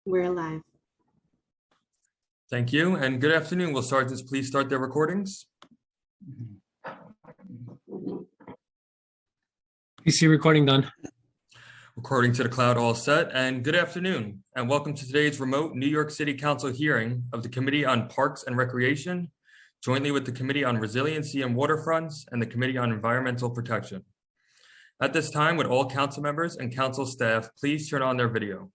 We're live. Thank you, and good afternoon. We'll start this. Please start their recordings. PC recording done. Recording to the cloud all set, and good afternoon, and welcome to today's remote New York City Council hearing of the Committee on Parks and Recreation, jointly with the Committee on Resiliency and Waterfronts and the Committee on Environmental Protection. At this time, would all council members and council staff please turn on their video.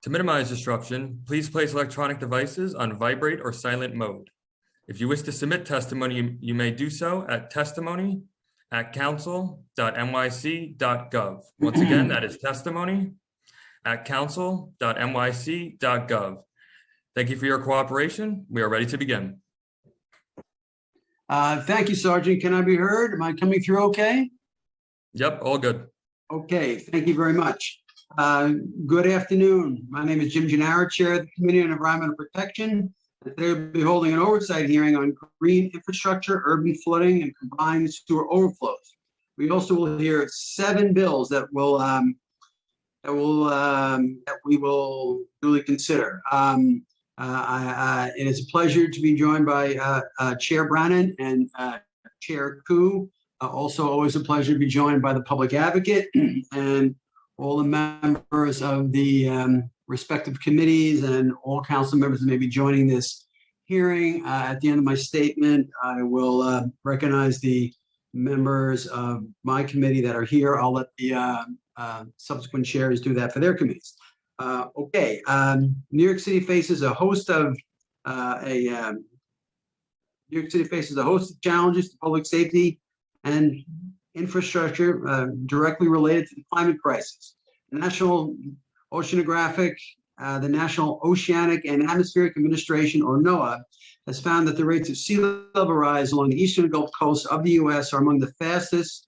To minimize disruption, please place electronic devices on vibrate or silent mode. If you wish to submit testimony, you may do so at testimony@council.nyc.gov. Once again, that is testimony@council.nyc.gov. Thank you for your cooperation. We are ready to begin. Thank you, Sergeant. Can I be heard? Am I coming through okay? Yep, all good. Okay, thank you very much. Good afternoon. My name is Jim Gennaro, Chair of the Committee on Environmental Protection. Today we'll be holding an oversight hearing on green infrastructure, urban flooding, and combined sewer overflows. We also will hear 7 bills that we will duly consider. It is a pleasure to be joined by Chair Brannan and Chair Koo. Also, always a pleasure to be joined by the Public Advocate and all the members of the respective committees and all council members that may be joining this hearing. At the end of my statement, I will recognize the members of my committee that are here. I'll let the subsequent chairs do that for their committees. Okay, New York City faces a host of challenges to public safety and infrastructure directly related to the climate crisis. The National Oceanic and Atmospheric Administration, or NOAA, has found that the rates of sea level rise along the eastern Gulf Coast of the U.S. are among the fastest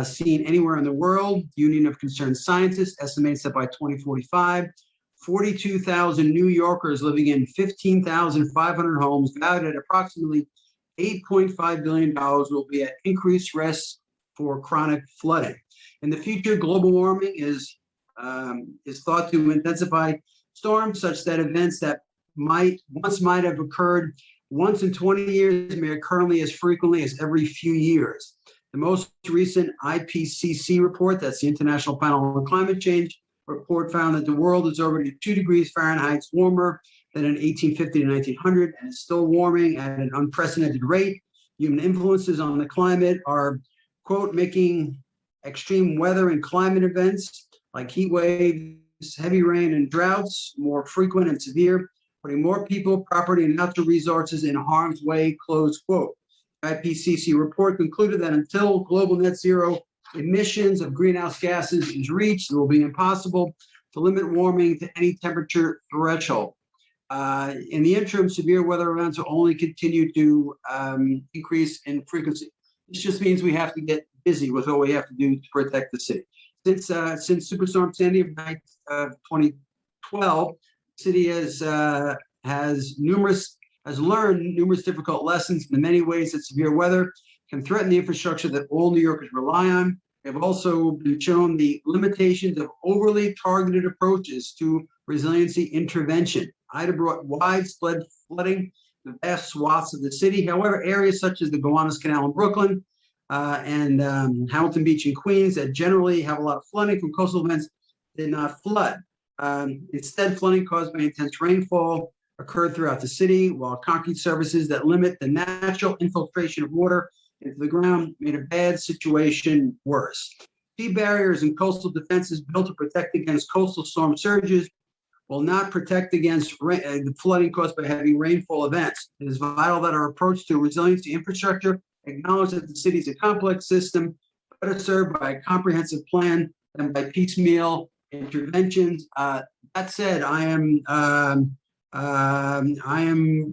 seen anywhere in the world. The Union of Concerned Scientists estimates that by 2045, 42,000 New Yorkers living in 15,500 homes valued at approximately $8.5 billion will be at increased risk for chronic flooding. In the future, global warming is thought to intensify storms such that events that might have occurred once in 20 years may occur as frequently as every few years. The most recent IPCC report, that's the International Panel on Climate Change report, found that the world is already 2 degrees Fahrenheit warmer than in 1850 to 1900 and is still warming at an unprecedented rate. Human influences on the climate are, quote, making extreme weather and climate events like heat waves, heavy rain, and droughts more frequent and severe, putting more people, property, and natural resources in harm's way, close quote. The IPCC report concluded that until global net zero emissions of greenhouse gases is reached, it will be impossible to limit warming to any temperature threshold. In the interim, severe weather events will only continue to increase in frequency. This just means we have to get busy with what we have to do to protect the city. Since Superstorm Sandy of 2012, the city has learned numerous difficult lessons in the many ways that severe weather can threaten the infrastructure that all New Yorkers rely on. They have also been shown the limitations of overly targeted approaches to resiliency intervention. Ida brought widespread flooding to vast swaths of the city. However, areas such as the Gowanus Canal in Brooklyn and Hamilton Beach in Queens that generally have a lot of flooding from coastal events did not flood. Instead, flooding caused by intense rainfall occurred throughout the city, while concrete surfaces that limit the natural infiltration of water into the ground made a bad situation worse. Sea barriers and coastal defenses built to protect against coastal storm surges will not protect against the flooding caused by heavy rainfall events. It is vital that our approach to resiliency infrastructure acknowledge that the city is a complex system, better served by a comprehensive plan than by piecemeal interventions. That said, I am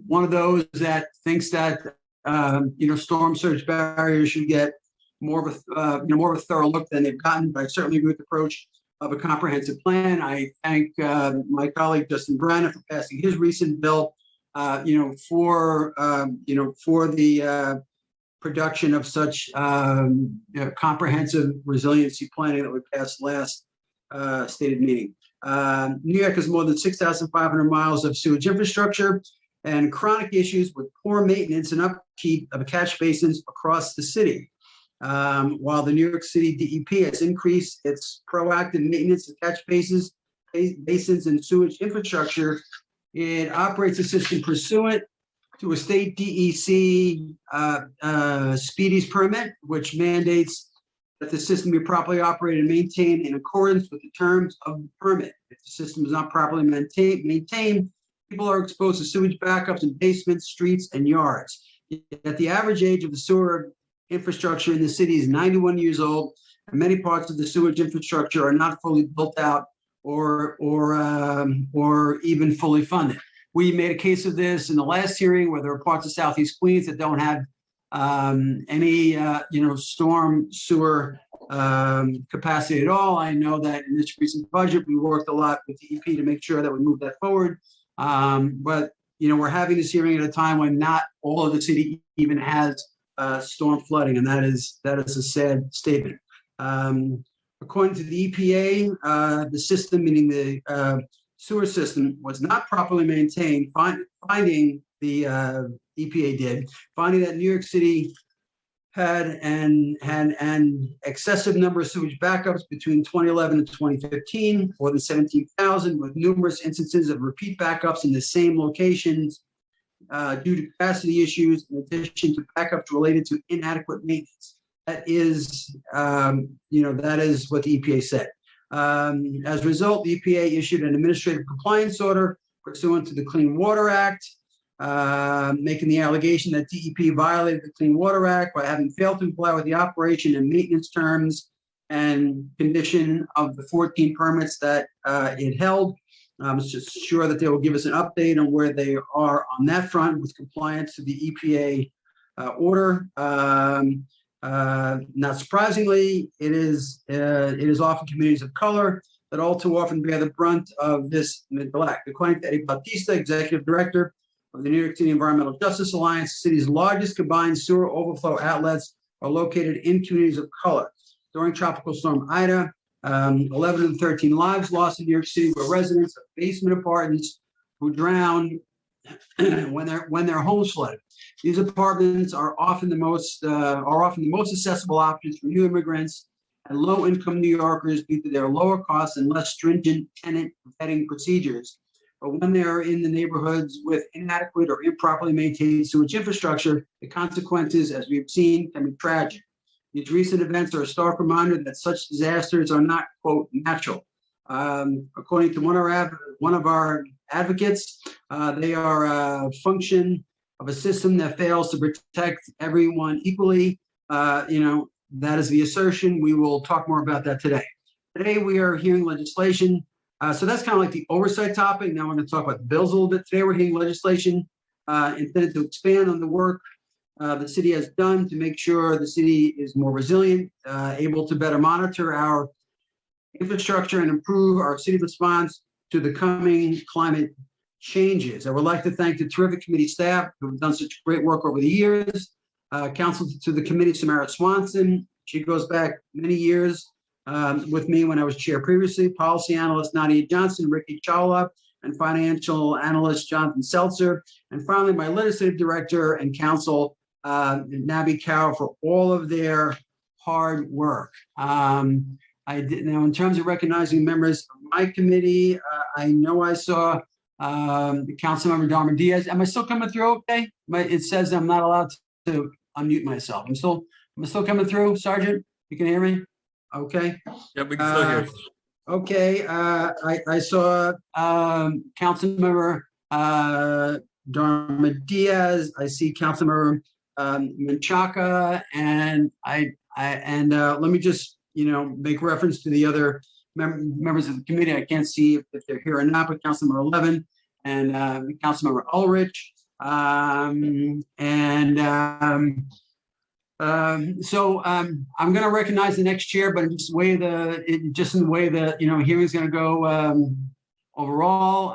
one of those that thinks that storm surge barriers should get more of a thorough look than they've gotten. But I certainly agree with the approach of a comprehensive plan. I thank my colleague Justin Brannan for passing his recent bill, for the production of such comprehensive resiliency planning that we passed last stated meaning. New York has more than 6,500 miles of sewage infrastructure and chronic issues with poor maintenance and upkeep of catch basins across the city. While the New York City DEP has increased its proactive maintenance of catch basins and sewage infrastructure, it operates a system pursuant to a state DEC Speedies permit, which mandates that the system be properly operated and maintained in accordance with the terms of the permit. If the system is not properly maintained, people are exposed to sewage backups in basements, streets, and yards. Yet the average age of the sewer infrastructure in the city is 91 years old, and many parts of the sewage infrastructure are not fully built out or even fully funded. We made a case of this in the last hearing where there are parts of Southeast Queens that don't have any storm sewer capacity at all. I know that in this recent budget, we worked a lot with DEP to make sure that we move that forward. But we're having this hearing at a time when not all of the city even has storm flooding, and that is a sad statement. According to the EPA, the system, meaning the sewer system, was not properly maintained, finding the EPA did, finding that New York City had an excessive number of sewage backups between 2011 and 2015, more than 17,000, with numerous instances of repeat backups in the same locations due to capacity issues, in addition to backups related to inadequate maintenance. That is what the EPA said. As a result, the EPA issued an administrative compliance order pursuant to the Clean Water Act, making the allegation that DEP violated the Clean Water Act by having failed to comply with the operation and maintenance terms and condition of the 14 permits that it held. I'm just sure that they will give us an update on where they are on that front with compliance to the EPA order. Not surprisingly, it is often communities of color that all too often bear the brunt of this neglect. According to Eddie Bautista, executive director of the New York City Environmental Justice Alliance, the city's largest combined sewer overflow outlets are located in communities of color. During Tropical Storm Ida, 11 of the 13 lives lost in New York City were residents of basement apartments who drowned when their homes flooded. These apartments are often the most accessible options for new immigrants and low-income New Yorkers due to their lower costs and less stringent tenant vetting procedures. But when they are in the neighborhoods with inadequate or improperly maintained sewage infrastructure, the consequences, as we've seen, can be tragic. These recent events are a stark reminder that such disasters are not, quote, natural. According to one of our advocates, they are a function of a system that fails to protect everyone equally. That is the assertion. We will talk more about that today. Today, we are hearing legislation. So that's kind of like the oversight topic. Now we're going to talk about the bills a little bit. Today, we're hearing legislation intended to expand on the work the city has done to make sure the city is more resilient, able to better monitor our infrastructure and improve our city response to the coming climate changes. I would like to thank the terrific committee staff who have done such great work over the years. Counsel to the committee, Samara Swanson. She goes back many years with me when I was chair previously. Policy analyst Nadia Johnson, Ricky Chawla, and financial analyst Jonathan Seltzer. And finally, my legislative director and counsel, Nabi Cow, for all of their hard work. Now, in terms of recognizing members of my committee, I know I saw Councilmember Darma Diaz. Am I still coming through okay? It says I'm not allowed to unmute myself. I'm still coming through, Sergeant? You can hear me? Okay. Yep, we can still hear you. Okay. I saw Councilmember Darma Diaz. I see Councilmember Menchaca, and let me just make reference to the other members of the committee. I can't see if they're here or not, but Councilmember Levin and Councilmember Ulrich. So I'm going to recognize the next chair, but just in the way the hearing is going to go overall.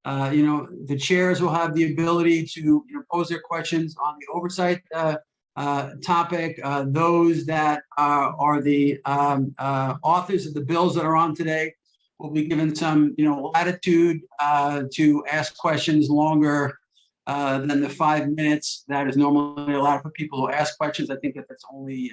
The chairs will have the ability to pose their questions on the oversight topic. Those that are the authors of the bills that are on today will be given some, latitude to ask questions longer than the 5 minutes that is normally allowed for people who ask questions. I think that that's only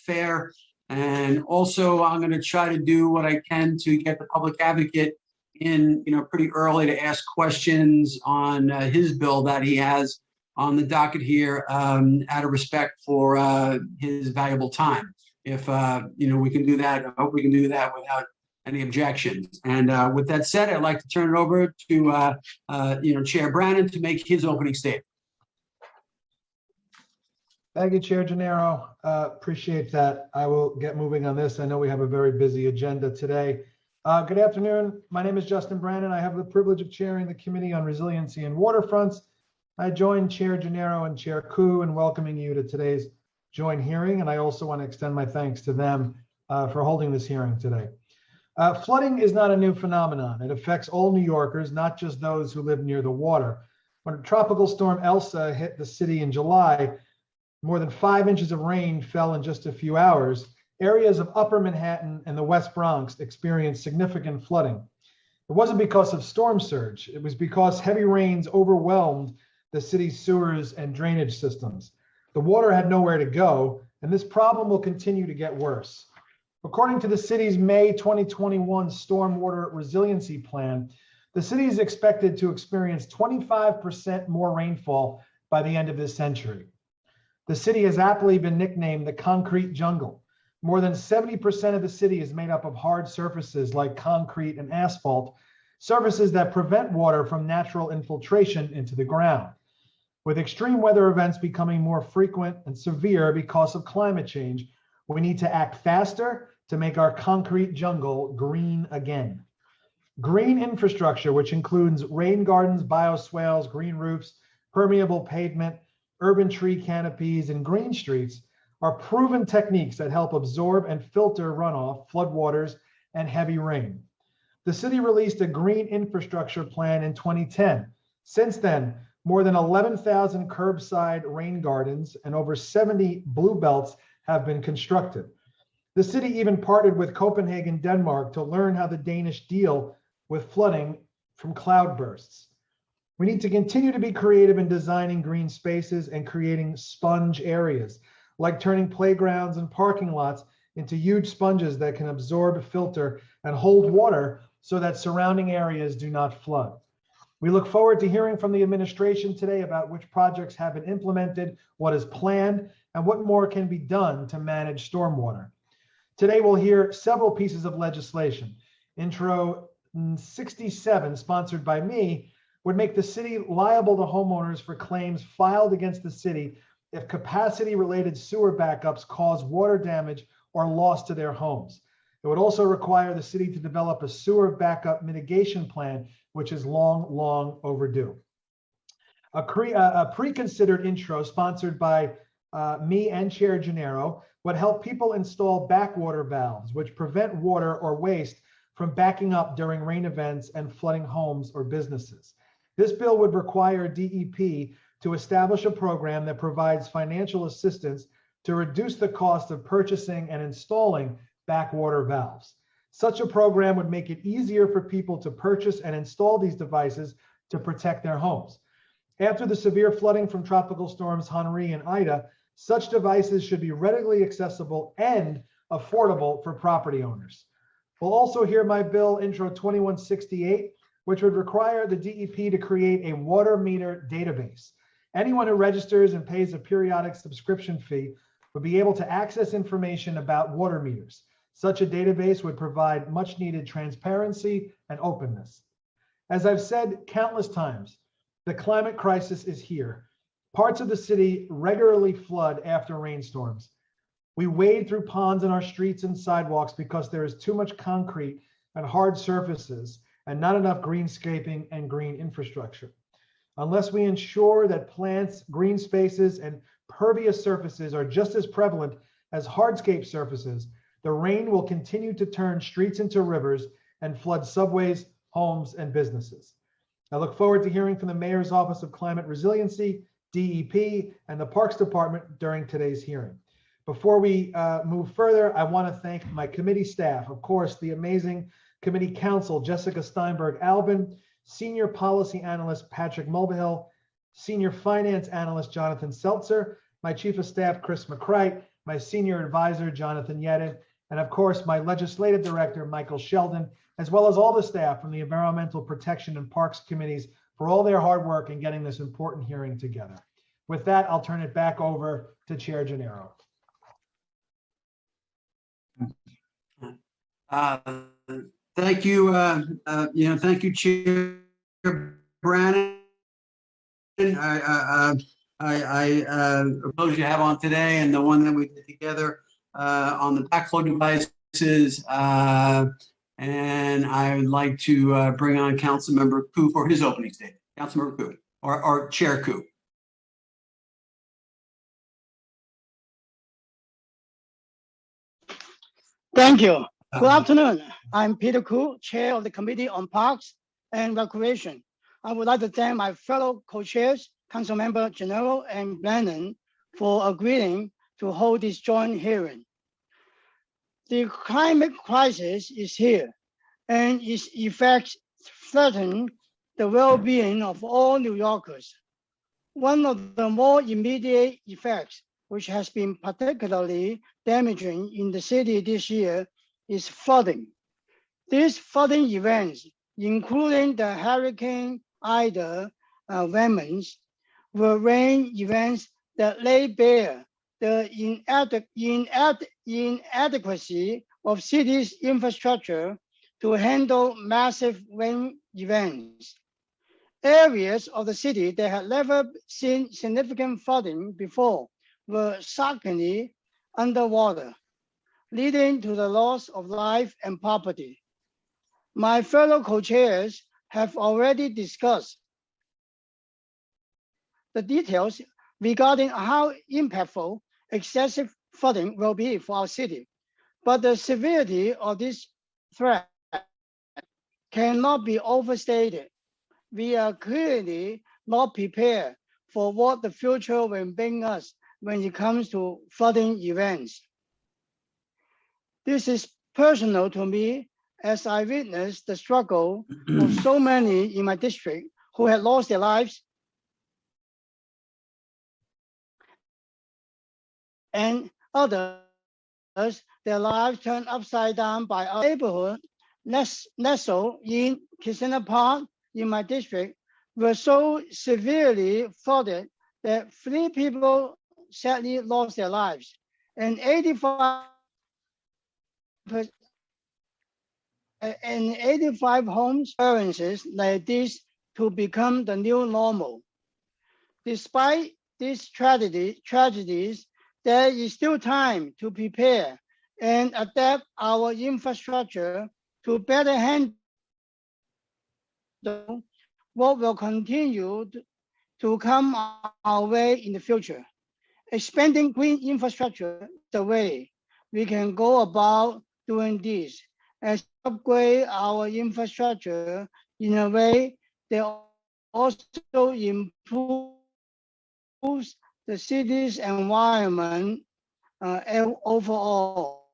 fair. And also, I'm going to try to do what I can to get the public advocate in, pretty early to ask questions on his bill that he has on the docket here, out of respect for his valuable time. If we can do that, I hope we can do that without any objections. And with that said, I'd like to turn it over to Chair Brannan to make his opening statement. Thank you, Chair Gennaro. Appreciate that. I will get moving on this. I know we have a very busy agenda today. Good afternoon. My name is Justin Brannan. I have the privilege of chairing the Committee on Resiliency and Waterfronts. I join Chair Gennaro and Chair Koo in welcoming you to today's joint hearing, and I also want to extend my thanks to them for holding this hearing today. Flooding is not a new phenomenon. It affects all New Yorkers, not just those who live near the water. When Tropical Storm Elsa hit the city in July, more than 5 inches of rain fell in just a few hours. Areas of Upper Manhattan and the West Bronx experienced significant flooding. It wasn't because of storm surge. It was because heavy rains overwhelmed the city's sewers and drainage systems. The water had nowhere to go, and this problem will continue to get worse. According to the city's May 2021 Stormwater Resiliency Plan, the city is expected to experience 25% more rainfall by the end of this century. The city has aptly been nicknamed the concrete jungle. More than 70% of the city is made up of hard surfaces like concrete and asphalt, surfaces that prevent water from natural infiltration into the ground. With extreme weather events becoming more frequent and severe because of climate change, we need to act faster to make our concrete jungle green again. Green infrastructure, which includes rain gardens, bioswales, green roofs, permeable pavement, urban tree canopies, and green streets, are proven techniques that help absorb and filter runoff, floodwaters, and heavy rain. The city released a green infrastructure plan in 2010. Since then, more than 11,000 curbside rain gardens and over 70 blue belts have been constructed. The city even partnered with Copenhagen, Denmark, to learn how the Danish deal with flooding from cloudbursts. We need to continue to be creative in designing green spaces and creating sponge areas, like turning playgrounds and parking lots into huge sponges that can absorb, filter, and hold water so that surrounding areas do not flood. We look forward to hearing from the administration today about which projects have been implemented, what is planned, and what more can be done to manage stormwater. Today, we'll hear several pieces of legislation. Intro 67, sponsored by me, would make the city liable to homeowners for claims filed against the city if capacity-related sewer backups cause water damage or loss to their homes. It would also require the city to develop a sewer backup mitigation plan, which is long overdue. A pre-considered intro sponsored by me and Chair Gennaro would help people install backwater valves, which prevent water or waste from backing up during rain events and flooding homes or businesses. This bill would require DEP to establish a program that provides financial assistance to reduce the cost of purchasing and installing backwater valves. Such a program would make it easier for people to purchase and install these devices to protect their homes. After the severe flooding from tropical storms Henri and Ida, such devices should be readily accessible and affordable for property owners. We'll also hear my bill, Intro 2168, which would require the DEP to create a water meter database. Anyone who registers and pays a periodic subscription fee would be able to access information about water meters. Such a database would provide much needed transparency and openness. As I've said countless times, the climate crisis is here. Parts of the city regularly flood after rainstorms. We wade through ponds in our streets and sidewalks because there is too much concrete and hard surfaces and not enough greenscaping and green infrastructure. Unless we ensure that plants, green spaces, and pervious surfaces are just as prevalent as hardscape surfaces, the rain will continue to turn streets into rivers and flood subways, homes, and businesses. I look forward to hearing from the Mayor's Office of Climate Resiliency, DEP, and the Parks Department during today's hearing. Before we move further, I want to thank my committee staff, of course, the amazing committee counsel, Jessica Steinberg-Albin, Senior Policy Analyst, Patrick Mulvihill, Senior Finance Analyst, Jonathan Seltzer, my Chief of Staff, Chris McCright, my Senior Advisor, Jonathan Yedid, and of course, my Legislative Director, Michael Sheldon, as well as all the staff from the Environmental Protection and Parks Committees for all their hard work in getting this important hearing together. With that, I'll turn it back over to Chair Gennaro. Thank you. Thank you, Chair Brannan. I propose you have on today, and the one that we did together on the backflow devices. And I would like to bring on Councilmember Koo for his opening statement. Councilmember Koo, or Chair Koo. Thank you. Good afternoon. I'm Peter Koo, Chair of the Committee on Parks and Recreation. I would like to thank my fellow co-chairs, Councilmember Gennaro and Brannan, for agreeing to hold this joint hearing. The climate crisis is here, and its effects threaten the well-being of all New Yorkers. One of the more immediate effects, which has been particularly damaging in the city this year, is flooding. These flooding events, including the Hurricane Ida remnants, were rain events that lay bare the inadequacy of cities' infrastructure to handle massive rain events. Areas of the city that had never seen significant flooding before were shockingly underwater, leading to the loss of life and property. My fellow co-chairs have already discussed the details regarding how impactful excessive flooding will be for our city. But the severity of this threat cannot be overstated. We are clearly not prepared for what the future will bring us when it comes to flooding events. This is personal to me as I witnessed the struggle of so many in my district who had lost their lives and others, their lives turned upside down by our neighborhood nestled in Kissinger Park in my district were so severely flooded that 3 people sadly lost their lives, and 85 homes experiences like this to become the new normal. Despite these tragedies, there is still time to prepare and adapt our infrastructure to better handle what will continue to come our way in the future. Expanding green infrastructure is the way we can go about doing this, as upgrade our infrastructure in a way that also improves the city's environment overall.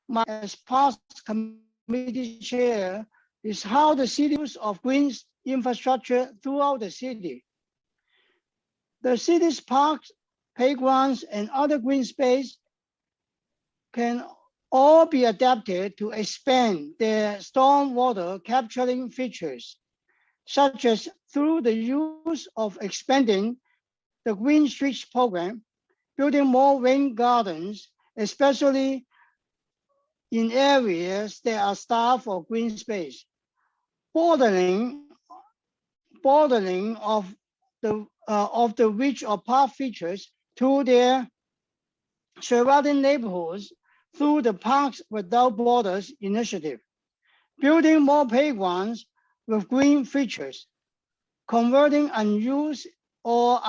My as past committee chair is how the city use of green infrastructure throughout the city. The city's parks, playgrounds, and other green space can all be adapted to expand their stormwater capturing features, such as through the use of expanding the Green Streets program, building more rain gardens, especially in areas that are starved for green space, broadening of the reach of park features to their surrounding neighborhoods through the Parks Without Borders initiative, building more playgrounds with green features, converting unused or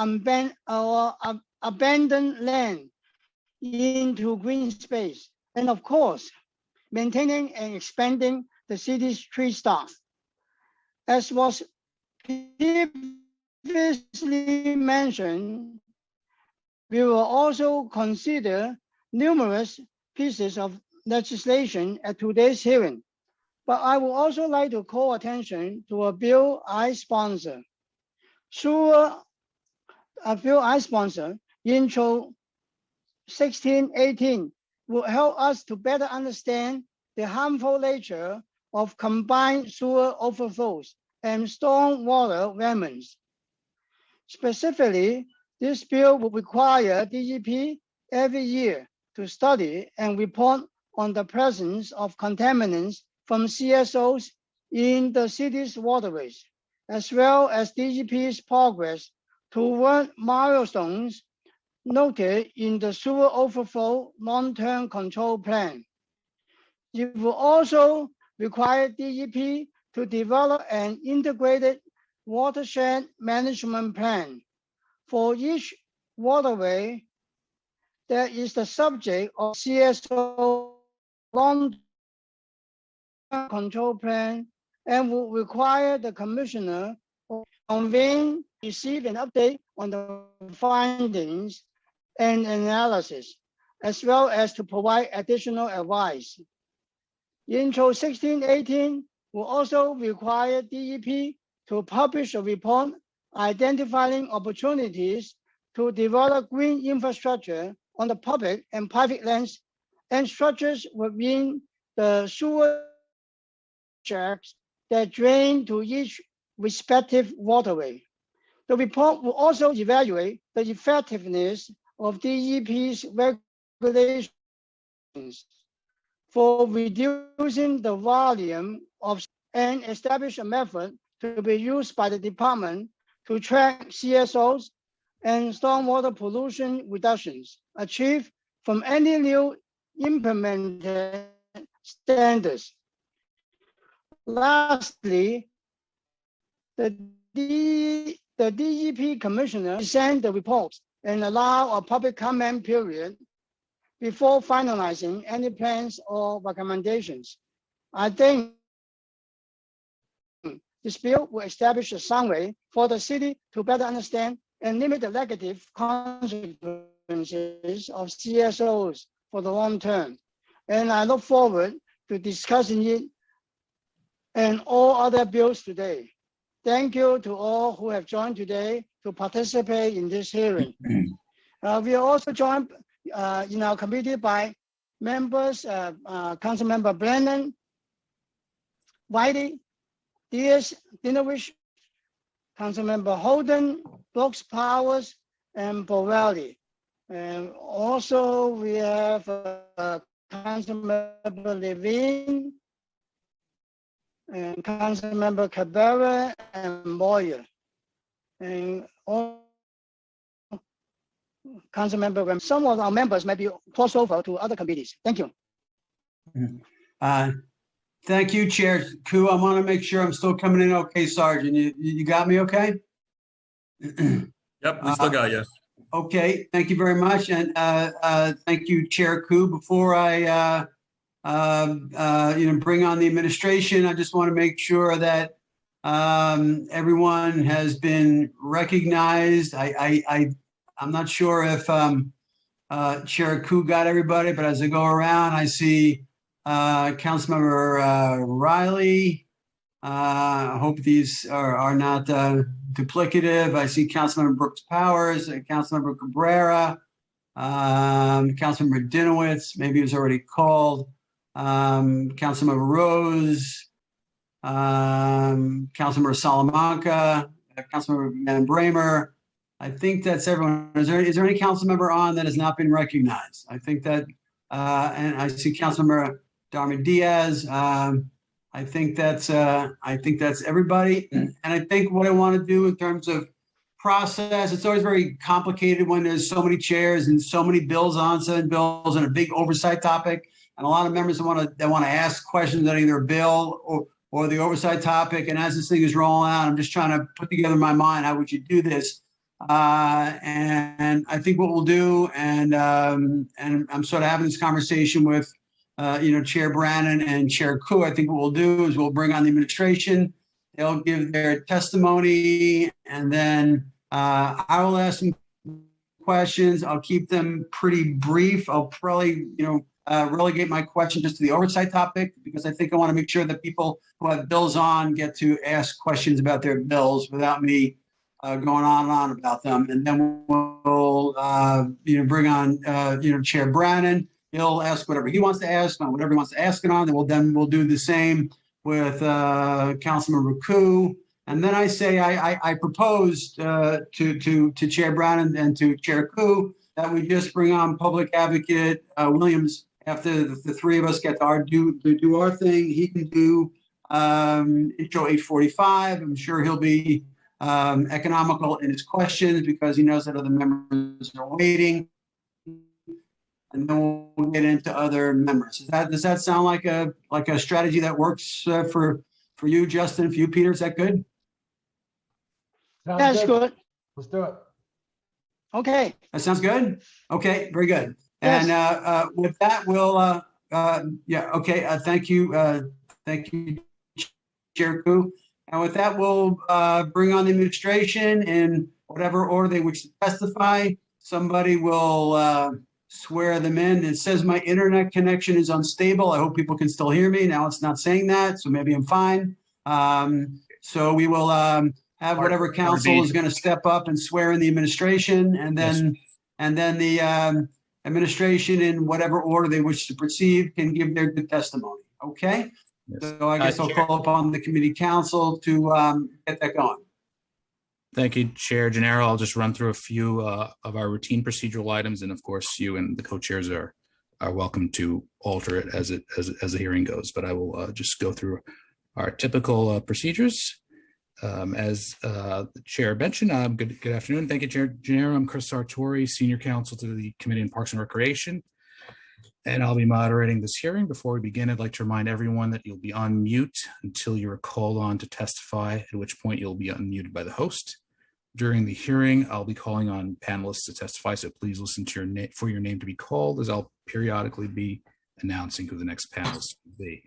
abandoned land into green space, and of course, maintaining and expanding the city's tree stock. As was previously mentioned, we will also consider numerous pieces of legislation at today's hearing, but I would also like to call attention to a bill I sponsor. A bill I sponsor, Intro 1618, will help us to better understand the harmful nature of combined sewer overflows and stormwater remnants. Specifically, this bill will require DEP every year to study and report on the presence of contaminants from CSOs in the city's waterways, as well as DEP's progress toward milestones noted in the sewer overflow long-term control plan. It will also require DEP to develop an integrated watershed management plan for each waterway that is the subject of CSO long-term control plan, and will require the commissioner to convene, receive an update on the findings and analysis, as well as to provide additional advice. Intro 1618 will also require DEP to publish a report identifying opportunities to develop green infrastructure on the public and private lands and structures within the sewer tracts that drain to each respective waterway. The report will also evaluate the effectiveness of DEP's regulations for reducing the volume of and establish a method to be used by the department to track CSOs and stormwater pollution reductions achieved from any new implemented standards. Lastly, the DEP commissioner send the reports and allow a public comment period before finalizing any plans or recommendations. I think this bill will establish a sound way for the city to better understand and limit the negative consequences of CSOs for the long term. And I look forward to discussing it and all other bills today. Thank you to all who have joined today to participate in this hearing. We are also joined in our committee by members, Councilmember Brennan, Whitey, Diaz, Dinovich, Councilmember Holden, Brooks Powers, and Borelli. And also we have Councilmember Levine, and Councilmember Cabrera and Moyer. And all Councilmember, some of our members may be crossed over to other committees. Thank you. Thank you, Chair Koo. I want to make sure I'm still coming in okay, Sergeant. You got me okay? Yep, we still got you. Okay, thank you very much. And thank you, Chair Koo. Before I bring on the administration, I just want to make sure that everyone has been recognized. I'm not sure if Chair Koo got everybody, but as I go around, I see Councilmember Riley. I hope these are not duplicative. I see Councilmember Brooks Powers, Councilmember Cabrera, Councilmember Dinowitz, maybe it was already called, Councilmember Rose, Councilmember Salamanca, Councilmember Van Bramer. I think that's everyone. Is there any council member on that has not been recognized? I think that, and I see Councilmember Darman Diaz. I think that's everybody. And I think what I want to do in terms of process, it's always very complicated when there's so many chairs and so many bills on, 7 bills and a big oversight topic, and a lot of members that want to ask questions on either a bill or the oversight topic. And as this thing is rolling out, I'm just trying to put together in my mind how would you do this. And I think what we'll do, and I'm sort of having this conversation with, Chair Brannon and Chair Koo. I think what we'll do is we'll bring on the administration. They'll give their testimony, and then I will ask some questions. I'll keep them pretty brief. I'll probably, relegate my question just to the oversight topic, because I think I want to make sure that people who have bills on get to ask questions about their bills without me going on and on about them. And then we'll, bring on, Chair Brannan. He'll ask whatever he wants to ask on whatever he wants to ask it on. Then we'll do the same with Councilmember Koo. And then I say I proposed to Chair Brannan and to Chair Koo that we just bring on Public Advocate Williams after the three of us get to do our thing. He can do intro 8:45. I'm sure he'll be economical in his questions because he knows that other members are waiting. And then we'll get into other members. Does that sound like a strategy that works for you, Justin, for you, Peter? Is that good? Sounds That's good. Let's do it. Okay. That sounds good? Okay, very good. Yes. And with that, we'll, thank you. Thank you, Chair Koo. And with that, we'll bring on the administration in whatever order they wish to testify. Somebody will swear them in. It says my internet connection is unstable. I hope people can still hear me. Now it's not saying that, so maybe I'm fine. So we will have whatever council is going to step up and swear in the administration, and then the administration, in whatever order they wish to proceed, can give their good testimony. Okay. Yes. So I guess I'll call upon the committee council to get that going. Thank you, Chair Gennaro. I'll just run through a few of our routine procedural items, and of course, you and the co-chairs are welcome to alter it as the hearing goes. But I will just go through our typical procedures. As the chair mentioned, good afternoon. Thank you, Chair Gennaro. I'm Chris Sartori, Senior Counsel to the Committee on Parks and Recreation, and I'll be moderating this hearing. Before we begin, I'd like to remind everyone that you'll be on mute until you are called on to testify, at which point you'll be unmuted by the host. During the hearing, I'll be calling on panelists to testify, so please listen to your name to be called, as I'll periodically be announcing who the next panelist will be.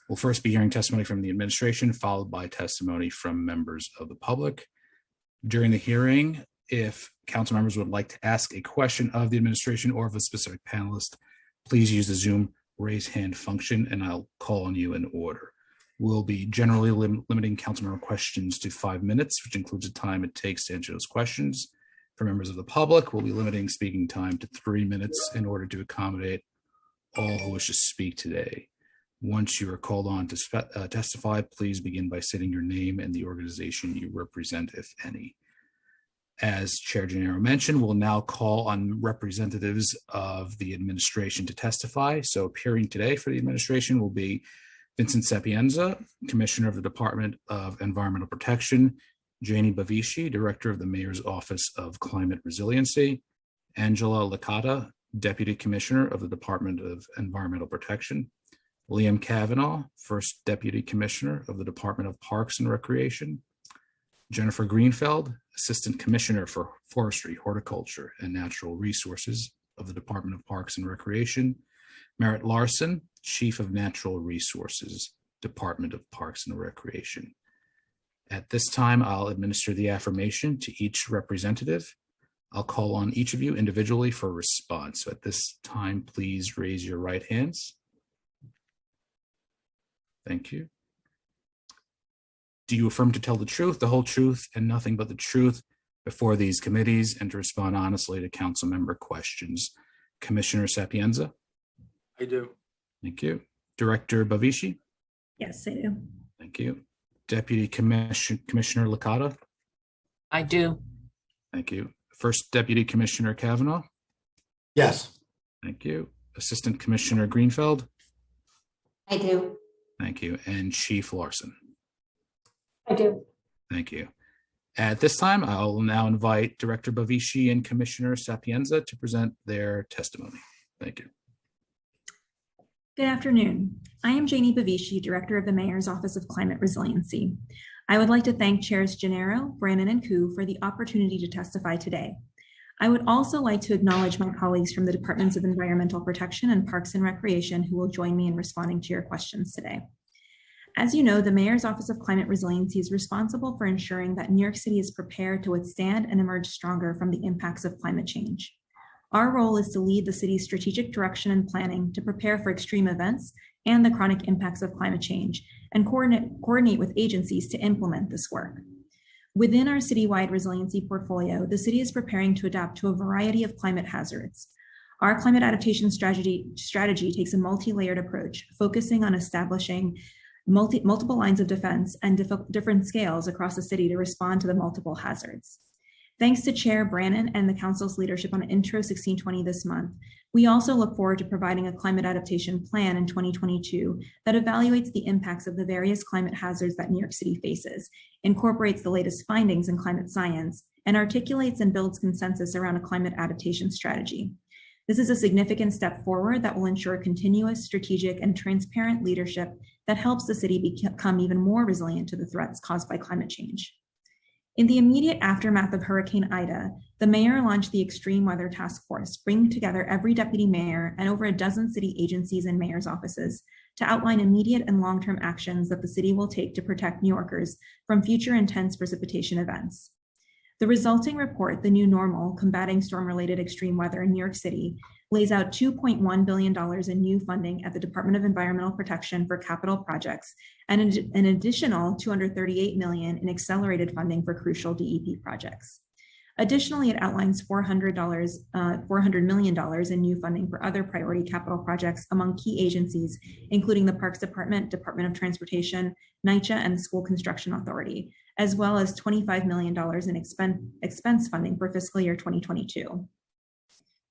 We'll first be hearing testimony from the administration, followed by testimony from members of the public. During the hearing, if council members would like to ask a question of the administration or of a specific panelist, please use the Zoom raise hand function, and I'll call on you in order. We'll be generally limiting council member questions to 5 minutes, which includes the time it takes to answer those questions. For members of the public, we'll be limiting speaking time to 3 minutes in order to accommodate all who wish to speak today. Once you are called on to testify, please begin by stating your name and the organization you represent, if any. As Chair Gennaro mentioned, we'll now call on representatives of the administration to testify. So appearing today for the administration will be Vincent Sapienza, Commissioner of the Department of Environmental Protection, Janie Bavishi, Director of the Mayor's Office of Climate Resiliency, Angela Licata, Deputy Commissioner of the Department of Environmental Protection, Liam Kavanaugh, First Deputy Commissioner of the Department of Parks and Recreation, Jennifer Greenfeld, Assistant Commissioner for Forestry, Horticulture, and Natural Resources of the Department of Parks and Recreation, Merritt Larson, Chief of Natural Resources, Department of Parks and Recreation. At this time, I'll administer the affirmation to each representative. I'll call on each of you individually for a response. So at this time, please raise your right hands. Thank you. Do you affirm to tell the truth, the whole truth, and nothing but the truth before these committees, and to respond honestly to council member questions? Commissioner Sapienza? I do. Thank you. Director Bavishi? Yes, I do. Thank you. Deputy Commissioner Licata? I do. Thank you. First Deputy Commissioner Kavanaugh? Yes. Thank you. Assistant Commissioner Greenfeld? I do. Thank you. And Chief Larson? I do. Thank you. At this time, I'll now invite Director Bavishi and Commissioner Sapienza to present their testimony. Thank you. Good afternoon. I am Janie Bavishi, Director of the Mayor's Office of Climate Resiliency. I would like to thank Chairs Gennaro, Brannan, and Koo for the opportunity to testify today. I would also like to acknowledge my colleagues from the Departments of Environmental Protection and Parks and Recreation who will join me in responding to your questions today. As you know, the Mayor's Office of Climate Resiliency is responsible for ensuring that New York City is prepared to withstand and emerge stronger from the impacts of climate change. Our role is to lead the city's strategic direction and planning to prepare for extreme events and the chronic impacts of climate change, and coordinate with agencies to implement this work. Within our citywide resiliency portfolio, the city is preparing to adapt to a variety of climate hazards. Our climate adaptation strategy takes a multi-layered approach, focusing on establishing multiple lines of defense and different scales across the city to respond to the multiple hazards. Thanks to Chair Brannon and the Council's leadership on Intro 1620 this month, we also look forward to providing a climate adaptation plan in 2022 that evaluates the impacts of the various climate hazards that New York City faces, incorporates the latest findings in climate science, and articulates and builds consensus around a climate adaptation strategy. This is a significant step forward that will ensure continuous, strategic, and transparent leadership that helps the city become even more resilient to the threats caused by climate change. In the immediate aftermath of Hurricane Ida, the mayor launched the Extreme Weather Task Force, bringing together every deputy mayor and over a dozen city agencies and mayor's offices to outline immediate and long-term actions that the city will take to protect New Yorkers from future intense precipitation events. The resulting report, The New Normal, Combating Storm-Related Extreme Weather in New York City, lays out $2.1 billion in new funding at the Department of Environmental Protection for capital projects and an additional $238 million in accelerated funding for crucial DEP projects. Additionally, it outlines $400 million in new funding for other priority capital projects among key agencies, including the Parks Department, Department of Transportation, NYCHA, and the School Construction Authority, as well as $25 million in expense funding for fiscal year 2022.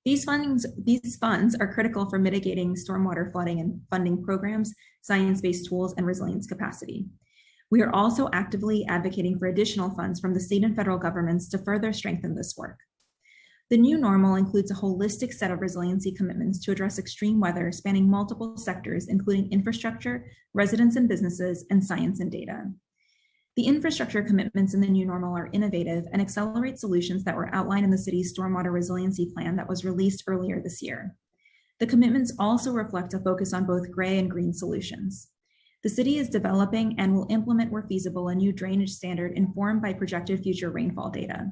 These funds are critical for mitigating stormwater flooding and funding programs, science-based tools, and resilience capacity. We are also actively advocating for additional funds from the state and federal governments to further strengthen this work. The new normal includes a holistic set of resiliency commitments to address extreme weather spanning multiple sectors, including infrastructure, residents and businesses, and science and data. The infrastructure commitments in the new normal are innovative and accelerate solutions that were outlined in the city's stormwater resiliency plan that was released earlier this year. The commitments also reflect a focus on both gray and green solutions. The city is developing and will implement where feasible a new drainage standard informed by projected future rainfall data.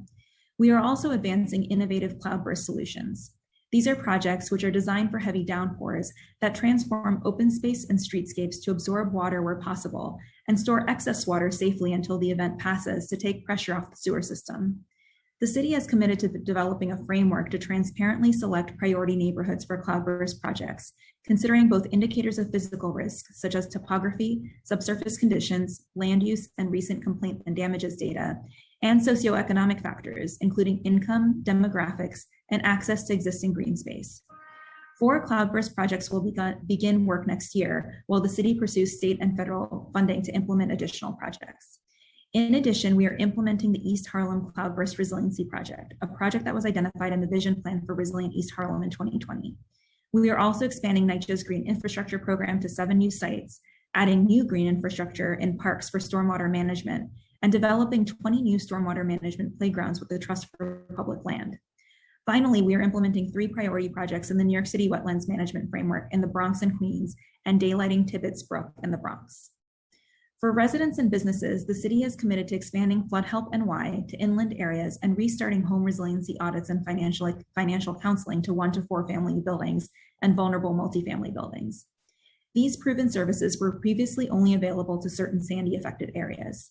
We are also advancing innovative cloudburst solutions. These are projects which are designed for heavy downpours that transform open space and streetscapes to absorb water where possible and store excess water safely until the event passes to take pressure off the sewer system. The city has committed to developing a framework to transparently select priority neighborhoods for cloudburst projects, considering both indicators of physical risk, such as topography, subsurface conditions, land use, and recent complaint and damages data, and socioeconomic factors, including income, demographics, and access to existing green space. 4 cloudburst projects will begin work next year, while the city pursues state and federal funding to implement additional projects. In addition, we are implementing the East Harlem Cloudburst Resiliency Project, a project that was identified in the Vision Plan for Resilient East Harlem in 2020. We are also expanding NYCHA's green infrastructure program to 7 new sites, adding new green infrastructure in parks for stormwater management, and developing 20 new stormwater management playgrounds with the Trust for Public Land. Finally, we are implementing 3 priority projects in the New York City Wetlands Management Framework in the Bronx and Queens, and daylighting Tibbetts Brook in the Bronx. For residents and businesses, the city is committed to expanding Flood Help NY to inland areas and restarting home resiliency audits and financial counseling to 1 to 4 family buildings and vulnerable multifamily buildings. These proven services were previously only available to certain Sandy affected areas.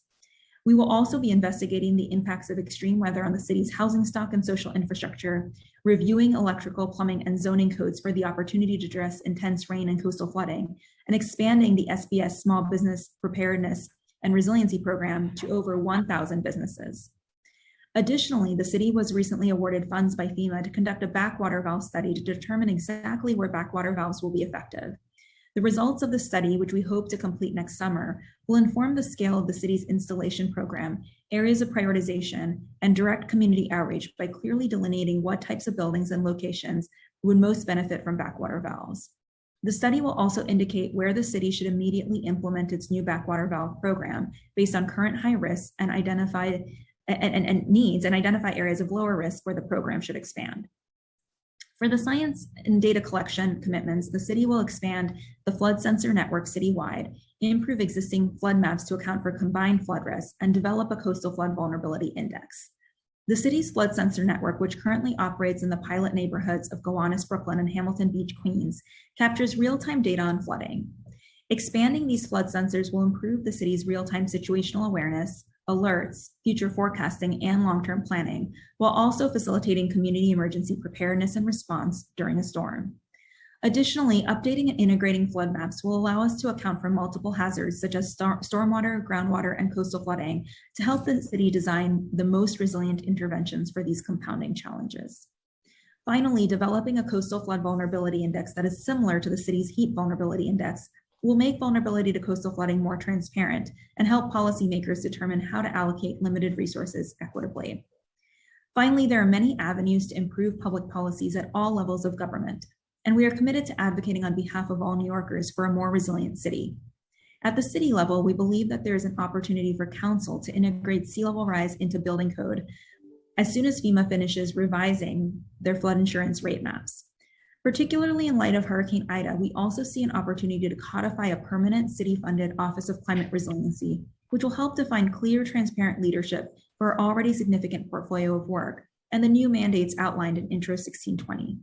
We will also be investigating the impacts of extreme weather on the city's housing stock and social infrastructure, reviewing electrical, plumbing, and zoning codes for the opportunity to address intense rain and coastal flooding, and expanding the SBS Small Business Preparedness and Resiliency Program to over 1,000 businesses. Additionally, the city was recently awarded funds by FEMA to conduct a backwater valve study to determine exactly where backwater valves will be effective. The results of the study, which we hope to complete next summer, will inform the scale of the city's installation program, areas of prioritization, and direct community outreach by clearly delineating what types of buildings and locations would most benefit from backwater valves. The study will also indicate where the city should immediately implement its new backwater valve program based on current high risks and identify needs and identify areas of lower risk where the program should expand. For the science and data collection commitments, the city will expand the flood sensor network citywide, improve existing flood maps to account for combined flood risk, and develop a coastal flood vulnerability index. The city's flood sensor network, which currently operates in the pilot neighborhoods of Gowanus, Brooklyn, and Hamilton Beach, Queens, captures real-time data on flooding. Expanding these flood sensors will improve the city's real-time situational awareness, alerts, future forecasting, and long-term planning, while also facilitating community emergency preparedness and response during a storm. Additionally, updating and integrating flood maps will allow us to account for multiple hazards such as stormwater, groundwater, and coastal flooding to help the city design the most resilient interventions for these compounding challenges. Finally, developing a coastal flood vulnerability index that is similar to the city's heat vulnerability index will make vulnerability to coastal flooding more transparent and help policymakers determine how to allocate limited resources equitably. Finally, there are many avenues to improve public policies at all levels of government, and we are committed to advocating on behalf of all New Yorkers for a more resilient city. At the city level, we believe that there is an opportunity for council to integrate sea level rise into building code as soon as FEMA finishes revising their flood insurance rate maps. Particularly in light of Hurricane Ida, we also see an opportunity to codify a permanent city-funded Office of Climate Resiliency, which will help define clear, transparent leadership for our already significant portfolio of work and the new mandates outlined in Intro 1620.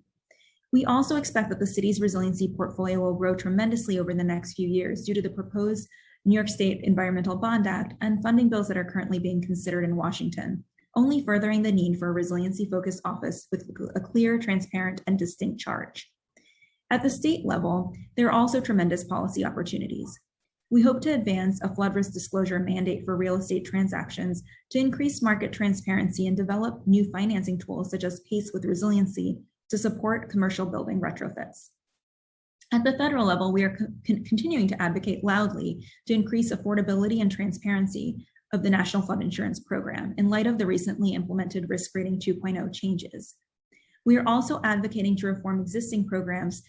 We also expect that the city's resiliency portfolio will grow tremendously over the next few years due to the proposed New York State Environmental Bond Act and funding bills that are currently being considered in Washington, only furthering the need for a resiliency-focused office with a clear, transparent, and distinct charge. At the state level, there are also tremendous policy opportunities. We hope to advance a flood risk disclosure mandate for real estate transactions to increase market transparency and develop new financing tools such as PACE with Resiliency to support commercial building retrofits. At the federal level, we are continuing to advocate loudly to increase affordability and transparency of the National Flood Insurance Program in light of the recently implemented Risk Rating 2.0 changes. We are also advocating to reform existing programs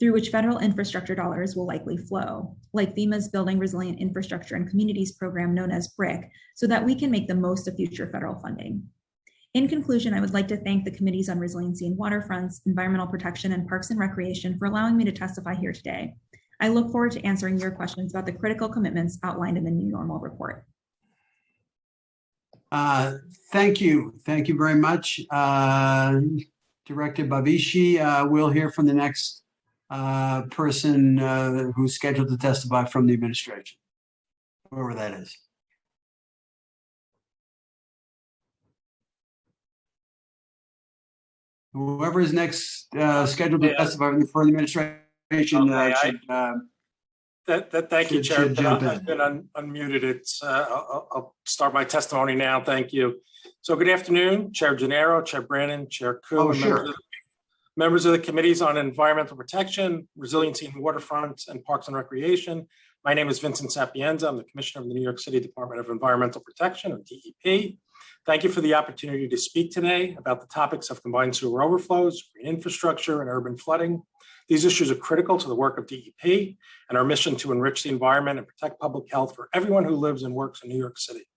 through which federal infrastructure dollars will likely flow, like FEMA's Building Resilient Infrastructure and Communities program known as BRIC, so that we can make the most of future federal funding. In conclusion, I would like to thank the Committees on Resiliency and Waterfronts, Environmental Protection, and Parks and Recreation for allowing me to testify here today. I look forward to answering your questions about the critical commitments outlined in the New Normal report. Thank you. Thank you very much, Director Bavishi. We'll hear from the next person who's scheduled to testify from the administration, whoever that is. Whoever is next scheduled to testify for the administration Thank you, Chair. I've been unmuted. I'll start my testimony now. Thank you. So good afternoon, Chair Gennaro, Chair Brannan, Chair Koo, and members of the Committees on Environmental Protection, Resiliency and Waterfront, and Parks and Recreation. My name is Vincent Sapienza. I'm the Commissioner of the New York City Department of Environmental Protection, or DEP. Thank you for the opportunity to speak today about the topics of combined sewer overflows, green infrastructure, and urban flooding. These issues are critical to the work of DEP and our mission to enrich the environment and protect public health for everyone who lives and works in New York City.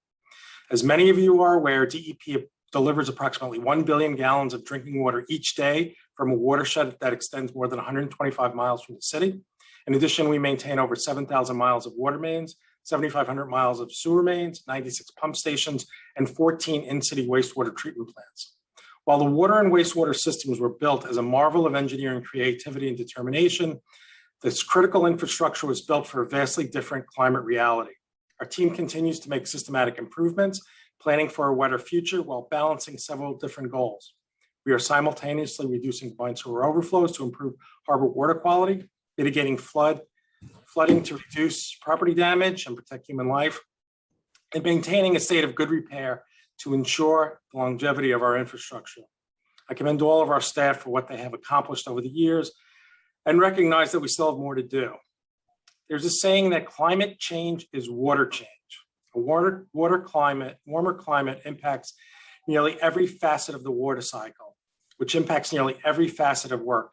As many of you are aware, DEP delivers approximately 1 billion gallons of drinking water each day from a watershed that extends more than 125 miles from the city. In addition, we maintain over 7,000 miles of water mains, 7,500 miles of sewer mains, 96 pump stations, and 14 in-city wastewater treatment plants. While the water and wastewater systems were built as a marvel of engineering creativity and determination, this critical infrastructure was built for a vastly different climate reality. Our team continues to make systematic improvements, planning for a wetter future while balancing several different goals. We are simultaneously reducing combined sewer overflows to improve harbor water quality, mitigating flooding to reduce property damage and protect human life, and maintaining a state of good repair to ensure the longevity of our infrastructure. I commend all of our staff for what they have accomplished over the years and recognize that we still have more to do. There's a saying that climate change is water change. A warmer climate impacts nearly every facet of the water cycle, which impacts nearly every facet of work.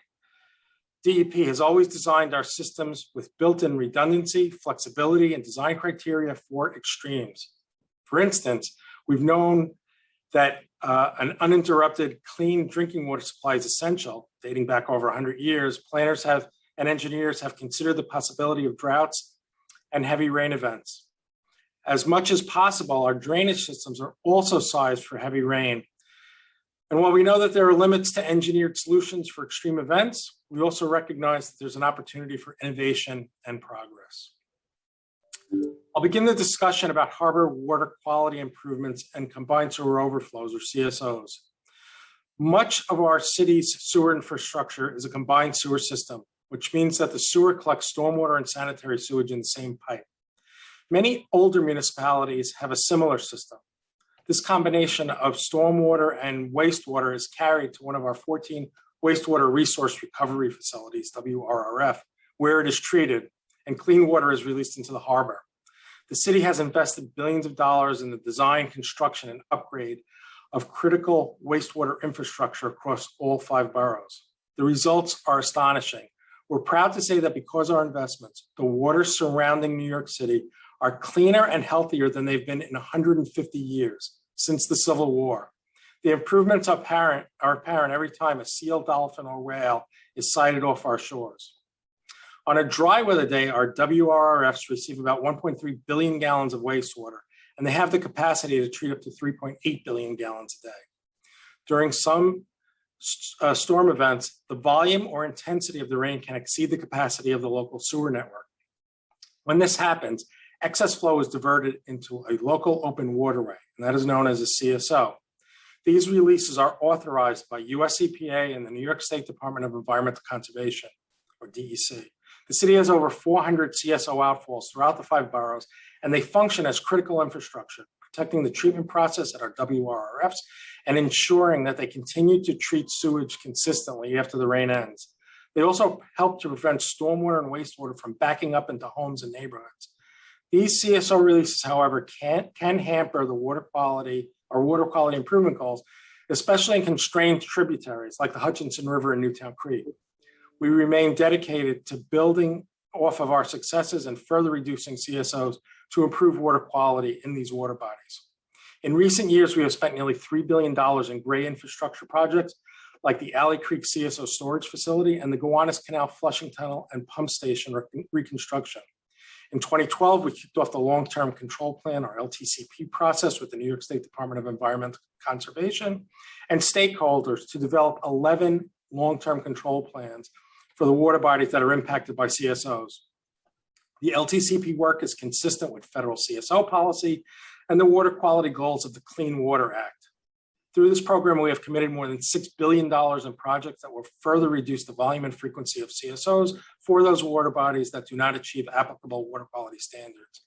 DEP has always designed our systems with built-in redundancy, flexibility, and design criteria for extremes. For instance, we've known that an uninterrupted clean drinking water supply is essential, dating back over 100 years, planners and engineers have considered the possibility of droughts and heavy rain events. As much as possible, our drainage systems are also sized for heavy rain. And while we know that there are limits to engineered solutions for extreme events, we also recognize that there's an opportunity for innovation and progress. I'll begin the discussion about harbor water quality improvements and combined sewer overflows, or CSOs. Much of our city's sewer infrastructure is a combined sewer system, which means that the sewer collects stormwater and sanitary sewage in the same pipe. Many older municipalities have a similar system. This combination of stormwater and wastewater is carried to one of our 14 wastewater resource recovery facilities, WRRF, where it is treated and clean water is released into the harbor. The city has invested billions of dollars in the design, construction, and upgrade of critical wastewater infrastructure across all 5 boroughs. The results are astonishing. We're proud to say that because of our investments, the water surrounding New York City are cleaner and healthier than they've been in 150 years since the Civil War. The improvements are apparent every time a seal, dolphin, or whale is sighted off our shores. On a dry weather day, our WRRFs receive about 1.3 billion gallons of wastewater, and they have the capacity to treat up to 3.8 billion gallons a day. During some storm events, the volume or intensity of the rain can exceed the capacity of the local sewer network. When this happens, excess flow is diverted into a local open waterway, and that is known as a CSO. These releases are authorized by US EPA and the New York State Department of Environmental Conservation, or DEC. The city has over 400 CSO outfalls throughout the 5 boroughs, and they function as critical infrastructure, protecting the treatment process at our WRRFs and ensuring that they continue to treat sewage consistently after the rain ends. They also help to prevent stormwater and wastewater from backing up into homes and neighborhoods. These CSO releases, however, can hamper the water quality improvement goals, especially in constrained tributaries like the Hutchinson River and Newtown Creek. We remain dedicated to building off of our successes and further reducing CSOs to improve water quality in these water bodies. In recent years, we have spent nearly $3 billion in gray infrastructure projects like the Alley Creek CSO storage facility and the Gowanus Canal flushing tunnel and pump station reconstruction. In 2012, we kicked off the long-term control plan, or LTCP process, with the New York State Department of Environmental Conservation and stakeholders to develop 11 long-term control plans for the water bodies that are impacted by CSOs. The LTCP work is consistent with federal CSO policy and the water quality goals of the Clean Water Act. Through this program, we have committed more than $6 billion in projects that will further reduce the volume and frequency of CSOs for those water bodies that do not achieve applicable water quality standards.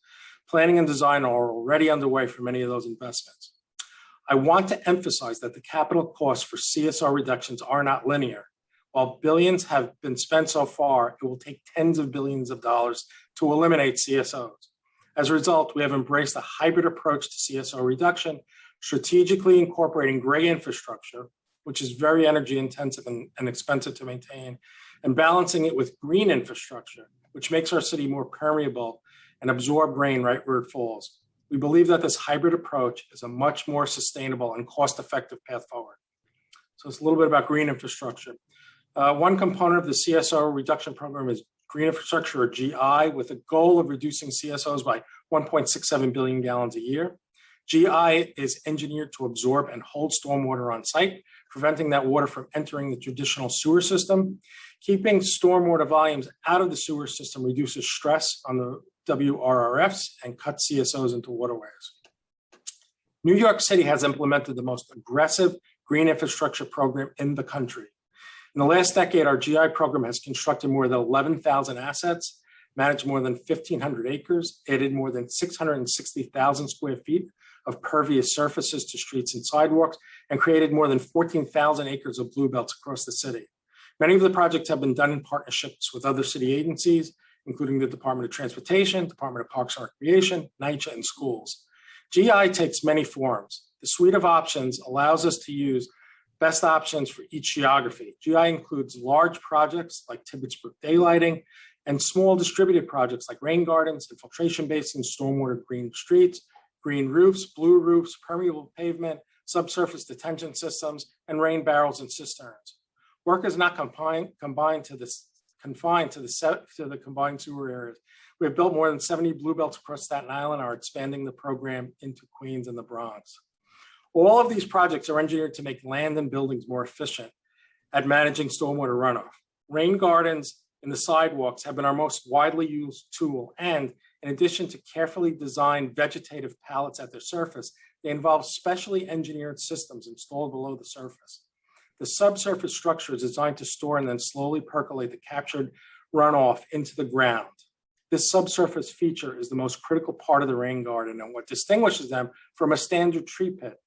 Planning and design are already underway for many of those investments. I want to emphasize that the capital costs for CSO reductions are not linear. While billions have been spent so far, it will take tens of billions of dollars to eliminate CSOs. As a result, we have embraced a hybrid approach to CSO reduction, strategically incorporating gray infrastructure, which is very energy intensive and expensive to maintain, and balancing it with green infrastructure, which makes our city more permeable and absorb rain right where it falls. We believe that this hybrid approach is a much more sustainable and cost-effective path forward. So it's a little bit about green infrastructure. One component of the CSO reduction program is green infrastructure, or GI, with a goal of reducing CSOs by 1.67 billion gallons a year. GI is engineered to absorb and hold stormwater on site, preventing that water from entering the traditional sewer system. Keeping stormwater volumes out of the sewer system reduces stress on the WRRFs and cuts CSOs into waterways. New York City has implemented the most aggressive green infrastructure program in the country. In the last decade, our GI program has constructed more than 11,000 assets, managed more than 1,500 acres, added more than 660,000 square feet of pervious surfaces to streets and sidewalks, and created more than 14,000 acres of blue belts across the city. Many of the projects have been done in partnerships with other city agencies, including the Department of Transportation, Department of Parks and Recreation, NYCHA, and schools. GI takes many forms. The suite of options allows us to use best options for each geography. GI includes large projects like Tibbetts Brook daylighting and small distributed projects like rain gardens, infiltration basins, stormwater green streets, green roofs, blue roofs, permeable pavement, subsurface detention systems, and rain barrels and cisterns. Work is not confined to the combined sewer areas. We have built more than 70 blue belts across Staten Island and are expanding the program into Queens and the Bronx. All of these projects are engineered to make land and buildings more efficient at managing stormwater runoff. Rain gardens in the sidewalks have been our most widely used tool, and in addition to carefully designed vegetative pallets at their surface, they involve specially engineered systems installed below the surface. The subsurface structure is designed to store and then slowly percolate the captured runoff into the ground. This subsurface feature is the most critical part of the rain garden and what distinguishes them from a standard tree pit.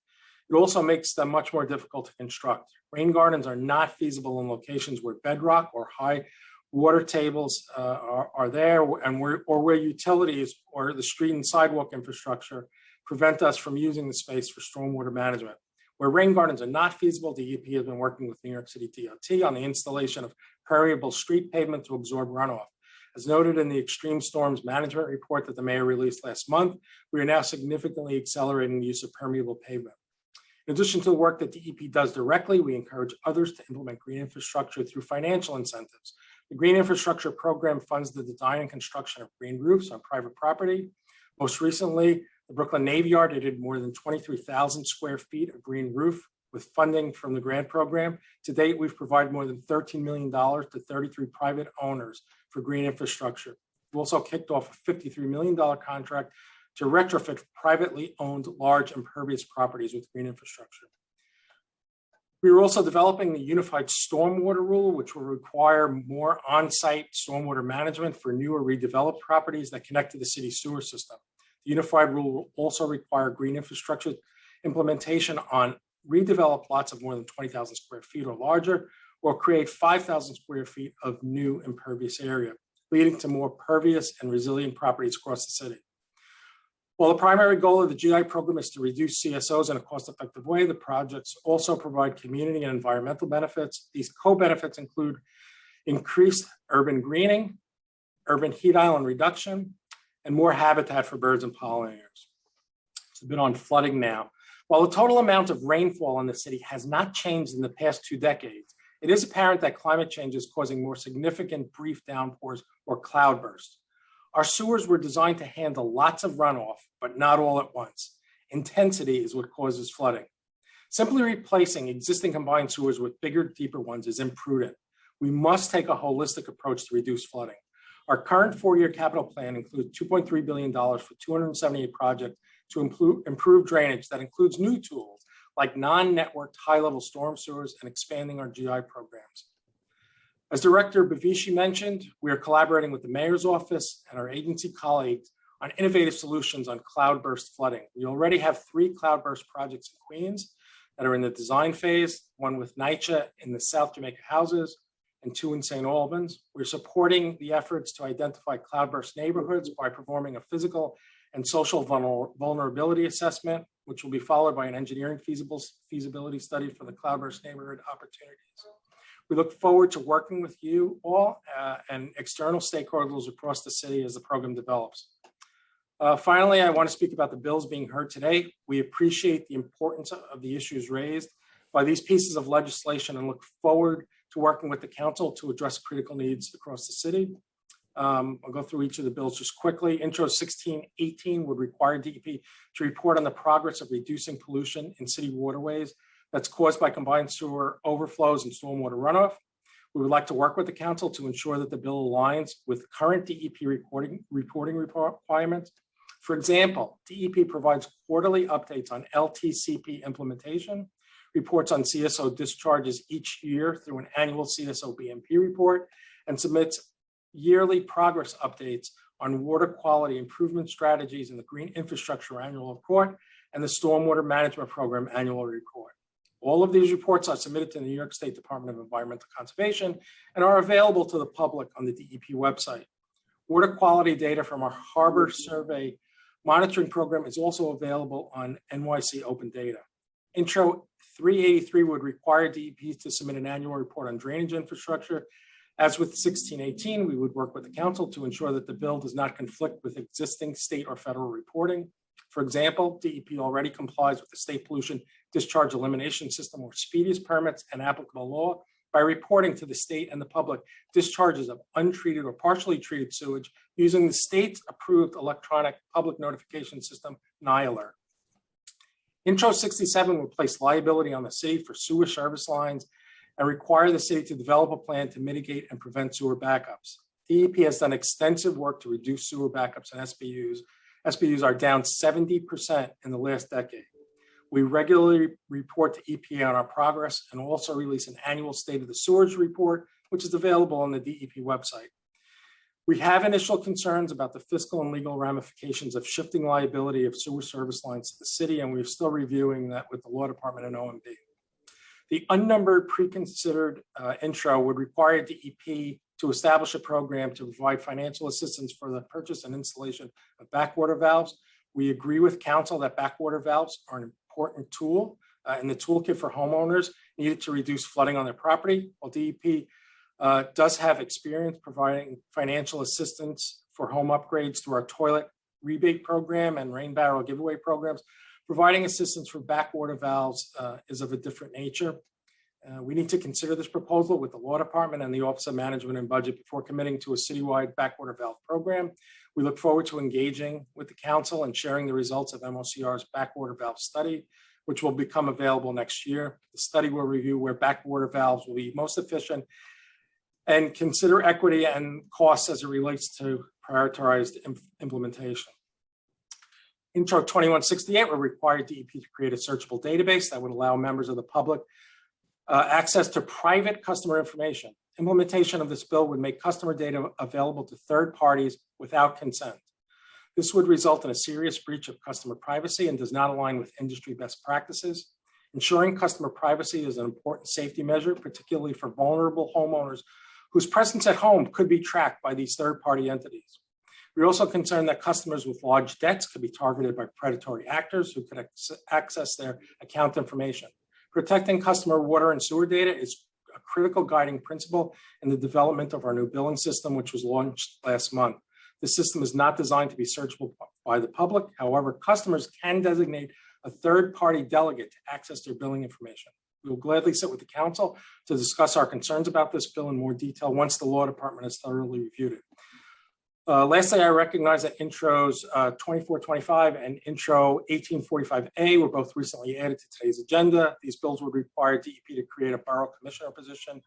It also makes them much more difficult to construct. Rain gardens are not feasible in locations where bedrock or high water tables are there, and where utilities or the street and sidewalk infrastructure prevent us from using the space for stormwater management. Where rain gardens are not feasible, DEP has been working with New York City DOT on the installation of permeable street pavement to absorb runoff. As noted in the Extreme Storms Management Report that the mayor released last month, we are now significantly accelerating the use of permeable pavement. In addition to the work that DEP does directly, we encourage others to implement green infrastructure through financial incentives. The Green Infrastructure Program funds the design and construction of green roofs on private property. Most recently, the Brooklyn Navy Yard did more than 23,000 square feet of green roof with funding from the grant program. To date, we've provided more than $13 million to 33 private owners for green infrastructure. We've also kicked off a $53 million contract to retrofit privately owned large impervious properties with green infrastructure. We are also developing the Unified Stormwater Rule, which will require more on-site stormwater management for new or redeveloped properties that connect to the city sewer system. The Unified Rule will also require green infrastructure implementation on redeveloped lots of more than 20,000 square feet or larger, or create 5,000 square feet of new impervious area, leading to more pervious and resilient properties across the city. While the primary goal of the GI program is to reduce CSOs in a cost-effective way, the projects also provide community and environmental benefits. These co-benefits include increased urban greening, urban heat island reduction, and more habitat for birds and pollinators. It's a bit on flooding now. While the total amount of rainfall in the city has not changed in the past 2 decades, it is apparent that climate change is causing more significant brief downpours or cloudbursts. Our sewers were designed to handle lots of runoff, but not all at once. Intensity is what causes flooding. Simply replacing existing combined sewers with bigger, deeper ones is imprudent. We must take a holistic approach to reduce flooding. Our current 4-year capital plan includes $2.3 billion for 278 projects to improve drainage that includes new tools like non-networked high-level storm sewers and expanding our GI programs. As Director Bavishi mentioned, we are collaborating with the Mayor's Office and our agency colleagues on innovative solutions on cloudburst flooding. We already have 3 cloudburst projects in Queens that are in the design phase, one with NYCHA in the South Jamaica houses and 2 in St. Albans. We're supporting the efforts to identify cloudburst neighborhoods by performing a physical and social vulnerability assessment, which will be followed by an engineering feasibility study for the cloudburst neighborhood opportunities. We look forward to working with you all and external stakeholders across the city as the program develops. Finally, I want to speak about the bills being heard today. We appreciate the importance of the issues raised by these pieces of legislation and look forward to working with the council to address critical needs across the city. I'll go through each of the bills just quickly. Intro 1618 would require DEP to report on the progress of reducing pollution in city waterways that's caused by combined sewer overflows and stormwater runoff. We would like to work with the council to ensure that the bill aligns with current DEP reporting requirements. For example, DEP provides quarterly updates on LTCP implementation, reports on CSO discharges each year through an annual CSO BMP report, and submits yearly progress updates on water quality improvement strategies in the Green Infrastructure Annual Report and the Stormwater Management Program Annual Report. All of these reports are submitted to the New York State Department of Environmental Conservation and are available to the public on the DEP website. Water quality data from our Harbor Survey monitoring program is also available on NYC Open Data. Intro 383 would require DEP to submit an annual report on drainage infrastructure. As with 1618, we would work with the council to ensure that the bill does not conflict with existing state or federal reporting. For example, DEP already complies with the State Pollution Discharge Elimination System, or SPEDIS permits and applicable law by reporting to the state and the public discharges of untreated or partially treated sewage using the state's approved electronic public notification system, NIALER. Intro 67 will place liability on the city for sewer service lines and require the city to develop a plan to mitigate and prevent sewer backups. DEP has done extensive work to reduce sewer backups and SBUs. SBUs are down 70% in the last decade. We regularly report to EPA on our progress and also release an annual State of the Sewage report, which is available on the DEP website. We have initial concerns about the fiscal and legal ramifications of shifting liability of sewer service lines to the city, and we're still reviewing that with the law department and OMB. The unnumbered pre-considered intro would require DEP to establish a program to provide financial assistance for the purchase and installation of backwater valves. We agree with council that backwater valves are an important tool in the toolkit for homeowners needed to reduce flooding on their property. While DEP does have experience providing financial assistance for home upgrades through our toilet rebate program and rain barrel giveaway programs, providing assistance for backwater valves is of a different nature. We need to consider this proposal with the law department and the Office of Management and Budget before committing to a citywide backwater valve program. We look forward to engaging with the council and sharing the results of MOCR's backwater valve study, which will become available next year. The study will review where backwater valves will be most efficient and consider equity and costs as it relates to prioritized implementation. Intro 2168 will require DEP to create a searchable database that would allow members of the public access to private customer information. Implementation of this bill would make customer data available to third parties without consent. This would result in a serious breach of customer privacy and does not align with industry best practices. Ensuring customer privacy is an important safety measure, particularly for vulnerable homeowners whose presence at home could be tracked by these third-party entities. We're also concerned that customers with large debts could be targeted by predatory actors who could access their account information. Protecting customer water and sewer data is a critical guiding principle in the development of our new billing system, which was launched last month. The system is not designed to be searchable by the public. However, customers can designate a third-party delegate to access their billing information. We will gladly sit with the council to discuss our concerns about this bill in more detail once the law department has thoroughly reviewed it. Lastly, I recognize that intros 2425 and intro 1845A were both recently added to today's agenda. These bills would require DEP to create a borough commissioner position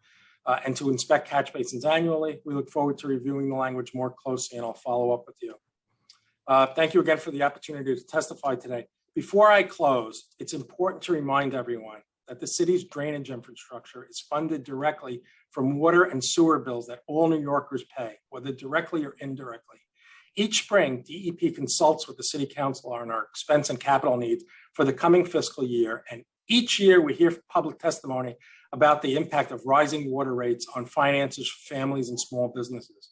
and to inspect catch basins annually. We look forward to reviewing the language more closely, and I'll follow up with you. Thank you again for the opportunity to testify today. Before I close, it's important to remind everyone that the city's drainage infrastructure is funded directly from water and sewer bills that all New Yorkers pay, whether directly or indirectly. Each spring, DEP consults with the City Council on our expense and capital needs for the coming fiscal year, and each year we hear public testimony about the impact of rising water rates on finances for families and small businesses.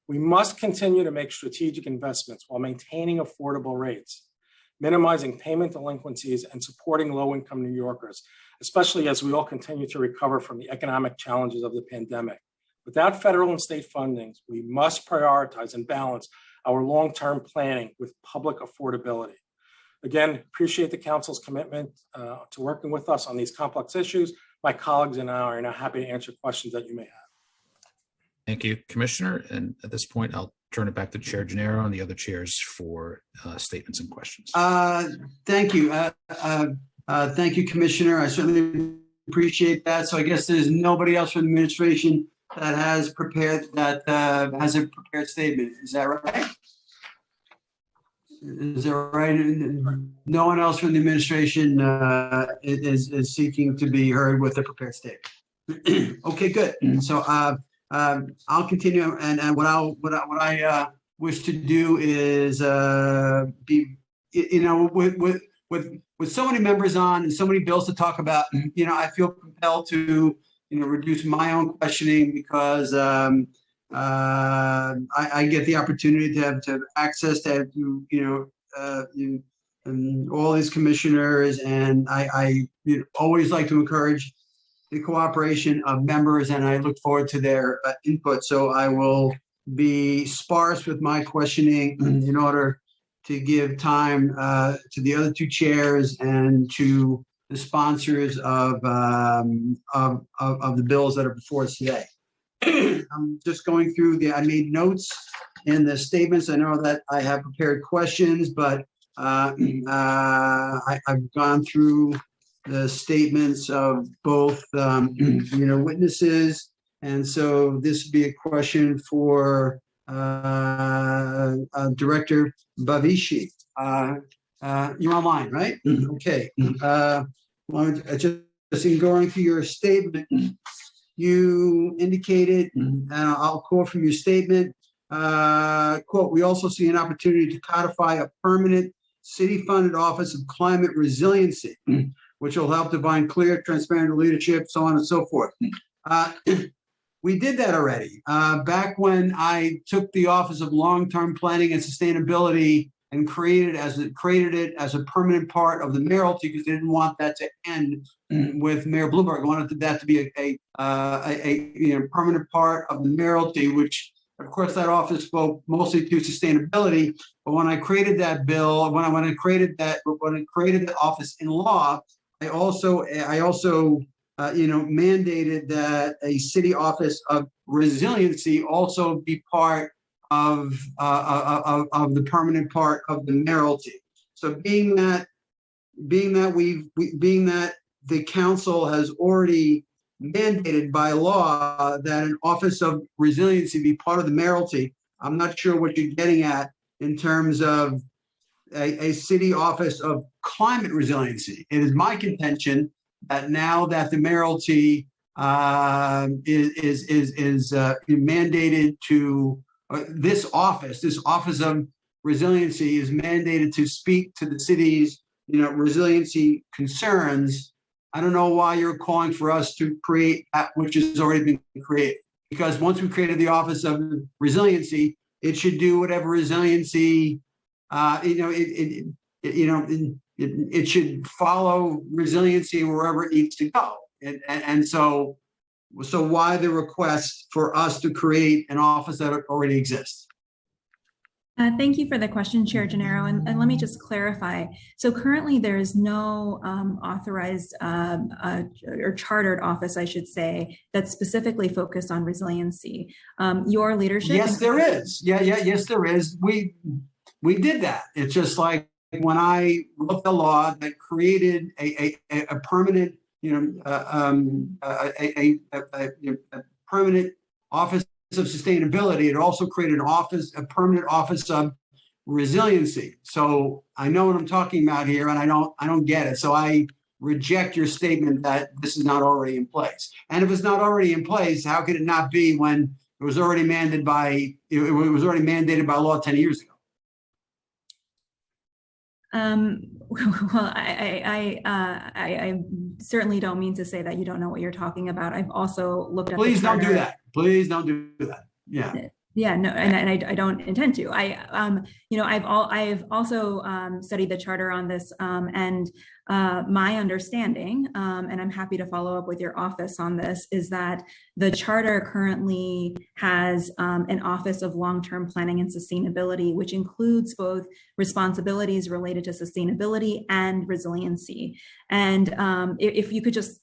We must continue to make strategic investments while maintaining affordable rates, minimizing payment delinquencies, and supporting low-income New Yorkers, especially as we all continue to recover from the economic challenges of the pandemic. Without federal and state fundings, we must prioritize and balance our long-term planning with public affordability. Again, appreciate the council's commitment to working with us on these complex issues. My colleagues and I are now happy to answer questions that you may have. Thank you, Commissioner. And at this point, I'll turn it back to Chair Gennaro and the other chairs for statements and questions. Thank you. Thank you, Commissioner. I certainly appreciate that. So I guess there's nobody else from the administration that has prepared has a prepared statement. Is that right? Is that right? No one else from the administration is seeking to be heard with a prepared statement. Okay, good. So I'll continue, and what I wish to do is be, with so many members on and so many bills to talk about, I feel compelled to, reduce my own questioning because I get the opportunity to have access to, all these commissioners, and I always like to encourage the cooperation of members, and I look forward to their input. So I will be sparse with my questioning in order to give time to the other two chairs and to the sponsors of the bills that are before us today. I'm just going through I made notes in the statements. I know that I have prepared questions, but I've gone through the statements of both, witnesses. And so this would be a question for Director Bavishi. You're online, right? Okay. Just in going through your statement, you indicated, and I'll quote from your statement, quote, "We also see an opportunity to codify a permanent city-funded Office of Climate Resiliency, which will help define clear, transparent leadership, so on and so forth." We did that already. Back when I took the Office of Long-Term Planning and Sustainability and created it as a permanent part of the mayoralty, because they didn't want that to end with Mayor Bloomberg. I wanted that to be a permanent part of the mayoralty, which of course that office spoke mostly to sustainability. But when I created that bill, when I created the office in law, I also mandated that a city office of resiliency also be part of the permanent part of the mayoralty. So being that the council has already mandated by law that an office of resiliency be part of the mayoralty, I'm not sure what you're getting at in terms of a city office of climate resiliency. It is my contention that now that the mayoralty is mandated to this office of resiliency is mandated to speak to the city's resiliency concerns. I don't know why you're calling for us to create that which has already been created, because once we created the Office of Resiliency, it should do whatever resiliency it should follow resiliency wherever it needs to go. And so why the request for us to create an office that already exists? Thank you for the question, Chair Gennaro. And let me just clarify. So currently there is no authorized or chartered office, I should say, that's specifically focused on resiliency. Your leadership. Yes, there is. Yes, there is. We did that. It's just like when I wrote the law that created a permanent, a permanent office of sustainability. It also created a permanent office of resiliency. So I know what I'm talking about here, and I don't get it. So I reject your statement that this is not already in place. And if it's not already in place, how could it not be when it was already mandated by law 10 years ago? Well, I certainly don't mean to say that you don't know what you're talking about. I've also looked at. Please don't do that. Please don't do that. Yeah. Yeah, no, and I don't intend to. I've also studied the charter on this, and my understanding, and I'm happy to follow up with your office on this, is that the charter currently has an Office of Long-Term Planning and Sustainability, which includes both responsibilities related to sustainability and resiliency. And if you could just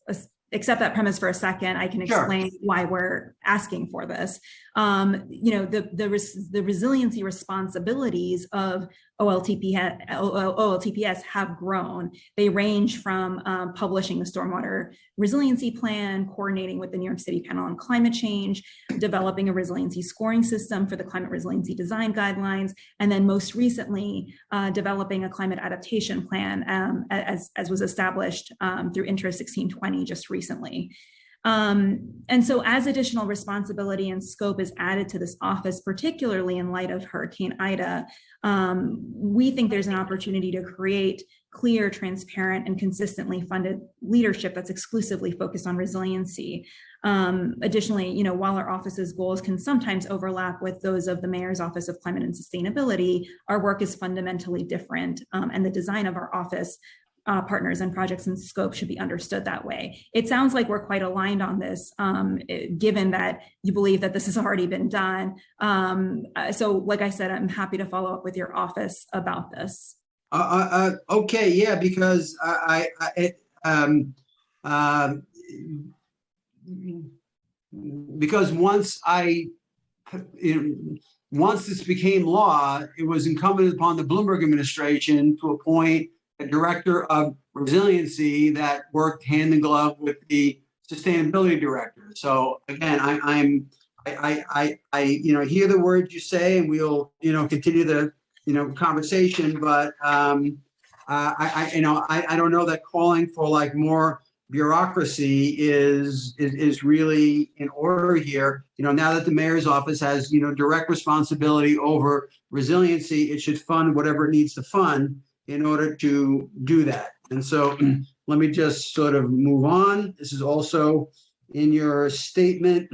accept that premise for a second, I can explain why we're asking for this. The resiliency responsibilities of OLTPS have grown. They range from publishing the Stormwater Resiliency Plan, coordinating with the New York City Panel on Climate Change, developing a resiliency scoring system for the Climate Resiliency Design Guidelines, and then most recently, developing a climate adaptation plan as was established through Intra 1620 just recently. And so as additional responsibility and scope is added to this office, particularly in light of Hurricane Ida, we think there's an opportunity to create clear, transparent, and consistently funded leadership that's exclusively focused on resiliency. Additionally, while our office's goals can sometimes overlap with those of the Mayor's Office of Climate and Sustainability, our work is fundamentally different, and the design of our office partners and projects in scope should be understood that way. It sounds like we're quite aligned on this, given that you believe that this has already been done. So like I said, I'm happy to follow up with your office about this. Okay, yeah, because because once this became law, it was incumbent upon the Bloomberg administration to appoint a director of resiliency that worked hand in glove with the sustainability director. So again, I hear the words you say, and we'll continue the conversation, but I don't know that calling for like more bureaucracy is really in order here. Now that the mayor's office has direct responsibility over resiliency, it should fund whatever it needs to fund in order to do that. And so let me just sort of move on. This is also in your statement,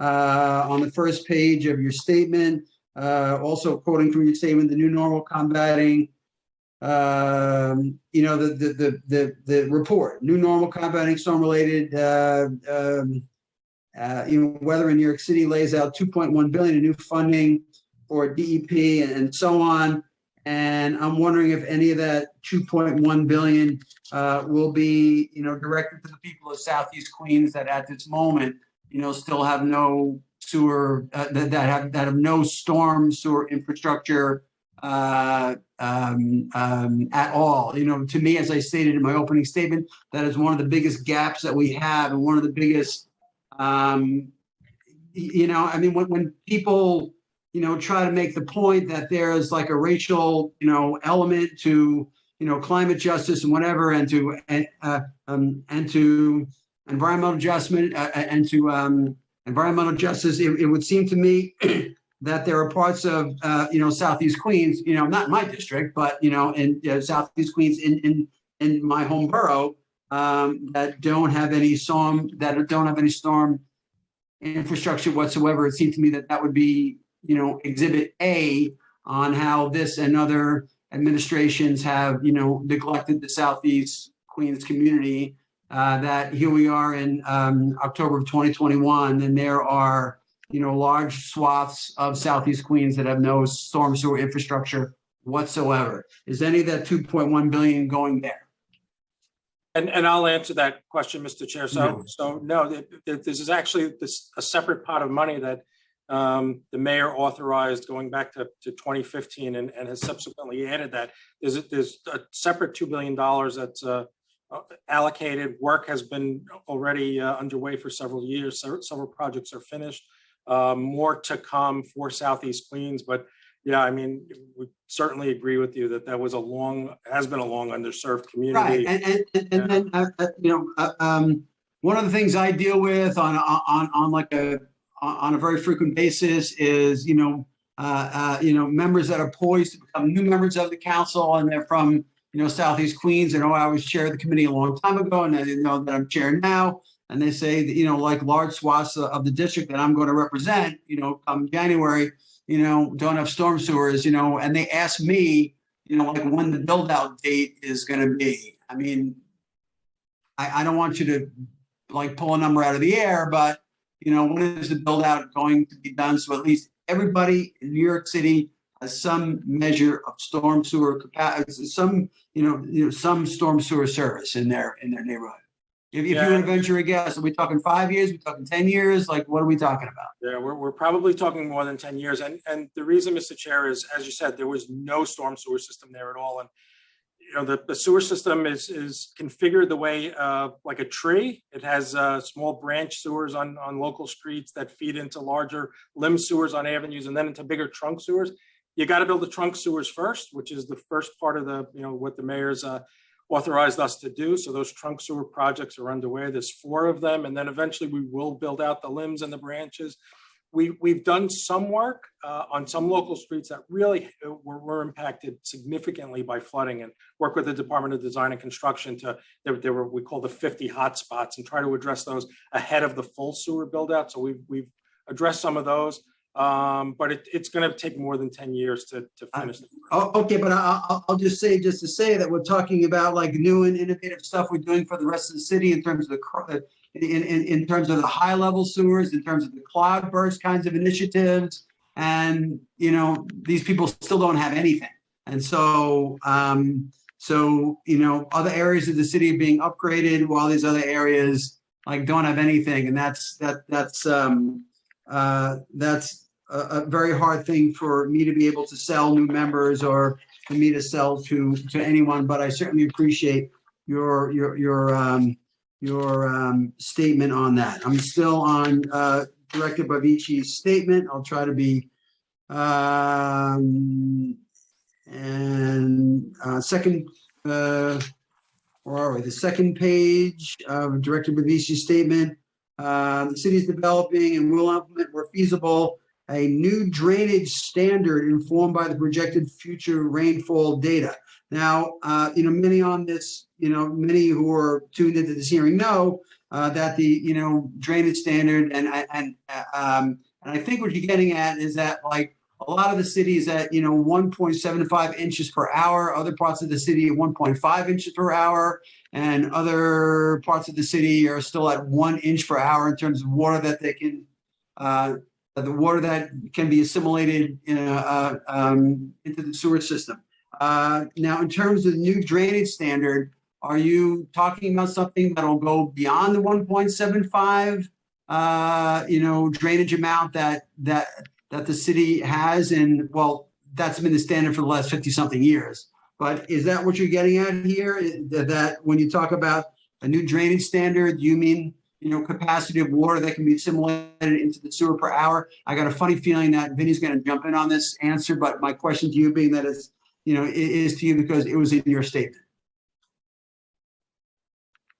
on the first page of your statement, also quoting from your statement, the new normal combating, the report, new normal combating storm-related weather in New York City lays out $2.1 billion in new funding for DEP and so on. And I'm wondering if any of that $2.1 billion will be, directed to the people of Southeast Queens that at this moment, still have no sewer, that have no storm sewer infrastructure at all. To me, as I stated in my opening statement, that is one of the biggest gaps that we have, and one of the biggest, when people try to make the point that there's like a racial, element to, climate justice and whatever, and to environmental adjustment, and to environmental justice, it would seem to me that there are parts of, Southeast Queens, not my district, but, in Southeast Queens in my home borough, that don't have any storm infrastructure whatsoever. It seemed to me that would be, exhibit A on how this and other administrations have, neglected the Southeast Queens community, that here we are in October of 2021, and there are, large swaths of Southeast Queens that have no storm sewer infrastructure whatsoever. Is any of that $2.1 billion going there? And I'll answer that question, Mr. Chair. So no, this is actually a separate pot of money that the mayor authorized going back to 2015 and has subsequently added that. There's a separate $2 billion that's allocated. Work has been already underway for several years. Several projects are finished. More to come for Southeast Queens, but yeah, we certainly agree with you that was has been a long underserved community. Right, and then one of the things I deal with on a very frequent basis is members that are poised to become new members of the council, and they're from Southeast Queens. And I was chair of the committee a long time ago, and I didn't know that I'm chair now. And they say that, like large swaths of the district that I'm going to represent, come January, don't have storm sewers, and they ask me, like when the build out date is going to be. I don't want you to like pull a number out of the air, but, when is the build out going to be done? So at least everybody in New York City has some measure of storm sewer capacity, some storm sewer service in their neighborhood. If you were to venture a guess, are we talking 5 years? Are we talking 10 years? Like, what are we talking about? Yeah, we're probably talking more than 10 years. And the reason, Mr. Chair, is, as you said, there was no storm sewer system there at all. And, the sewer system is configured the way like a tree. It has small branch sewers on local streets that feed into larger limb sewers on avenues and then into bigger trunk sewers. You got to build the trunk sewers first, which is the first part of the, what the mayor's authorized us to do. So those trunk sewer projects are underway. There's 4 of them. And then eventually we will build out the limbs and the branches. We've done some work on some local streets that really were impacted significantly by flooding, and work with the Department of Design and Construction we call the 50 hotspots, and try to address those ahead of the full sewer build out. So we've addressed some of those. But it's going to take more than 10 years to finish. Okay, but I'll just to say that we're talking about like new and innovative stuff we're doing for the rest of the city in terms of in terms of the high level sewers, in terms of the cloudburst kinds of initiatives. And, you know, these people still don't have anything. And so, you know, other areas of the city are being upgraded while these other areas like don't have anything. And that's a very hard thing for me to be able to sell new members or for me to sell to anyone. But I certainly appreciate your statement on that. I'm still on Director Bavici's statement. I'll try to be second. Where are we? The second page of Director Bavici's statement. The city is developing and will implement where feasible a new drainage standard informed by the projected future rainfall data. Now, you know, many on this, you know, many who are tuned into this hearing know that the, you know, drainage standard and I think what you're getting at is that like a lot of the cities at, you know, 1.75 inches per hour, other parts of the city at 1.5 inches per hour, and other parts of the city are still at 1 inch per hour in terms of water that they can, the water that can be assimilated into the sewer system. Now, in terms of the new drainage standard, are you talking about something that'll go beyond the 1.75, you know, drainage amount that the city has? And well, that's been the standard for the last 50-something years. But is that what you're getting at here? That when you talk about a new drainage standard, you mean, you know, capacity of water that can be assimilated into the sewer per hour? I got a funny feeling that Vinny's going to jump in on this answer, but my question to you being that is, you know, is to you because it was in your statement.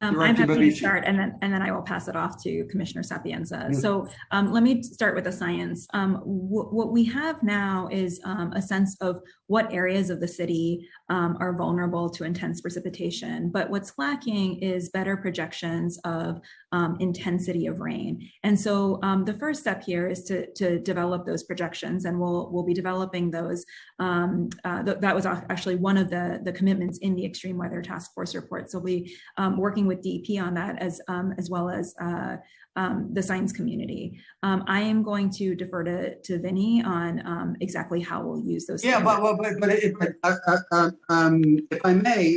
I'm happy to start, and then I will pass it off to Commissioner Sapienza. So let me start with the science. What we have now is a sense of what areas of the city are vulnerable to intense precipitation, but what's lacking is better projections of intensity of rain. And so the first step here is to develop those projections, and we'll be developing those. That was actually one of the commitments in the Extreme Weather Task Force report. So we'll be working with DEP on that as well as the science community. I am going to defer to Vinny on exactly how we'll use those. Yeah, but if I may,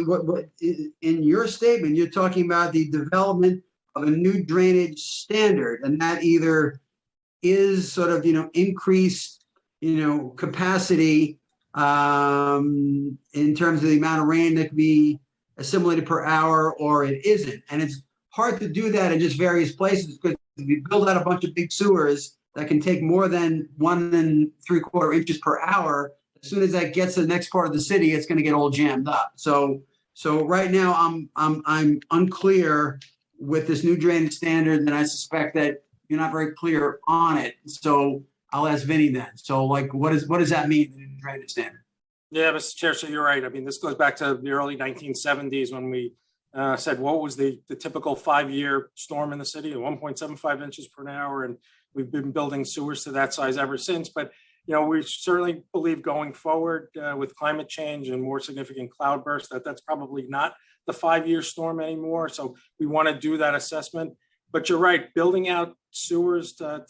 in your statement, you're talking about the development of a new drainage standard, and that either is sort of, you know, increased, you know, capacity in terms of the amount of rain that can be assimilated per hour, or it isn't. And it's hard to do that in just various places because if you build out a bunch of big sewers that can take more than 1 3/4 inches per hour, as soon as that gets to the next part of the city, it's going to get all jammed up. So right now I'm unclear with this new drainage standard, and I suspect that you're not very clear on it. So I'll ask Vinny then. So like, what does that mean, the new drainage standard? Yeah, Mr. Chair, so you're right. I mean, this goes back to the early 1970s when we said what was the typical 5-year storm in the city, 1.75 inches per hour, and we've been building sewers to that size ever since. But you know, we certainly believe going forward with climate change and more significant cloudbursts that's probably not the 5-year storm anymore. So we want to do that assessment. But you're right, building out sewers to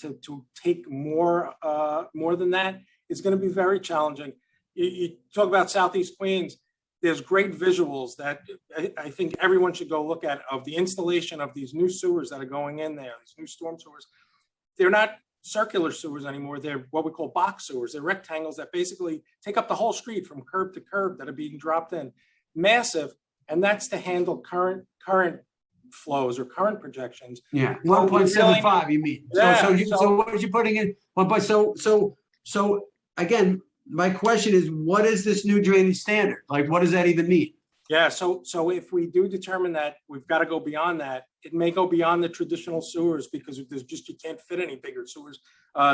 take more than that is going to be very challenging. You talk about Southeast Queens, there's great visuals that I think everyone should go look at of the installation of these new sewers that are going in there, these new storm sewers. They're not circular sewers anymore. They're what we call box sewers. They're rectangles that basically take up the whole street from curb to curb that are being dropped in. Massive, and that's to handle current flows or current projections. Yeah, 1.75 you mean. Yeah, so what are you putting in? So again, my question is, what is this new drainage standard? Like, what does that even mean? Yeah, so if we do determine that we've got to go beyond that, it may go beyond the traditional sewers because there's just, you can't fit any bigger sewers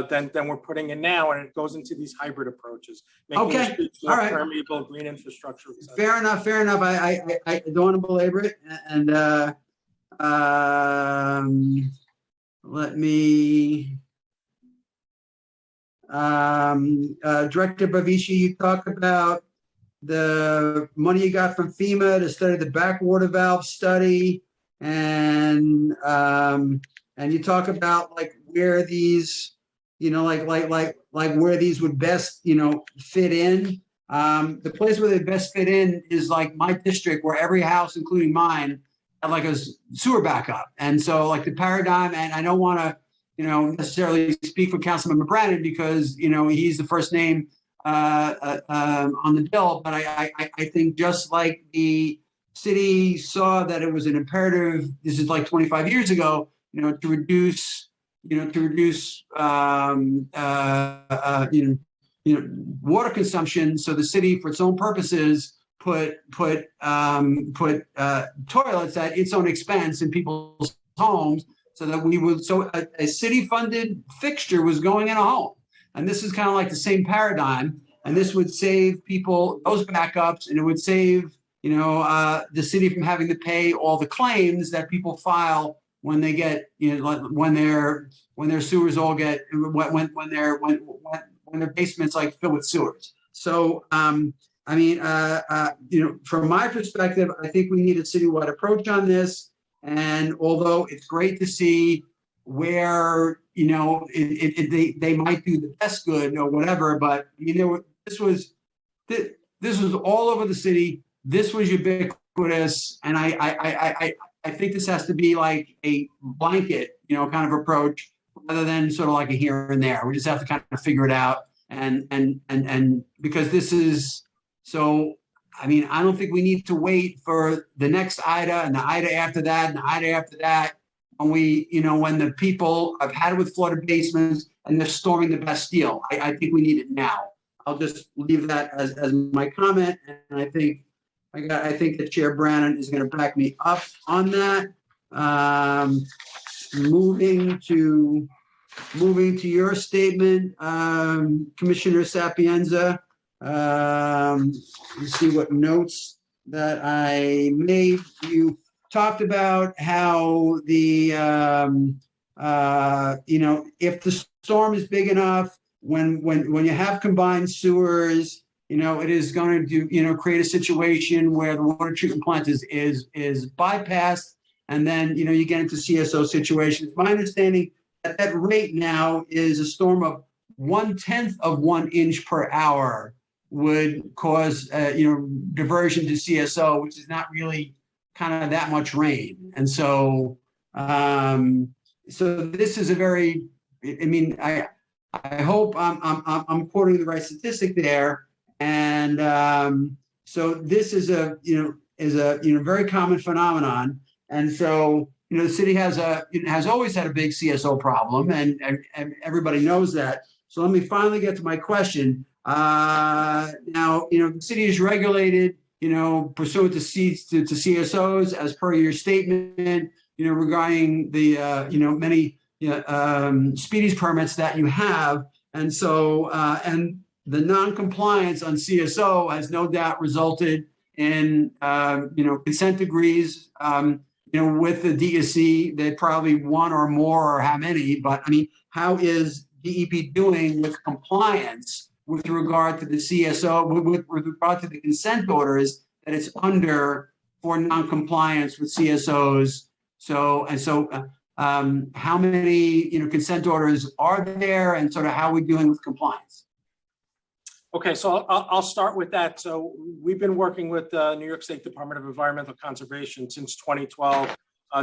than we're putting in now, and it goes into these hybrid approaches. Okay, all right. Permeable green infrastructure. Fair enough. I don't want to belabor it, and let me. Director Bavishi, you talk about the money you got from FEMA to study the backwater valve study, and you talk about like where these, like where these would best, fit in. The place where they best fit in is like my district, where every house, including mine, had like a sewer backup. And so like the paradigm, and I don't want to, necessarily speak for Councilmember Brannan because, he's the first name on the bill, but I think just like the city saw that it was an imperative, this is like 25 years ago, to reduce water consumption. So the city, for its own purposes, put toilets at its own expense in people's homes, so that a city-funded fixture was going in a home. And this is kind of like the same paradigm. And this would save people those backups, and it would save, the city from having to pay all the claims that people file when they get, when their sewers all get, when their basements like fill with sewers. So, from my perspective, I think we need a citywide approach on this. And although it's great to see where, they might do the best good or whatever, but this was all over the city. This was ubiquitous, and I think this has to be like a blanket, kind of approach, rather than sort of like a here and there. We just have to kind of figure it out, and because this is so. I don't think we need to wait for the next IDA and the IDA after that and the IDA after that. When when the people have had it with flooded basements and they're storming the Bastille, I think we need it now. I'll just leave that as my comment, and I think that Chair Brannan is going to back me up on that. Moving to your statement, Commissioner Sapienza. Let's see what notes that I made. You talked about how the if the storm is big enough, when you have combined sewers, it is going to create a situation where the water treatment plant is bypassed, and then you get into CSO situations. My understanding that rate now is a storm of 1/10 of 1 inch per hour would cause diversion to CSO, which is not really kind of that much rain. And so so this is a very, I hope I'm quoting the right statistic there. And so this is a very common phenomenon. And so the city has always had a big CSO problem, and everybody knows that. So let me finally get to my question. Now, the city is regulated, pursuant to CSOs, as per your statement, regarding the, many speedies permits that you have. And so, and the non-compliance on CSO has no doubt resulted in, consent decrees, with the DEC. They probably one or more, or how many, but how is DEP doing with compliance with regard to the CSO, with regard to the consent orders that it's under for non-compliance with CSOs? So how many consent orders are there, and sort of how are we doing with compliance? Okay, so I'll start with that. So we've been working with the New York State Department of Environmental Conservation since 2012,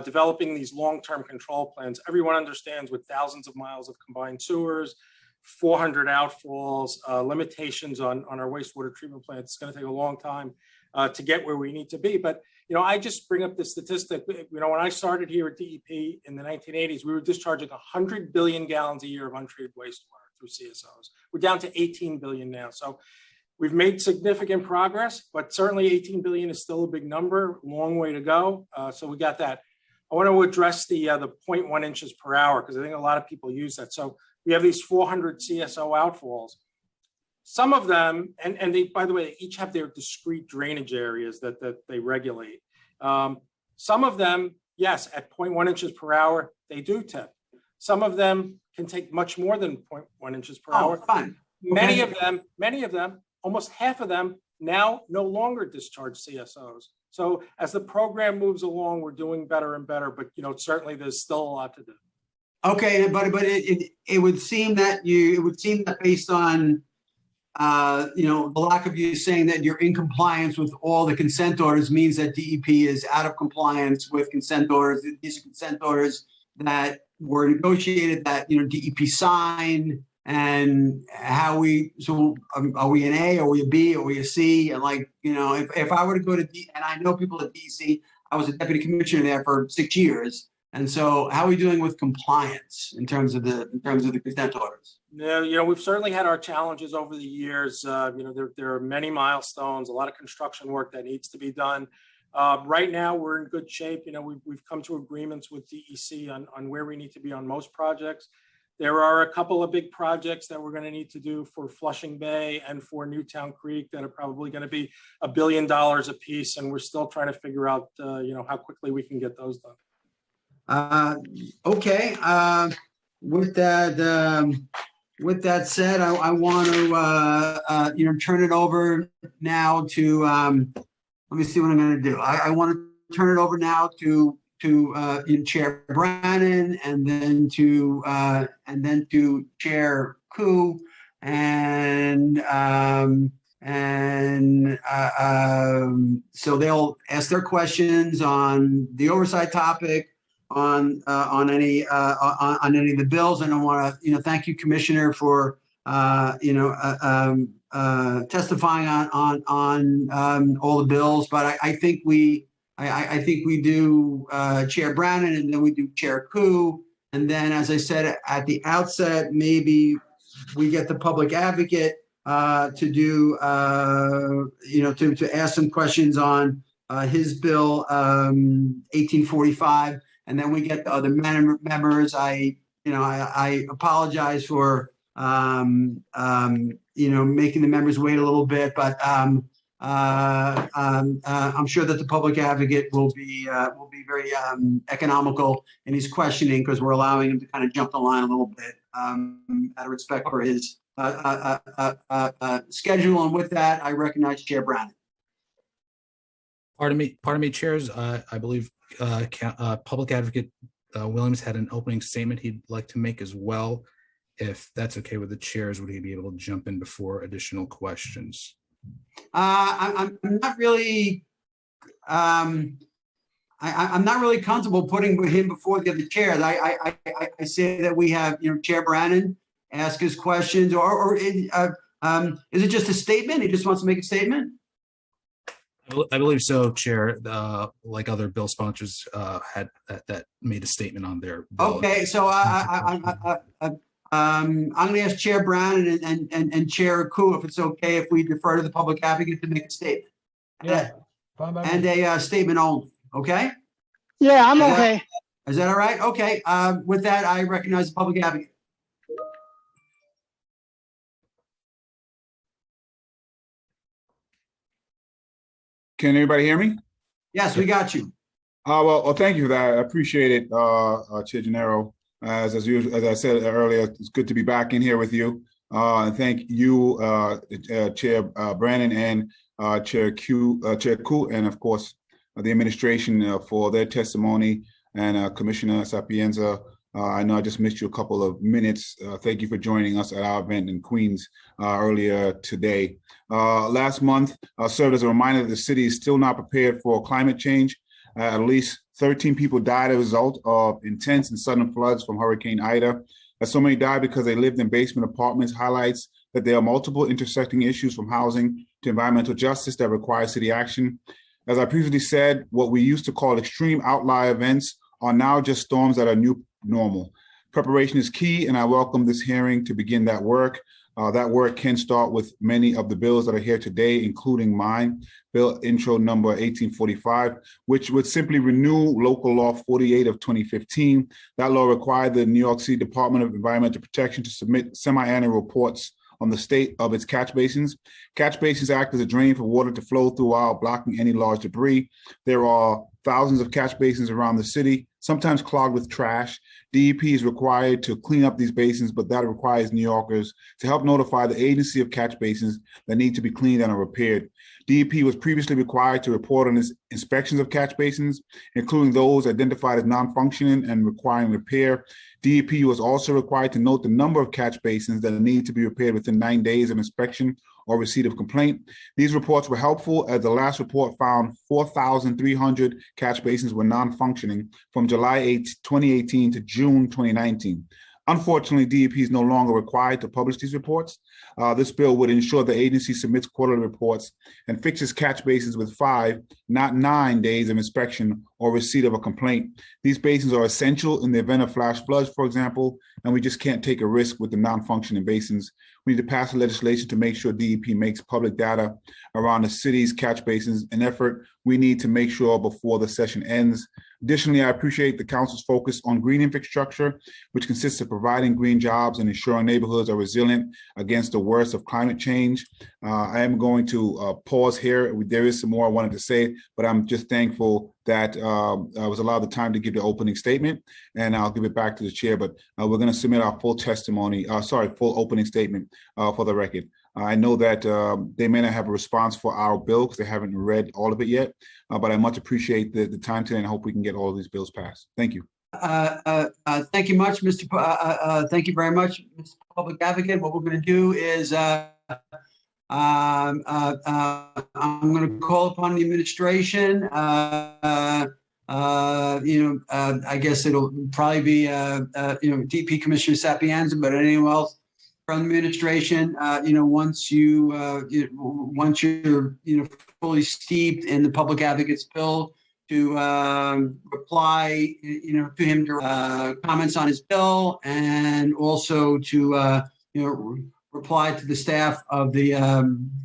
developing these long-term control plans. Everyone understands, with thousands of miles of combined sewers, 400 outfalls, limitations on our wastewater treatment plants, it's going to take a long time to get where we need to be. But I just bring up the statistic. When I started here at DEP in the 1980s, we were discharging 100 billion gallons a year of untreated wastewater through CSOs. We're down to 18 billion now. So we've made significant progress, but certainly 18 billion is still a big number, long way to go. So we got that. I want to address the 0.1 inches per hour, because I think a lot of people use that. So we have these 400 CSO outfalls. Some of them, and they, by the way, they each have their discrete drainage areas that they regulate. Some of them, yes, at 0.1 inches per hour, they do tip. Some of them can take much more than 0.1 inches per hour. Fine. Many of them, almost half of them now no longer discharge CSOs. So as the program moves along, we're doing better and better, but certainly there's still a lot to do. Okay, but it would seem that based on the lack of you saying that you're in compliance with all the consent orders means that DEP is out of compliance with consent orders. These are consent orders that were negotiated that DEP signed, and are we an A, are we a B, are we a C? And if I were to go to and I know people at DEC, I was a deputy commissioner there for 6 years. And so how are we doing with compliance in terms of the consent orders? Yeah, we've certainly had our challenges over the years. There are many milestones, a lot of construction work that needs to be done. Right now, we're in good shape. We've come to agreements with DEC on where we need to be on most projects. There are a couple of big projects that we're going to need to do for Flushing Bay and for Newtown Creek that are probably going to be $1 billion a piece, and we're still trying to figure out, how quickly we can get those done. Okay. With that said, I want to turn it over now to let me see what I'm going to do. I want to turn it over now to Chair Brannan, and then to Chair Koo, so they'll ask their questions on the oversight topic, on any of the bills. And I want to thank you, Commissioner, for testifying on all the bills. But I think we do Chair Brannan, and then we do Chair Koo, and then, as I said at the outset, maybe we get the public advocate to do to ask some questions on his bill 1845. And then we get the other members. I apologize for making the members wait a little bit, but I'm sure that the public advocate will be very economical in his questioning, because we're allowing him to kind of jump the line a little bit out of respect for his schedule. And with that, I recognize Chair Brannan. Pardon me, chairs. I believe Public Advocate Williams had an opening statement he'd like to make as well. If that's okay with the chairs, would he be able to jump in before additional questions? I'm not really. I'm not really comfortable putting him before the other chairs. I say that we have Chair Brannan ask his questions, or is it just a statement? He just wants to make a statement. I believe so, Chair. Like other bill sponsors had that made a statement on their bill. Okay, so I'm going to ask Chair Brannan and Chair Koo if it's okay if we defer to the public advocate to make a statement. Yeah, fine by me. And a statement only. Okay. Yeah, I'm okay. Is that all right? Okay. With that, I recognize the public advocate. Can everybody hear me? Yes, we got you. Well, thank you for that. I appreciate it, Chair Gennaro. As I said earlier, it's good to be back in here with you. And thank you, Chair Brannan and Chair Koo, and of course the administration for their testimony, and Commissioner Sapienza. I know I just missed you a couple of minutes. Thank you for joining us at our event in Queens earlier today. Last month served as a reminder that the city is still not prepared for climate change. At least 13 people died as a result of intense and sudden floods from Hurricane Ida. As so many died because they lived in basement apartments highlights that there are multiple intersecting issues from housing to environmental justice that require city action. As I previously said, what we used to call extreme outlier events are now just storms that are new normal. Preparation is key, and I welcome this hearing to begin that work. That work can start with many of the bills that are here today, including mine, Bill Intro number 1845, which would simply renew Local Law 48 of 2015. That law required the New York City Department of Environmental Protection to submit semi-annual reports on the state of its catch basins. Catch basins act as a drain for water to flow throughout, blocking any large debris. There are thousands of catch basins around the city. sometimes clogged with trash. DEP is required to clean up these basins, but that requires New Yorkers to help notify the agency of catch basins that need to be cleaned and repaired. DEP was previously required to report on its inspections of catch basins, including those identified as non-functioning and requiring repair. DEP was also required to note the number of catch basins that need to be repaired within 9 days of inspection or receipt of complaint. These reports were helpful as the last report found 4,300 catch basins were non-functioning from July 8, 2018 to June 2019. Unfortunately, DEP is no longer required to publish these reports. This bill would ensure the agency submits quarterly reports and fixes catch basins with 5, not 9 days of inspection or receipt of a complaint. These basins are essential in the event of flash floods, for example, and we just can't take a risk with the non-functioning basins. We need to pass legislation to make sure DEP makes public data around the city's catch basins, an effort we need to make sure before the session ends. Additionally, I appreciate the council's focus on green infrastructure, which consists of providing green jobs and ensuring neighborhoods are resilient against the worst of climate change. I am going to pause here. There is some more I wanted to say, but I'm just thankful that I was allowed the time to give the opening statement, and I'll give it back to the chair, but we're going to submit our full testimony, full opening statement for the record. I know that they may not have a response for our bill because they haven't read all of it yet, but I much appreciate the time today and I hope we can get all of these bills passed. Thank you. Thank you much, thank you very much, Mr. Public Advocate. What we're going to do is I'm going to call upon the administration. I guess it'll probably be DP Commissioner Sapienza, but anyone else from the administration, once you're fully steeped in the Public Advocate's bill, to reply, to him, comments on his bill, and also to reply to the staff of the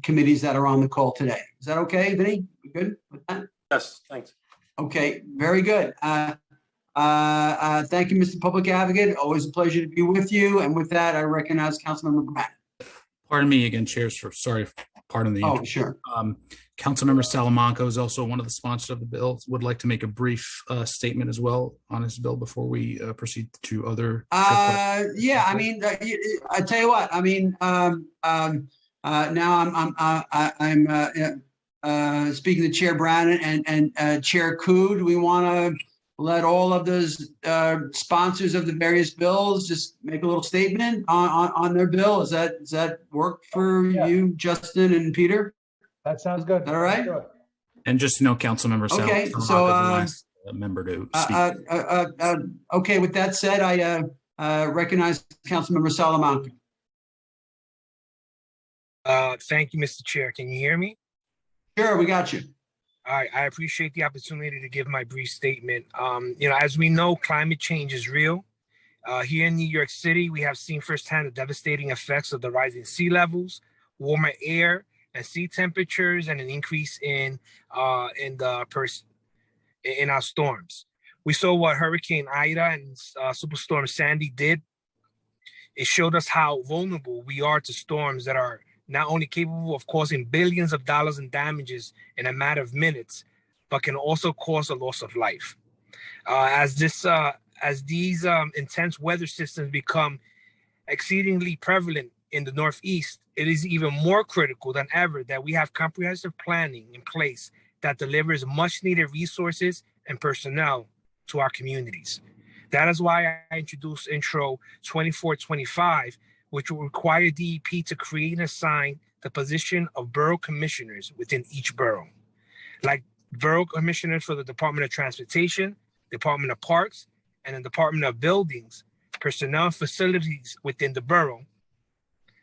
committees that are on the call today. Is that okay, Vinny? We good with that? Yes, thanks. Okay, very good. Thank you, Mr. Public Advocate. Always a pleasure to be with you. And with that, I recognize Councilmember Grant. Pardon me again, Chair. Pardon the. Oh, sure. Councilmember Salamanca is also one of the sponsors of the bill. Would like to make a brief statement as well on his bill before we proceed to other. Yeah, I mean, I tell you what. I mean, now I'm speaking to Chair Brannon and Chair Koo. Do we want to let all of those sponsors of the various bills just make a little statement on their bill? Does that work for you, Justin and Peter? That sounds good. All right. And just to know, Councilmember Okay, Salamanca is so the last member to speak. Okay, with that said, I recognize Councilmember Salamanca. Thank you, Mr. Chair. Can you hear me? Sure, we got you. All right, I appreciate the opportunity to give my brief statement. As we know, climate change is real. Here in New York City, we have seen firsthand the devastating effects of the rising sea levels, warmer air, and sea temperatures, and an increase in our storms. We saw what Hurricane Ida and Superstorm Sandy did. It showed us how vulnerable we are to storms that are not only capable of causing billions of dollars in damages in a matter of minutes, but can also cause a loss of life. As these intense weather systems become exceedingly prevalent in the Northeast, it is even more critical than ever that we have comprehensive planning in place that delivers much needed resources and personnel to our communities. That is why I introduced Intro 2425, which will require DEP to create and assign the position of borough commissioners within each borough. Like borough commissioners for the Department of Transportation, Department of Parks, and the Department of Buildings, personnel and facilities within the borough,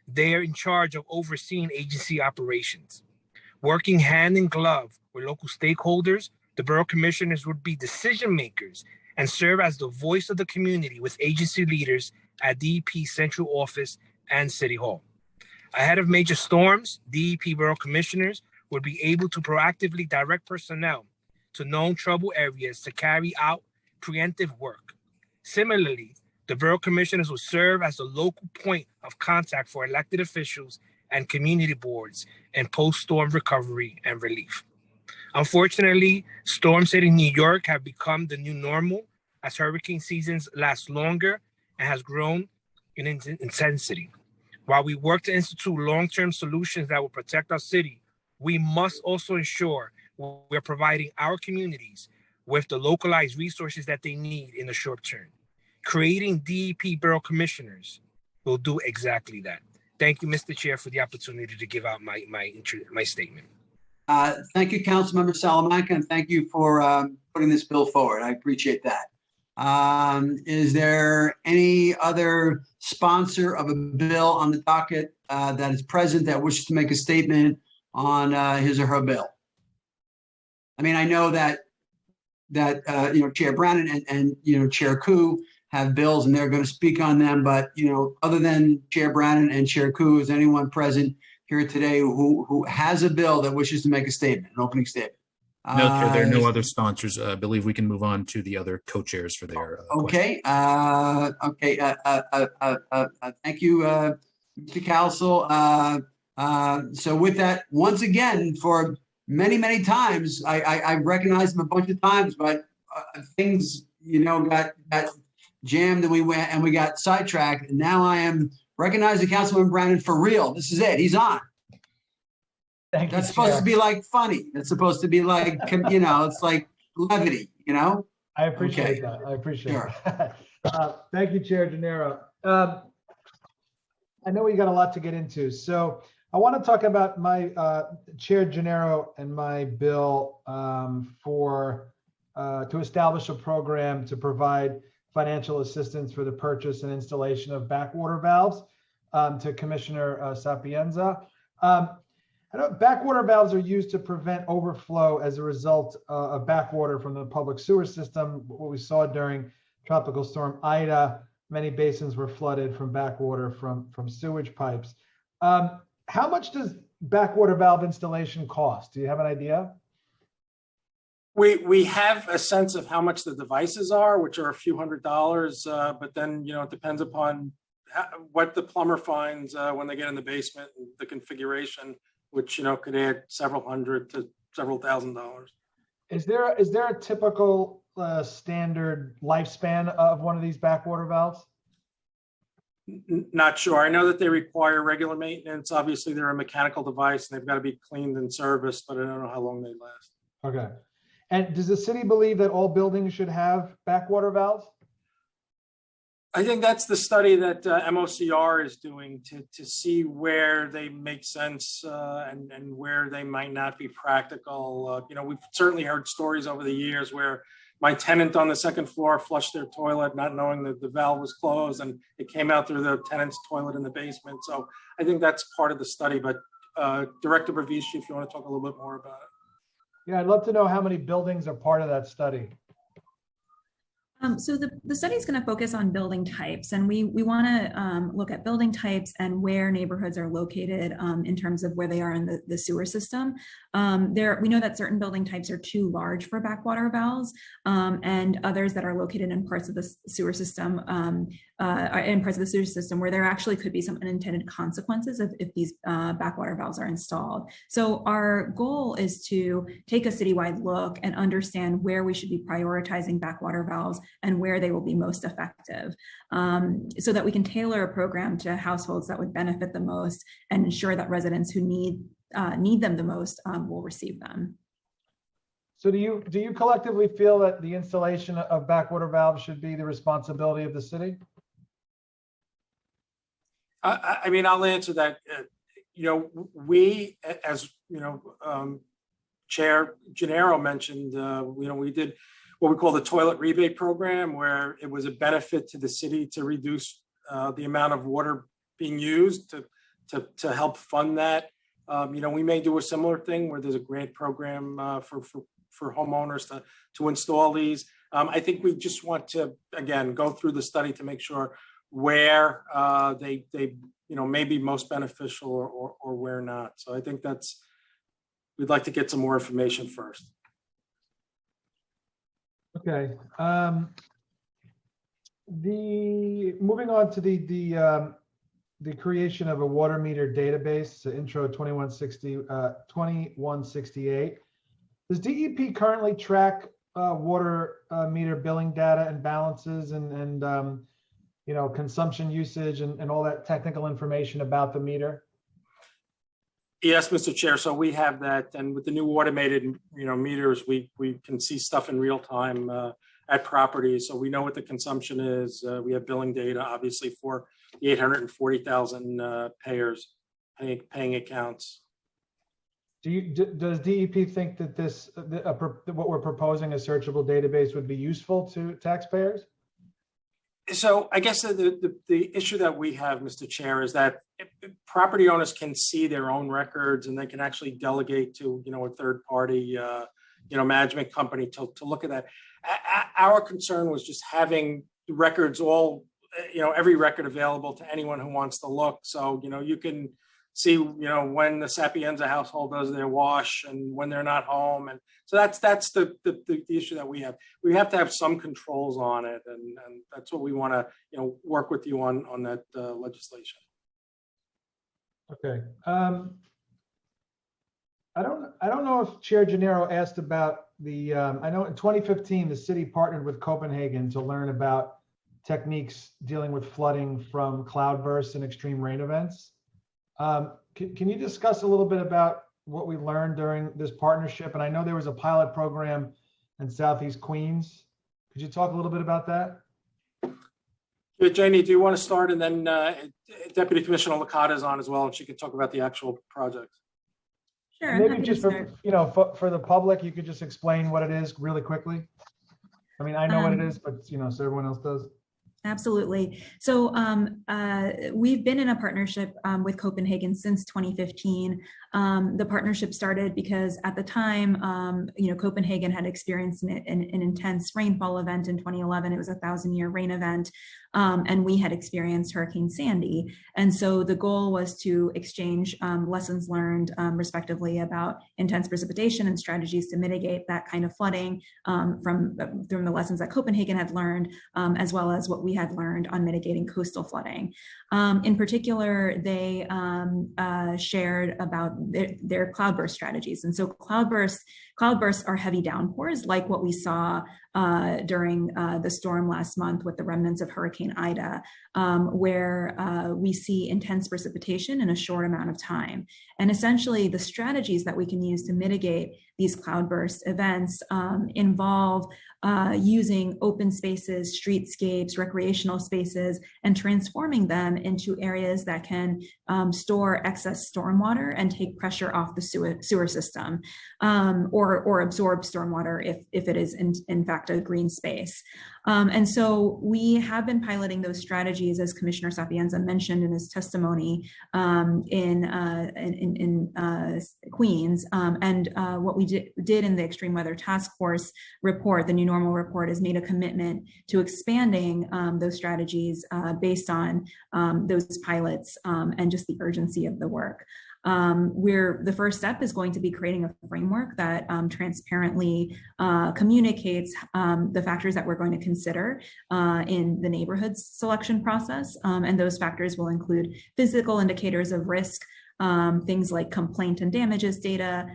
they are in charge of overseeing agency operations. Working hand in glove with local stakeholders, the borough commissioners would be decision makers and serve as the voice of the community with agency leaders at DEP Central Office and City Hall. Ahead of major storms, DEP borough commissioners would be able to proactively direct personnel to known trouble areas to carry out preemptive work. Similarly, the borough commissioners will serve as the local point of contact for elected officials and community boards in post-storm recovery and relief. Unfortunately, storms hitting New York have become the new normal, as hurricane seasons last longer and has grown in intensity. While we work to institute long-term solutions that will protect our city, we must also ensure we're providing our communities with the localized resources that they need in the short term. Creating DEP Borough Commissioners will do exactly that. Thank you, Mr. Chair, for the opportunity to give out my statement. Thank you, Councilmember Salamanca, and thank you for putting this bill forward. I appreciate that. Is there any other sponsor of a bill on the docket that is present that wishes to make a statement on his or her bill? I mean, I know that Chair Brannan and Chair Koo have bills and they're going to speak on them, but other than Chair Brannan and Chair Koo, is anyone present here today who has a bill that wishes to make a statement, an opening statement? No, Chair, there are no other sponsors. I believe we can move on to the other co-chairs for their okay. Thank you, Mr. Council. So with that, once again, for many times, I recognized them a bunch of times, but things got jammed and we got sidetracked. And now I am recognizing Councilman Brannan for real. This is it. He's on. That's supposed to be like funny. That's supposed to be like, it's like levity, I appreciate that. I appreciate that. Thank you, Chair Gennaro. I know we got a lot to get into. So I want to talk about my Chair Gennaro and my bill to establish a program to provide financial assistance for the purchase and installation of backwater valves to Commissioner Sapienza. I know backwater valves are used to prevent overflow as a result of backwater from the public sewer system. What we saw during Tropical Storm Ida, many basins were flooded from backwater from sewage pipes. How much does backwater valve installation cost? Do you have an idea? We have a sense of how much the devices are, which are a few $100s, but then it depends upon what the plumber finds when they get in the basement, and the configuration, which could add several $100 to several $1,000s. Is there a typical standard lifespan of one of these backwater valves? Not sure. I know that they require regular maintenance. Obviously, they're a mechanical device and they've got to be cleaned and serviced, but I don't know how long they last. Okay. And does the city believe that all buildings should have backwater valves? I think that's the study that MOCR is doing to see where they make sense and where they might not be practical. We've certainly heard stories over the years where my tenant on the second floor flushed their toilet, not knowing that the valve was closed, and it came out through the tenant's toilet in the basement. So I think that's part of the study. But Director Bravici, if you want to talk a little bit more about it. Yeah, I'd love to know how many buildings are part of that study. So the study is going to focus on building types, and we want to look at building types and where neighborhoods are located in terms of where they are in the sewer system. We know that certain building types are too large for backwater valves, and others that are located in parts of the sewer system where there actually could be some unintended consequences if these backwater valves are installed. So our goal is to take a citywide look and understand where we should be prioritizing backwater valves and where they will be most effective, so that we can tailor a program to households that would benefit the most and ensure that residents who need them the most will receive them. So do you collectively feel that the installation of backwater valves should be the responsibility of the city? I mean, I'll answer that. We, as Chair Gennaro mentioned, we did what we call the toilet rebate program, where it was a benefit to the city to reduce the amount of water being used to help fund that. We may do a similar thing where there's a grant program for homeowners to install these. I think we just want to, again, go through the study to make sure where they may be most beneficial or where not. So I think we'd like to get some more information first. Okay. Moving on to the creation of a water meter database, Intro 2168. Does DEP currently track water meter billing data and balances and consumption usage and all that technical information about the meter? Yes, Mr. Chair. So we have that, and with the new automated, meters, we can see stuff in real time at properties. So we know what the consumption is. We have billing data, obviously, for the 840,000 paying accounts. Does DEP think that what we're proposing, a searchable database, would be useful to taxpayers? So I guess the issue that we have, Mr. Chair, is that property owners can see their own records, and they can actually delegate to a third party management company to look at that. Our concern was just having the records all every record available to anyone who wants to look. So you can see when the Sapienza household does their wash and when they're not home, and so that's the issue that we have. We have to have some controls on it, and that's what we want to work with you on that legislation. Okay. I don't know if Chair Gennaro asked about the. I know in 2015 the city partnered with Copenhagen to learn about techniques dealing with flooding from cloudbursts and extreme rain events. Can you discuss a little bit about what we learned during this partnership? And I know there was a pilot program in Southeast Queens. Could you talk a little bit about that? Yeah, Janie, do you want to start? And then Deputy Commissioner Licata is on as well, and she can talk about the actual project. Sure. Maybe just for the public, you could just explain what it is really quickly. I mean, I know what it is, but so everyone else does. Absolutely. So we've been in a partnership with Copenhagen since 2015. The partnership started because at the time, Copenhagen had experienced an intense rainfall event in 2011. It was a 1,000-year rain event, and we had experienced Hurricane Sandy. And so the goal was to exchange lessons learned, respectively, about intense precipitation and strategies to mitigate that kind of flooding from the lessons that Copenhagen had learned, as well as what we had learned on mitigating coastal flooding. In particular, they shared about their cloudburst strategies. And so cloudbursts are heavy downpours like what we saw during the storm last month with the remnants of Hurricane Ida, where we see intense precipitation in a short amount of time. And essentially the strategies that we can use to mitigate these cloudburst events involve using open spaces, streetscapes, recreational spaces, and transforming them into areas that can store excess stormwater and take pressure off the sewer system, or absorb stormwater if it is in fact a green space. And so we have been piloting those strategies, as Commissioner Sapienza mentioned in his testimony, in Queens. And what we did in the Extreme Weather Task Force report, the New Normal report, is made a commitment to expanding those strategies based on those pilots and just the urgency of the work. The first step is going to be creating a framework that transparently communicates the factors that we're going to consider in the neighborhood selection process. And those factors will include physical indicators of risk, things like complaint and damages data,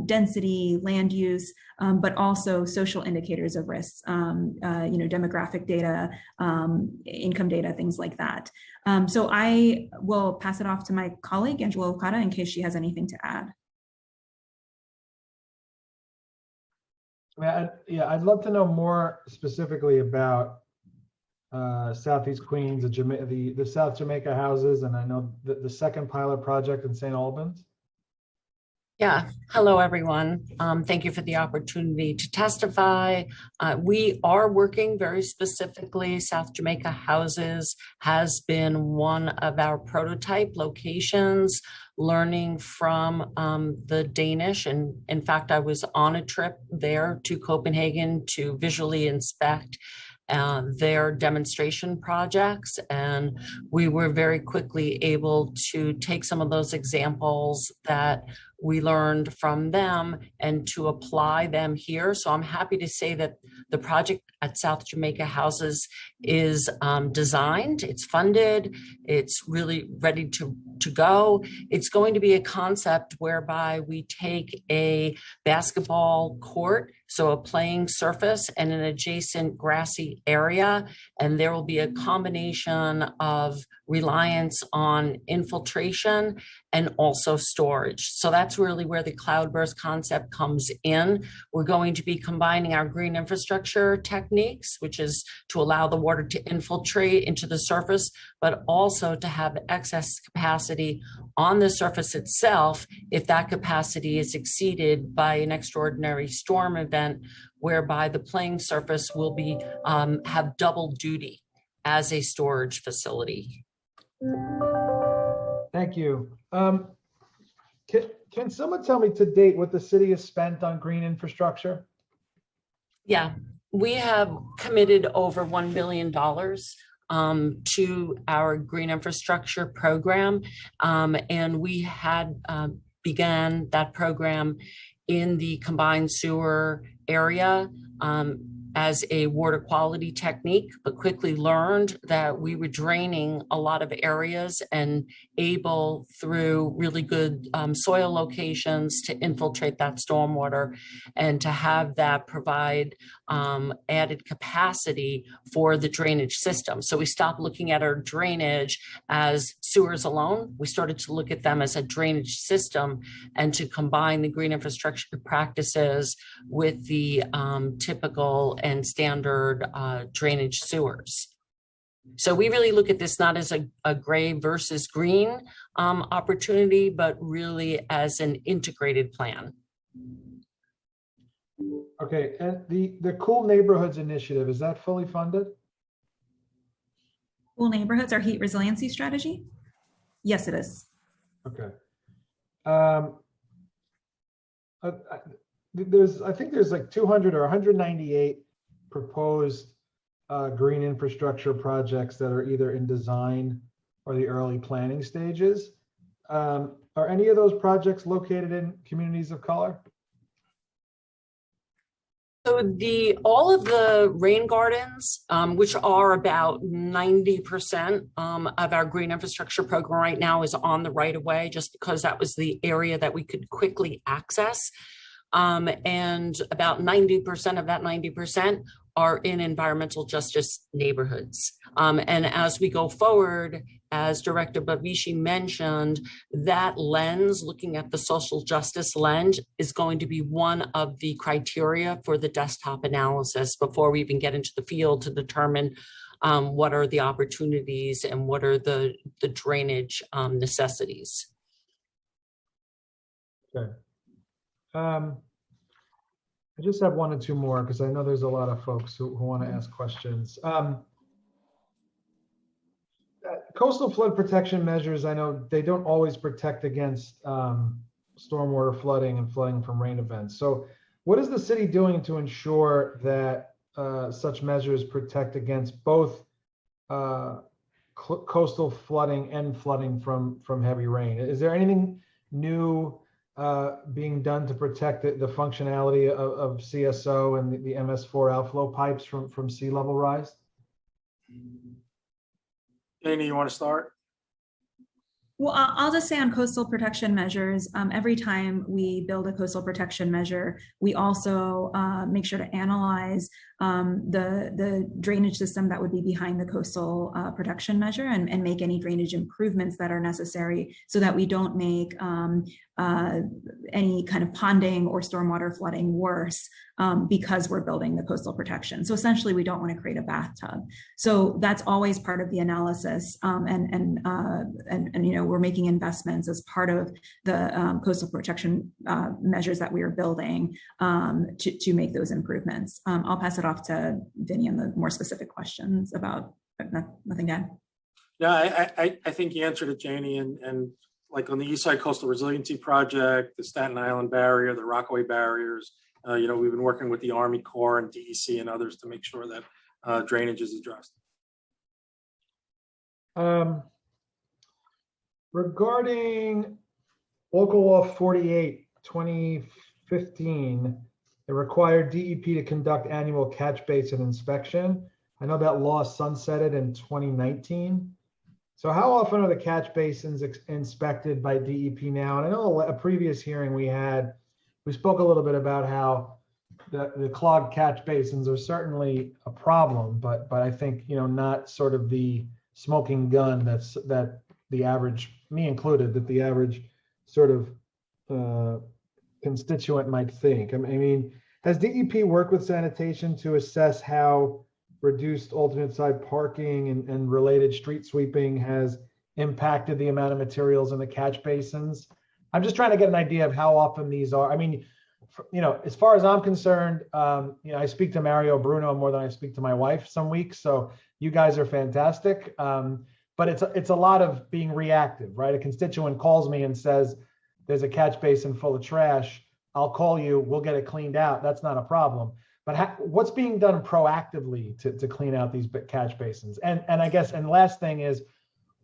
density, land use, but also social indicators of risks, demographic data, income data, things like that. So I will pass it off to my colleague, Angela Licata, in case she has anything to add. I'd love to know more specifically about Southeast Queens, the South Jamaica houses, and I know the second pilot project in St. Albans. Yeah, hello everyone. Thank you for the opportunity to testify. We are working very specifically. South Jamaica Houses has been one of our prototype locations, learning from the Danish. And in fact, I was on a trip there to Copenhagen to visually inspect their demonstration projects, and we were very quickly able to take some of those examples that we learned from them and to apply them here. So I'm happy to say that the project at South Jamaica Houses is designed, it's funded, it's really ready to to go. It's going to be a concept whereby we take a basketball court, so a playing surface, and an adjacent grassy area, and there will be a combination of reliance on infiltration and also storage. So that's really where the cloudburst concept comes in. We're going to be combining our green infrastructure techniques, which is to allow the water to infiltrate into the surface, but also to have excess capacity on the surface itself if that capacity is exceeded by an extraordinary storm event, whereby the playing surface will be have double duty as a storage facility. Thank you. Can someone tell me to date what the city has spent on green infrastructure? Yeah, we have committed over $1 billion to our green infrastructure program. And we had began that program in the combined sewer area as a water quality technique, but quickly learned that we were draining a lot of areas and able, through really good soil locations, to infiltrate that stormwater and to have that provide added capacity for the drainage system. So we stopped looking at our drainage as sewers alone. We started to look at them as a drainage system and to combine the green infrastructure practices with the typical and standard drainage sewers. So we really look at this not as a gray versus green opportunity, but really as an integrated plan. Okay, and the Cool Neighborhoods initiative, is that fully funded? Cool Neighborhoods, our heat resiliency strategy? Yes, it is. Okay. I think there's like 200 or 198 proposed green infrastructure projects that are either in design or the early planning stages. Are any of those projects located in communities of color? So all of the rain gardens, which are about 90% of our green infrastructure program right now, is on the right of way, just because that was the area that we could quickly access. And about 90% of that 90% are in environmental justice neighborhoods. And as we go forward, as Director Bavishi mentioned, that lens, looking at the social justice lens, is going to be one of the criteria for the desktop analysis before we even get into the field to determine what are the opportunities and what are the drainage necessities. Okay. I just have one or two more because I know there's a lot of folks who want to ask questions. Coastal flood protection measures, I know they don't always protect against stormwater flooding and flooding from rain events. So what is the city doing to ensure that such measures protect against both coastal flooding and flooding from heavy rain? Is there anything new being done to protect the functionality of CSO and the MS4 outflow pipes from sea level rise? Janie, you want to start? Well, I'll just say on coastal protection measures, every time we build a coastal protection measure, we also make sure to analyze the drainage system that would be behind the coastal protection measure and make any drainage improvements that are necessary so that we don't make any kind of ponding or stormwater flooding worse because we're building the coastal protection. So essentially, we don't want to create a bathtub. So that's always part of the analysis, and you know, we're making investments as part of the coastal protection measures that we are building to make those improvements. I'll pass it off to Vinny on the more specific questions about nothing to add. Yeah, I think you answered it, Janie, and like on the East Side Coastal Resiliency Project, the Staten Island Barrier, the Rockaway Barriers, you know, we've been working with the Army Corps and DEC and others to make sure that drainage is addressed. Regarding Local Law 48, 2015, it required DEP to conduct annual catch basin inspection. I know that law sunsetted in 2019. So how often are the catch basins inspected by DEP now? And I know a previous hearing we spoke a little bit about how the clogged catch basins are certainly a problem, but I think, not sort of the smoking gun that the average, me included, that the average sort of constituent might think. I mean, has DEP worked with sanitation to assess how reduced alternate side parking and related street sweeping has impacted the amount of materials in the catch basins? I'm just trying to get an idea of how often these are. I mean, as far as I'm concerned, I speak to Mario Bruno more than I speak to my wife some weeks. So you guys are fantastic. But it's a lot of being reactive, right? A constituent calls me and says, there's a catch basin full of trash. I'll call you, we'll get it cleaned out. That's not a problem. But what's being done proactively to clean out these catch basins? And I guess, and last thing is,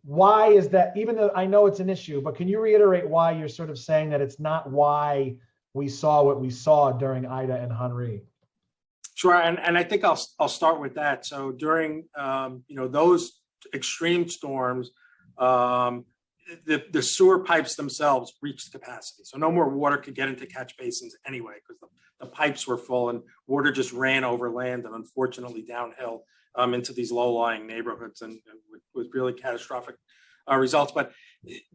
why is that, even though I know it's an issue, but can you reiterate why you're sort of saying that it's not why we saw what we saw during Ida and Henri? Sure, and I think I'll start with that. So during those extreme storms, the sewer pipes themselves reached capacity. So no more water could get into catch basins anyway, because the pipes were full and water just ran over land and unfortunately downhill into these low-lying neighborhoods, and with really catastrophic results. But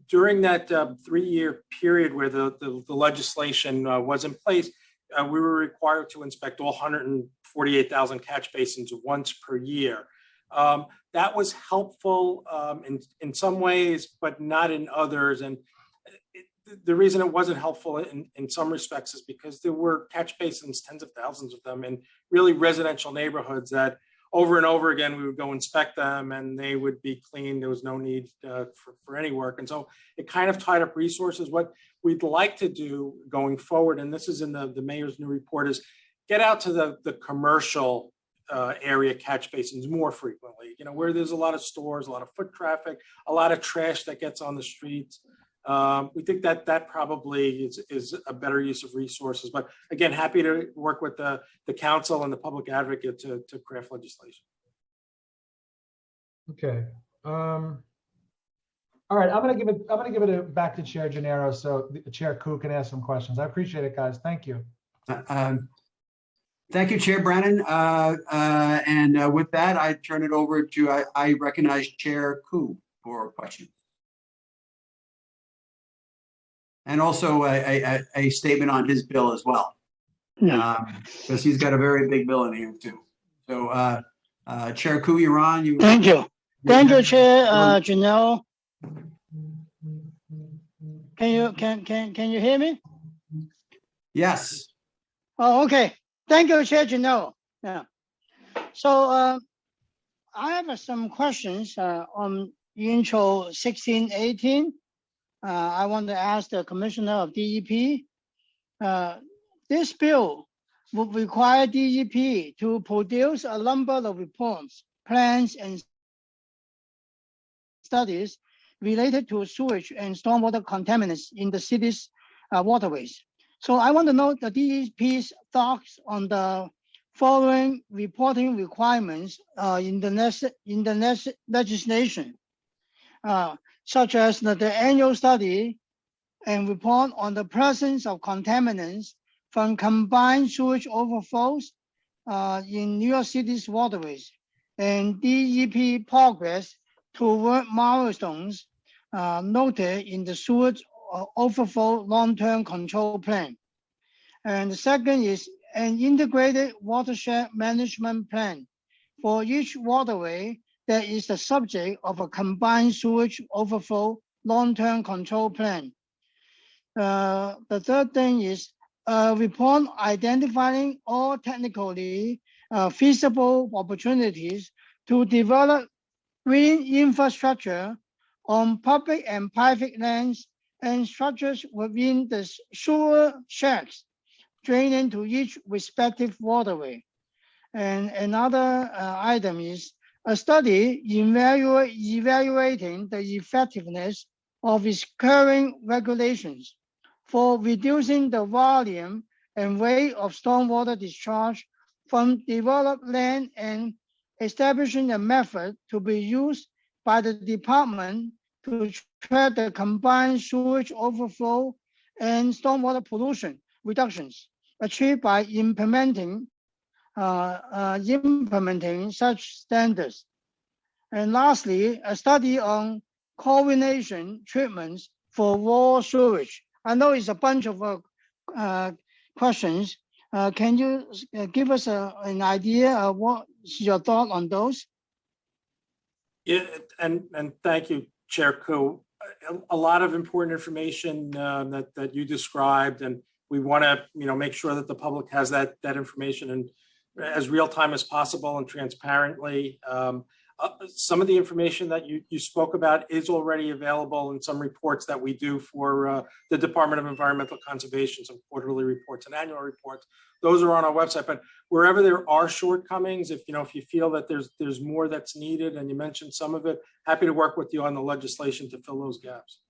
during that 3-year period where the legislation was in place, we were required to inspect all 148,000 catch basins once per year. That was helpful in some ways, but not in others. And the reason it wasn't helpful in some respects is because there were catch basins, tens of thousands of them, in really residential neighborhoods that over and over again, we would go inspect them and they would be clean. There was no need for any work. And so it kind of tied up resources. What we'd like to do going forward, and this is in the mayor's new report, is get out to the commercial area catch basins more frequently, where there's a lot of stores, a lot of foot traffic, a lot of trash that gets on the streets. We think that probably is a better use of resources. But again, happy to work with the council and the public advocate to craft legislation. Okay. All right. I'm gonna give it back to Chair Gennaro so Chair Koo can ask some questions. I appreciate it, guys. Thank you. Thank you, Chair Brannon. And with that, I turn it over to, I recognize Chair Koo for a question. And also a statement on his bill as well. Because he's got a very big bill in here too. So Chair Koo, you're on. Thank you. Thank you, Chair Janelle. Can you hear me? Yes. Oh, okay. Thank you, Chair Janelle. Yeah. So I have some questions on intro 1618. I want to ask the Commissioner of DEP. This bill would require DEP to produce a number of reports, plans, and studies related to sewage and stormwater contaminants in the city's waterways. So I want to know the DEP's thoughts on the following reporting requirements in the next legislation. Such as the annual study and report on the presence of contaminants from combined sewage overflows in New York City's waterways, and DEP progress toward milestones noted in the sewage overflow long-term control plan. And the second is an integrated watershed management plan for each waterway that is the subject of a combined sewage overflow long-term control plan. The third thing is a report identifying all technically feasible opportunities to develop green infrastructure on public and private lands and structures within the sewer shacks draining to each respective waterway. And another item is a study evaluating the effectiveness of its current regulations for reducing the volume and rate of stormwater discharge from developed land and establishing a method to be used by the department to track the combined sewage overflow and stormwater pollution reductions achieved by implementing such standards. And lastly, a study on coordination treatments for raw sewage. I know it's a bunch of questions. Can you give us an idea of what's your thought on those? Yeah, and thank you, Chair Koo. A lot of important information that you described, and we want to make sure that the public has that information and as real time as possible and transparently. Some of the information that you spoke about is already available in some reports that we do for the Department of Environmental Conservation, some quarterly reports and annual reports. Those are on our website, but wherever there are shortcomings, if you feel that there's more that's needed, and you mentioned some of it, happy to work with you on the legislation to fill those gaps.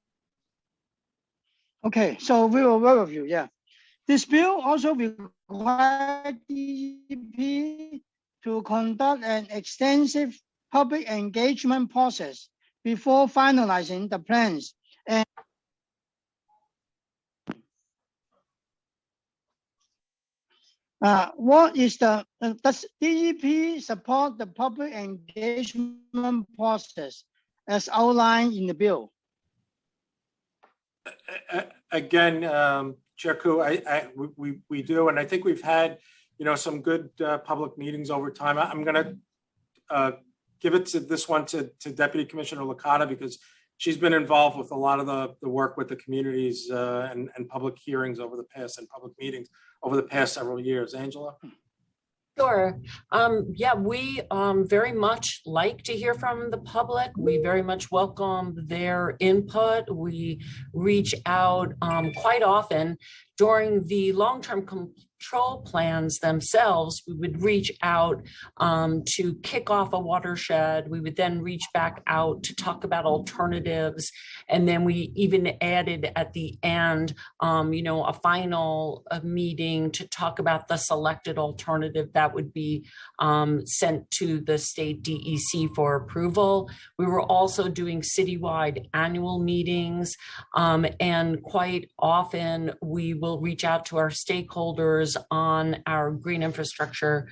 Okay, so we will work with you, yeah. This bill also requires DEP to conduct an extensive public engagement process before finalizing the plans. And does DEP support the public engagement process as outlined in the bill? Again, Chair Koo, we do, and I think we've had some good public meetings over time. I'm going to give it to this one to Deputy Commissioner Licata, because she's been involved with a lot of the work with the communities and public hearings over the past and public meetings over the past several years. Angela? Sure. Yeah, we very much like to hear from the public. We very much welcome their input. We reach out quite often during the long-term control plans themselves. We would reach out to kick off a watershed. We would then reach back out to talk about alternatives. And then we even added at the end, a final meeting to talk about the selected alternative that would be sent to the state DEC for approval. We were also doing citywide annual meetings, and quite often we will reach out to our stakeholders on our green infrastructure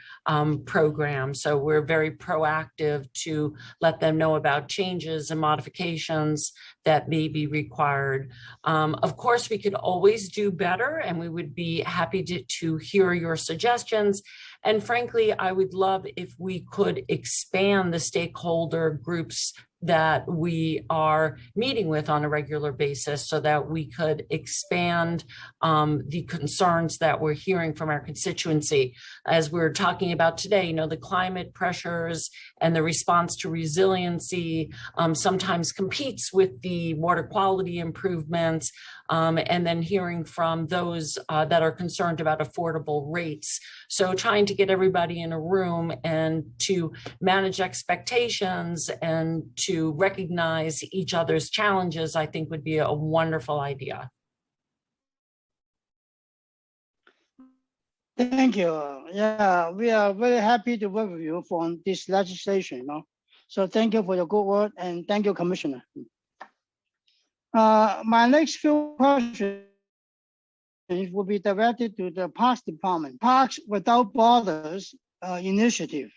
program. So we're very proactive to let them know about changes and modifications that may be required. Of course, we could always do better, and we would be happy to hear your suggestions. And frankly, I would love if we could expand the stakeholder groups that we are meeting with on a regular basis, so that we could expand the concerns that we're hearing from our constituency. As we're talking about today, the climate pressures and the response to resiliency sometimes competes with the water quality improvements, and then hearing from those that are concerned about affordable rates. So trying to get everybody in a room and to manage expectations and to recognize each other's challenges, I think would be a wonderful idea. Thank you. Yeah, we are very happy to work with you for this legislation. So thank you for your good work, and thank you, Commissioner. My next few questions will be directed to the Parks Department. Parks Without Borders initiative.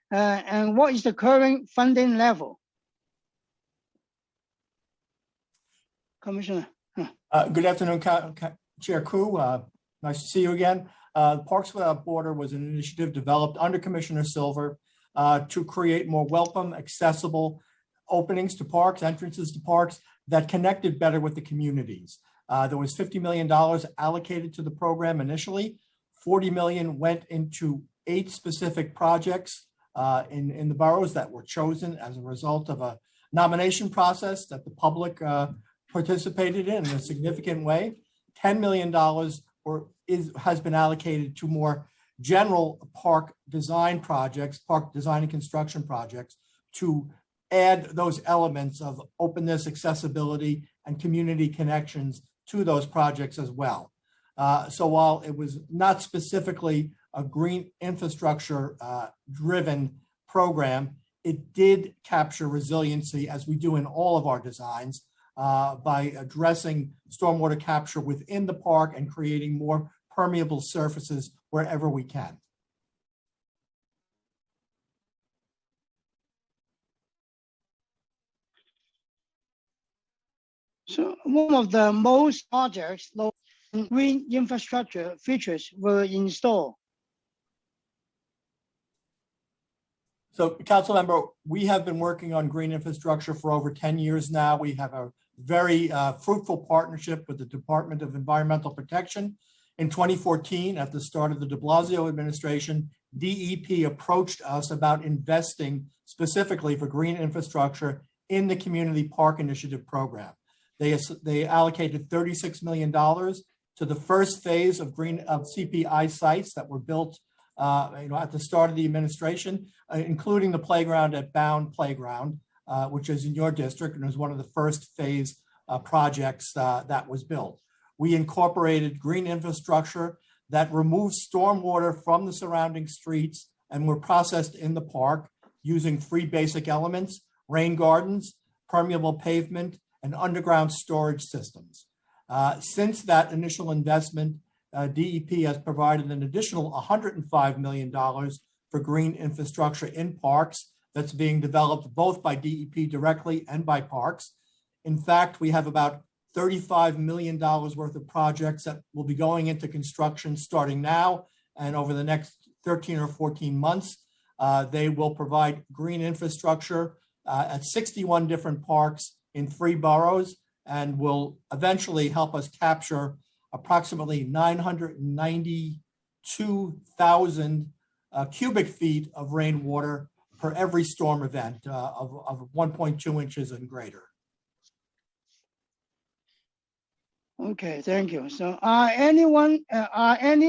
And what is the current funding level? Commissioner. Good afternoon, Chair Koo. Nice to see you again. Parks Without Border was an initiative developed under Commissioner Silver to create more welcome, accessible openings to parks, entrances to parks that connected better with the communities. There was $50 million allocated to the program initially. $40 million went into 8 specific projects in the boroughs that were chosen as a result of a nomination process that the public participated in a significant way. $10 million has been allocated to more general park design projects, park design and construction projects, to add those elements of openness, accessibility, and community connections to those projects as well. So while it was not specifically a green infrastructure driven program, it did capture resiliency, as we do in all of our designs, by addressing stormwater capture within the park and creating more permeable surfaces wherever we can. So one of the most projects green infrastructure features were installed. So, council member, we have been working on green infrastructure for over 10 years now. We have a very fruitful partnership with the Department of Environmental Protection. In 2014, at the start of the de Blasio administration, DEP approached us about investing specifically for green infrastructure in the Community Park Initiative program. They allocated $36 million to the first phase of CPI sites that were built at the start of the administration, including the playground at Bound Playground, which is in your district and was one of the first phase projects that was built. We incorporated green infrastructure that removes stormwater from the surrounding streets and were processed in the park using three basic elements: rain gardens, permeable pavement, and underground storage systems. Since that initial investment, DEP has provided an additional $105 million for green infrastructure in parks that's being developed both by DEP directly and by parks. In fact, we have about $35 million worth of projects that will be going into construction starting now and over the next 13 or 14 months. They will provide green infrastructure at 61 different parks in 3 boroughs and will eventually help us capture approximately 992,000 cubic feet of rainwater per every storm event of 1.2 inches and greater. Okay, thank you. So are any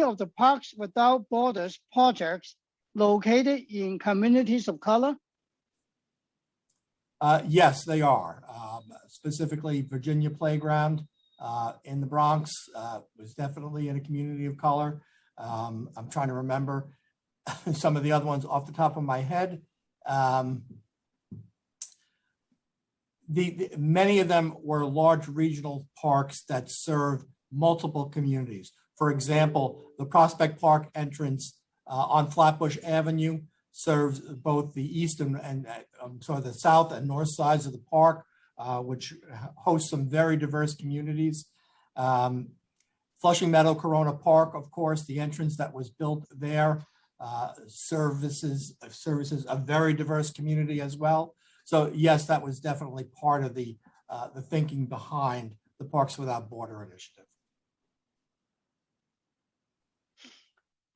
of the Parks Without Borders projects located in communities of color? Yes, they are. Specifically, Virginia Playground in the Bronx was definitely in a community of color. I'm trying to remember some of the other ones off the top of my head. Many of them were large regional parks that serve multiple communities. For example, the Prospect Park entrance on Flatbush Avenue serves both the east and the south and north sides of the park, which hosts some very diverse communities. Flushing Meadow Corona Park, of course, the entrance that was built there services a very diverse community as well. So yes, that was definitely part of the thinking behind the Parks Without Border initiative.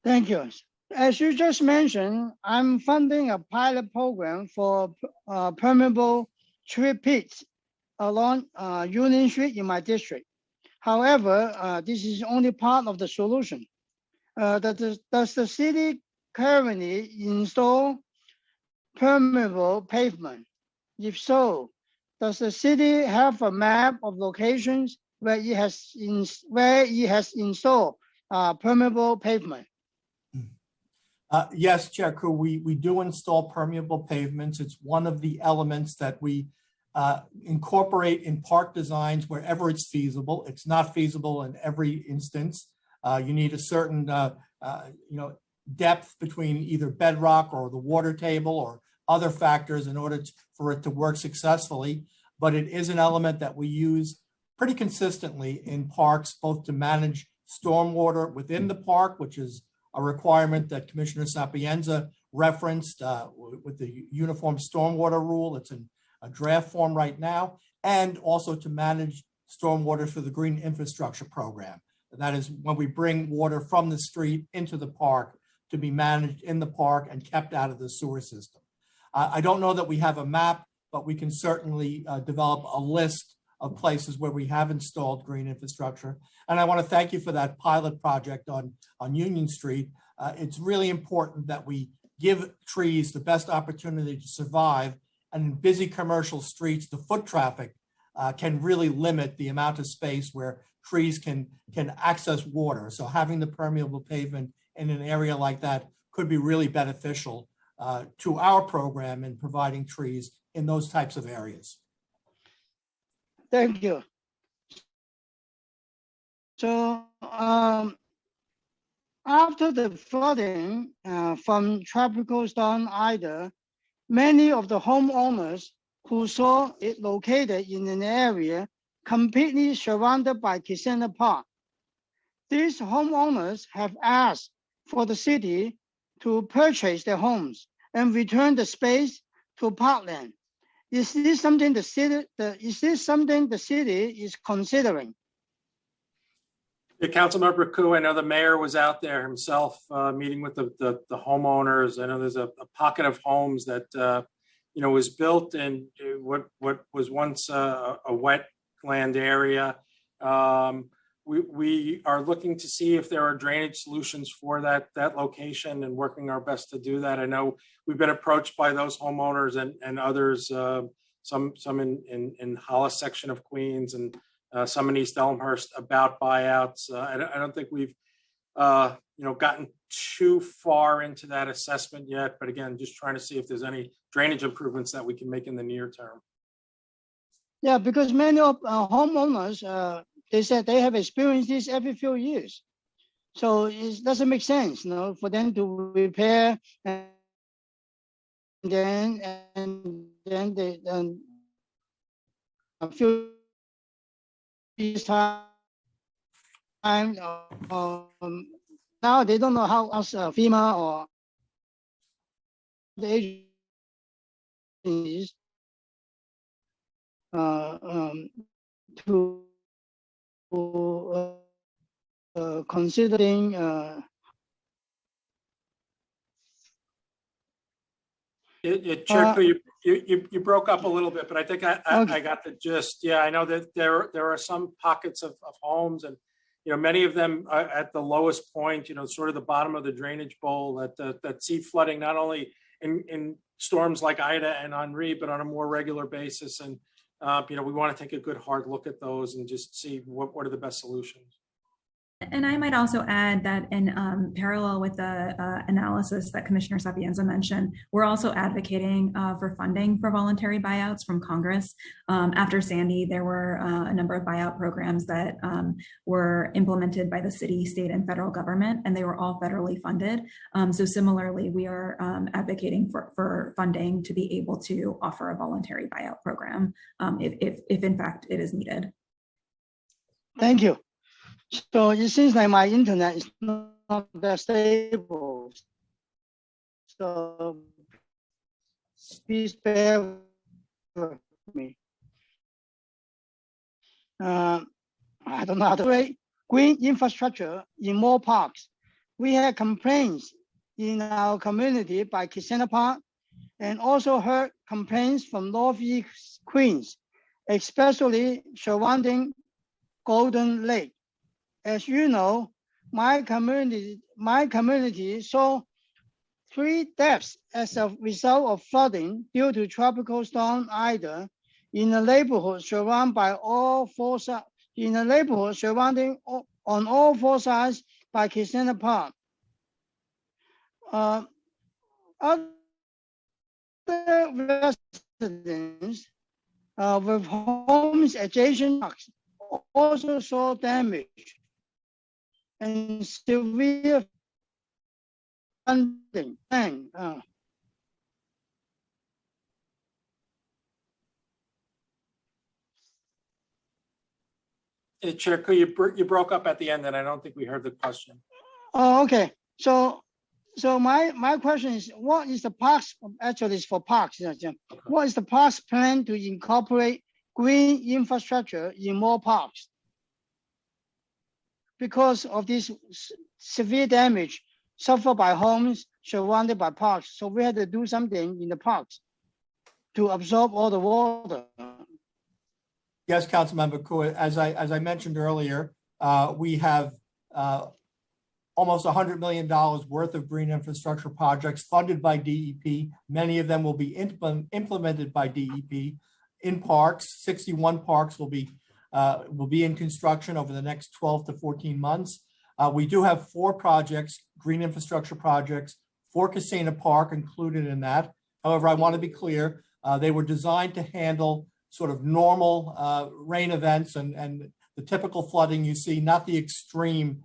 Thank you. As you just mentioned, I'm funding a pilot program for permeable tree pits along Union Street in my district. However, this is only part of the solution. Does the city currently install permeable pavement? If so, does the city have a map of locations where it has installed permeable pavement? Yes, Chair Koo, we do install permeable pavements. It's one of the elements that we incorporate in park designs wherever it's feasible. It's not feasible in every instance. You need a certain depth between either bedrock or the water table or other factors in order for it to work successfully. But it is an element that we use pretty consistently in parks, both to manage stormwater within the park, which is a requirement that Commissioner Sapienza referenced with the uniform stormwater rule. It's in a draft form right now, and also to manage stormwater for the green infrastructure program. That is when we bring water from the street into the park to be managed in the park and kept out of the sewer system. I don't know that we have a map, but we can certainly develop a list of places where we have installed green infrastructure. And I want to thank you for that pilot project on Union Street. It's really important that we give trees the best opportunity to survive. And in busy commercial streets, the foot traffic can really limit the amount of space where trees can access water. So having the permeable pavement in an area like that could be really beneficial to our program in providing trees in those types of areas. Thank you. So after the flooding from Tropical Storm Ida, many of the homeowners who saw it located in an area completely surrounded by Kisena Park. These homeowners have asked for the city to purchase their homes and return the space to parkland. Is this something the city is considering? Yeah, Councilmember Koo, I know the mayor was out there himself meeting with the homeowners. I know there's a pocket of homes that was built in what was once a wetland area. We are looking to see if there are drainage solutions for that location and working our best to do that. I know we've been approached by those homeowners and others, some in Hollis section of Queens and some in East Elmhurst about buyouts. I don't think we've gotten too far into that assessment yet, but again, just trying to see if there's any drainage improvements that we can make in the near term. Yeah, because many of homeowners, they said they have experienced this every few years. So it doesn't make sense, for them to repair and then they a few years time. Now they don't know how us FEMA or the agencies to considering Chair, you broke up a little bit, but I think I got the gist. Yeah, I know that there are some pockets of homes, and many of them are at the lowest point. Sort of the bottom of the drainage bowl that see flooding not only in storms like Ida and Henri, but on a more regular basis. And we want to take a good hard look at those and just see what are the best solutions. And I might also add that in parallel with the analysis that Commissioner Sapienza mentioned, we're also advocating for funding for voluntary buyouts from Congress. After Sandy, there were a number of buyout programs that were implemented by the city, state, and federal government, and they were all federally funded. So similarly, we are advocating for funding to be able to offer a voluntary buyout program if in fact it is needed. Thank you. So it seems like my internet is not that stable. So please bear with me. I don't know how to say green infrastructure in more parks. We had complaints in our community by Kisena Park and also heard complaints from Northeast Queens, especially surrounding Golden Lake. As you know, my community saw 3 deaths as a result of flooding due to Tropical Storm Ida in a neighborhood surrounded by all 4 sides. In a neighborhood surrounding on all 4 sides by Kisena Park. Other residents with homes adjacent parks also saw damage and severe funding. Chair, you broke up at the end, and I don't think we heard the question. Oh, okay. So my question is, what is the parks? Actually, it's for parks. What is the parks plan to incorporate green infrastructure in more parks? Because of this severe damage suffered by homes surrounded by parks. So we had to do something in the parks to absorb all the water. Yes, Councilmember Koo, as I mentioned earlier, we have almost $100 million worth of green infrastructure projects funded by DEP. Many of them will be implemented by DEP in parks. 61 parks will be in construction over the next 12 to 14 months. We do have 4 projects, green infrastructure projects, for Casina Park included in that. However, I want to be clear, they were designed to handle sort of normal rain events and the typical flooding you see, not the extreme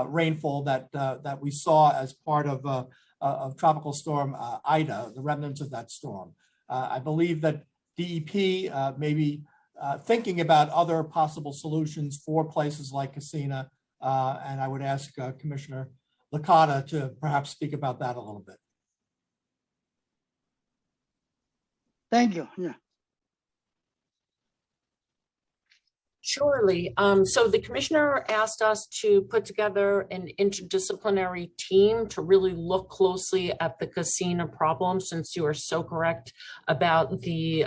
rainfall that we saw as part of Tropical Storm Ida, the remnants of that storm. I believe that DEP may be thinking about other possible solutions for places like Casina, and I would ask Commissioner Licata to perhaps speak about that a little bit. Thank you. Yeah. Surely. So the commissioner asked us to put together an interdisciplinary team to really look closely at the Casina problem, since you are so correct about the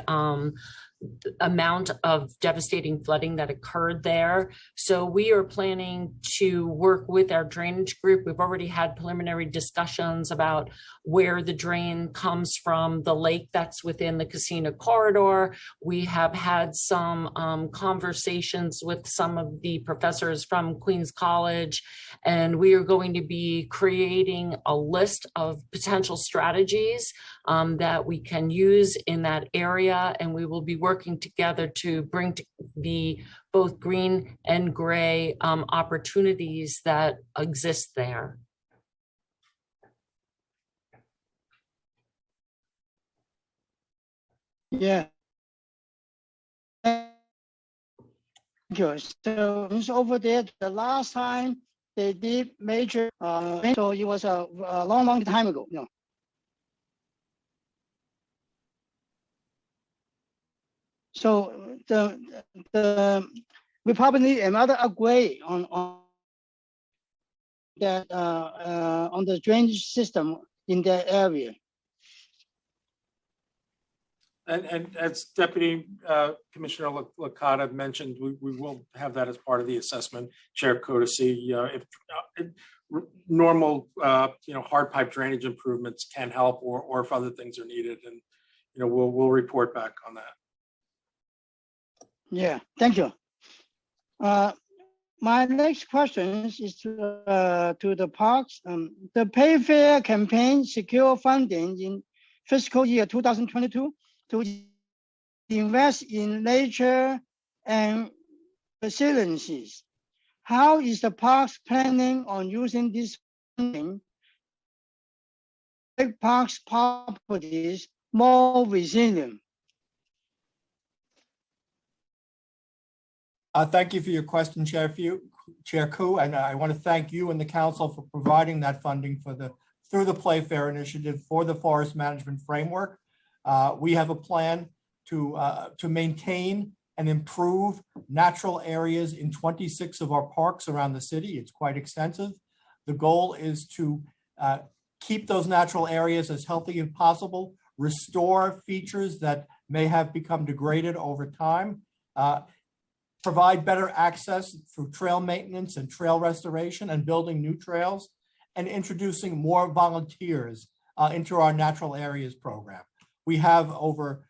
amount of devastating flooding that occurred there. So we are planning to work with our drainage group. We've already had preliminary discussions about where the drain comes from, the lake that's within the Casina corridor. We have had some conversations with some of the professors from Queens College, and we are going to be creating a list of potential strategies that we can use in that area, and we will be working together to bring to the both green and gray opportunities that exist there. Yeah. Thank you. So it's over there, the last time they did major, so it was a long time ago. No. So we probably need another upgrade on that on the drainage system in that area. And as Deputy Commissioner Licata mentioned, we will have that as part of the assessment. Chair Coe, to see if normal hard pipe drainage improvements can help, or if other things are needed, and we'll report back on that. Yeah, thank you. My next question is to the parks. The Pay Fair campaign secure funding in fiscal year 2022 to invest in nature and resiliencies. How is the parks planning on using this funding to make parks properties more resilient? Thank you for your question, Chair Coe, and I want to thank you and the council for providing that funding through the Playfair initiative for the forest management framework. We have a plan to maintain and improve natural areas in 26 of our parks around the city. It's quite extensive. The goal is to keep those natural areas as healthy as possible, restore features that may have become degraded over time, provide better access through trail maintenance and trail restoration and building new trails, and introducing more volunteers into our natural areas program. We have over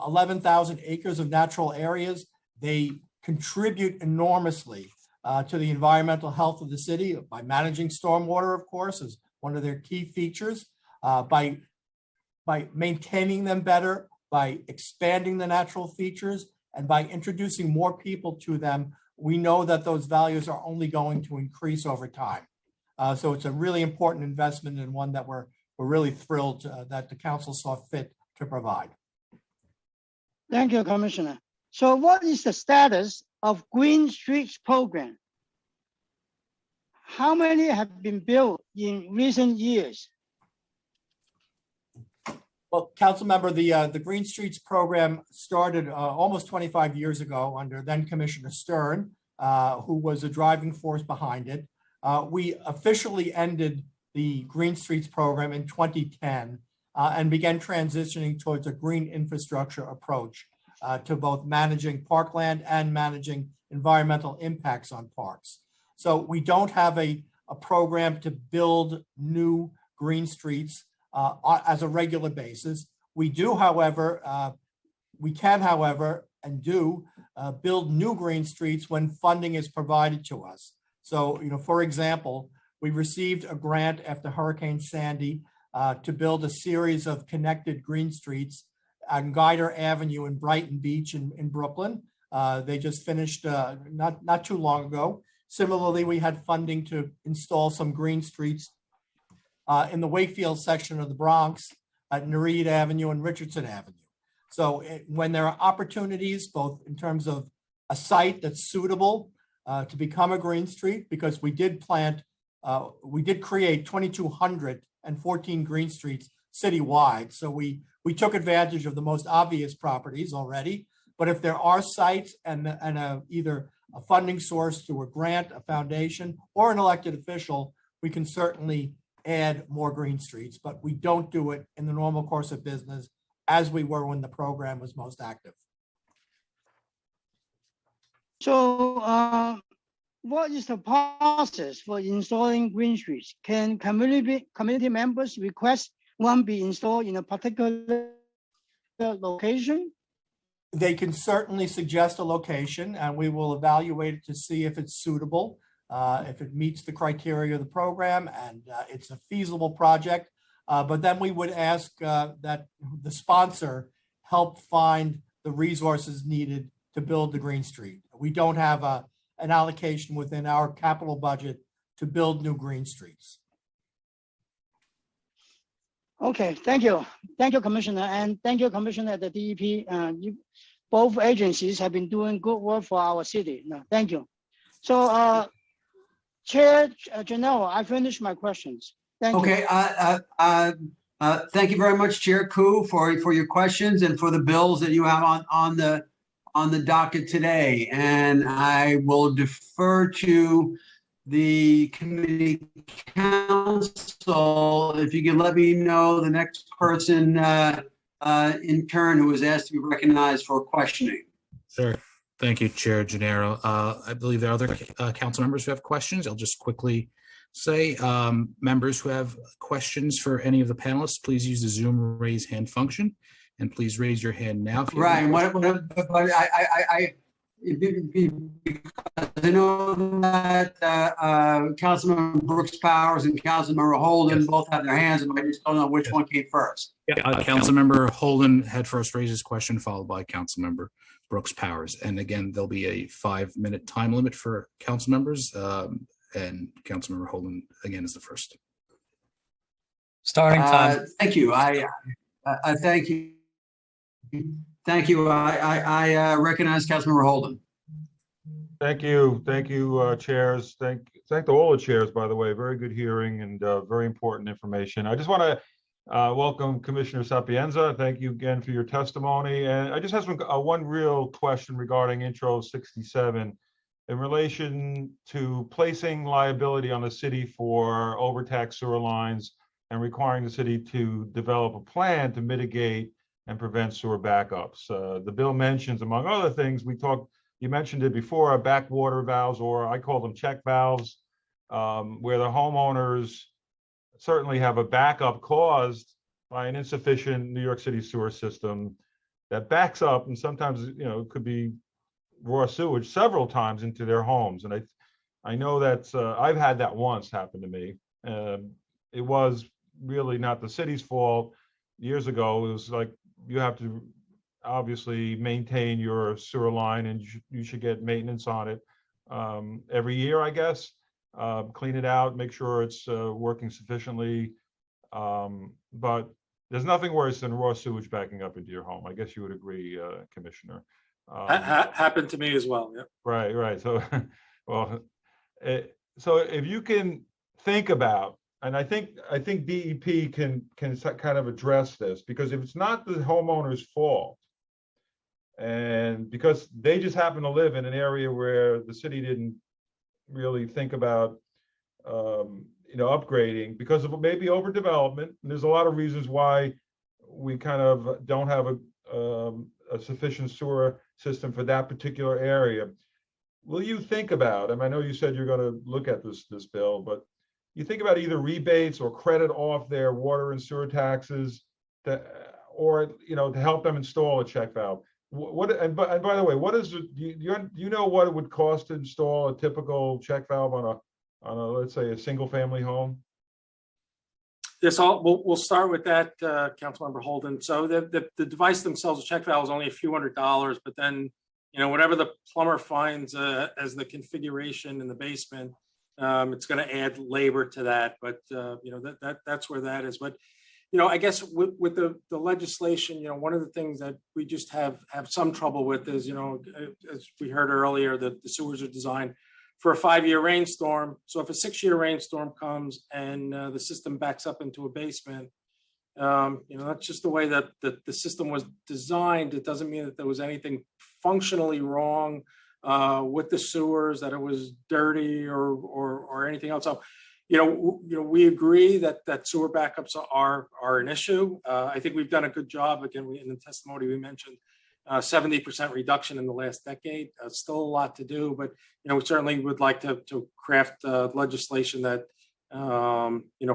11,000 acres of natural areas. They contribute enormously to the environmental health of the city by managing stormwater, of course, as one of their key features, by maintaining them better, by expanding the natural features, and by introducing more people to them. We know that those values are only going to increase over time. So it's a really important investment, and one that we're really thrilled that the council saw fit to provide. Thank you, Commissioner. So what is the status of Green Streets program? How many have been built in recent years? Well, council member, the Green Streets program started almost 25 years ago under then Commissioner Stern, who was a driving force behind it. We officially ended the Green Streets program in 2010 and began transitioning towards a green infrastructure approach to both managing parkland and managing environmental impacts on parks. So we don't have a program to build new green streets as a regular basis. We do, however, and do build new green streets when funding is provided to us. So, for example, we received a grant after Hurricane Sandy to build a series of connected green streets on Guider Avenue in Brighton Beach in Brooklyn. They just finished not too long ago. Similarly, we had funding to install some green streets in the Wakefield section of the Bronx at Nereid Avenue and Richardson Avenue. So when there are opportunities, both in terms of a site that's suitable to become a green street, because we did create 2,214 green streets citywide. So we took advantage of the most obvious properties already. But if there are sites and either a funding source through a grant, a foundation, or an elected official, we can certainly add more green streets, but we don't do it in the normal course of business as we were when the program was most active. So what is the process for installing green streets? Can community members request one be installed in a particular location? They can certainly suggest a location, and we will evaluate it to see if it's suitable, if it meets the criteria of the program, and it's a feasible project. But then we would ask that the sponsor help find the resources needed to build the green street. We don't have an allocation within our capital budget to build new green streets. Okay, thank you. Thank you, Commissioner. And thank you, Commissioner, at the DEP. Both agencies have been doing good work for our city. No, thank you. So, Chair Janelle, I finished my questions. Thank you. Okay, thank you very much, Chair Koo, for your questions and for the bills that you have on the docket today. And I will defer to the committee council. If you can let me know the next person in turn who was asked to be recognized for questioning. Sure. Thank you, Chair Gennaro. I believe there are other council members who have questions. I'll just quickly say, members who have questions for any of the panelists, please use the Zoom raise hand function, and please raise your hand now. Right. Because I know that Councilmember Brooks Powers and Councilmember Holden both have their hands, and I just don't know which one came first. Councilmember Holden had first raised his question, followed by Councilmember Brooks Powers. And again, there'll be a 5-minute time limit for council members, and Councilmember Holden again is the first. Starting time. Thank you. I thank you. Thank you. I recognize Councilmember Holden. Thank you, chairs. Thank to all the chairs, by the way. Very good hearing and very important information. I just want to welcome Commissioner Sapienza. Thank you again for your testimony. And I just have one real question regarding Intro 67 in relation to placing liability on the city for overtaxed sewer lines and requiring the city to develop a plan to mitigate and prevent sewer backups. The bill mentions, among other things, you mentioned it before, backwater valves, or I call them check valves, where the homeowners certainly have a backup caused by an insufficient New York City sewer system that backs up, and sometimes it could be raw sewage several times into their homes. And I know that I've had that once happen to me. It was really not the city's fault. Years ago, it was like you have to obviously maintain your sewer line, and you should get maintenance on it every year, I guess. Clean it out, make sure it's working sufficiently. But there's nothing worse than raw sewage backing up into your home. I guess you would agree, Commissioner. Happened to me as well. Yeah. Right. So, well, so if you can think about, and I think DEP can kind of address this, because if it's not the homeowner's fault, and because they just happen to live in an area where the city didn't really think about upgrading because of maybe overdevelopment, and there's a lot of reasons why we kind of don't have a sufficient sewer system for that particular area. Will you think about, and I know you said you're going to look at this bill, but you think about either rebates or credit off their water and sewer taxes, or to help them install a check valve. And by the way, what is it? Do you know what it would cost to install a typical check valve on a let's say a single family home? Yes, we'll start with that, Councilmember Holden. So the device themselves, the check valve, is only a few $100s, but then, whatever the plumber finds as the configuration in the basement, it's going to add labor to that. But that's where that is. But I guess with the legislation, one of the things that we just have some trouble with is, as we heard earlier, that the sewers are designed for a 5-year rainstorm. So if a 6-year rainstorm comes and the system backs up into a basement, that's just the way that the system was designed. It doesn't mean that there was anything functionally wrong with the sewers, that it was dirty or anything else. So, we agree that sewer backups are an issue. I think we've done a good job. Again, in the testimony we mentioned 70% reduction in the last decade. Still a lot to do, but we certainly would like to craft legislation that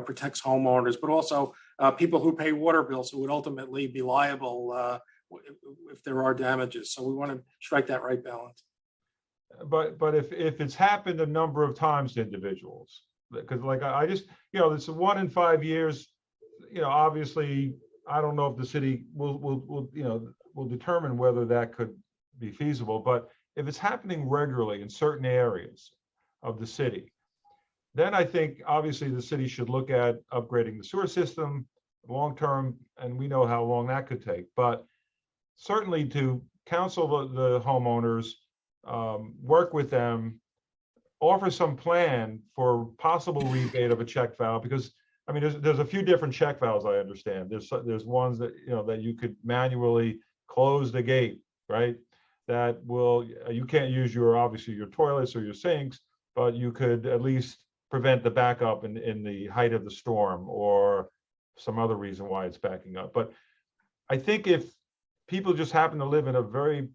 protects homeowners, but also people who pay water bills, who would ultimately be liable if there are damages. So we want to strike that right balance. But if it's happened a number of times to individuals, because like I just, it's 1 in 5 years, obviously I don't know if the city will determine whether that could be feasible. But if it's happening regularly in certain areas of the city, then I think obviously the city should look at upgrading the sewer system long-term, and we know how long that could take. But certainly to counsel the homeowners, work with them, offer some plan for possible rebate of a check valve, because I mean, there's a few different check valves, I understand. There's ones that, that you could manually close the gate, right? That you can't use obviously your toilets or your sinks, but you could at least prevent the backup in the height of the storm or some other reason why it's backing up. But I think if people just happen to live in a very,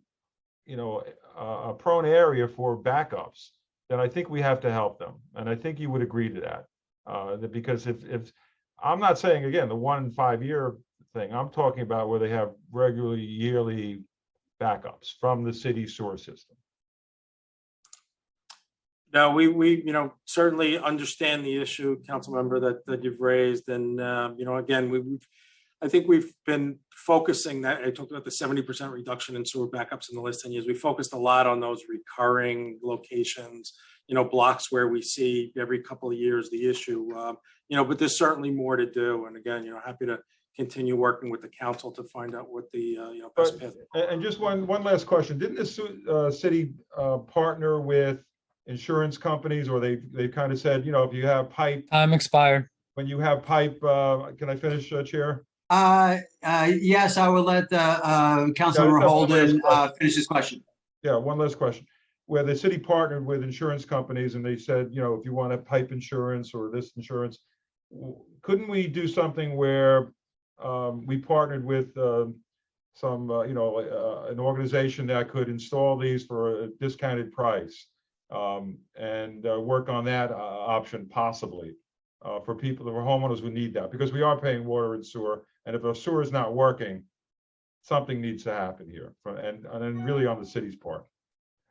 a prone area for backups, then I think we have to help them. And I think you would agree to that. Because if I'm not saying, again, the 1 in 5 year thing, I'm talking about where they have regularly yearly backups from the city sewer system. No, we certainly understand the issue, council member, that you've raised. And, again, I think we've been focusing that. I talked about the 70% reduction in sewer backups in the last 10 years. We focused a lot on those recurring locations, blocks where we see every couple of years the issue, but there's certainly more to do. And again, happy to continue working with the council to find out what the best path. And just one last question. Didn't the city partner with insurance companies, or they kind of said, if you have pipe. Time expired. When you have pipe, can I finish, Chair? Yes, I will let Councilmember Holden finish his question. Yeah, one last question. Where the city partnered with insurance companies and they said, if you want a pipe insurance or this insurance, couldn't we do something where we partnered with some, an organization that could install these for a discounted price and work on that option possibly for homeowners who need that, because we are paying water and sewer. And if a sewer is not working, something needs to happen here, and then really on the city's part.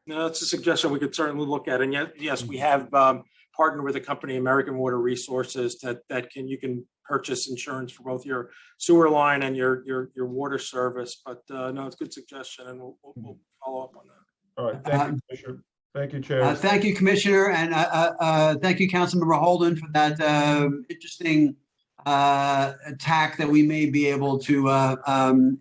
No, that's a suggestion we could certainly look at. And yes, we have partnered with a company, American Water Resources, that you can purchase insurance for both your sewer line and your water service. But no, it's a good suggestion, and we'll follow up on that. All right, thank you, Commissioner. Thank you, Chair. Thank you, Commissioner, and thank you, Councilmember Holden, for that interesting tack that we may be able to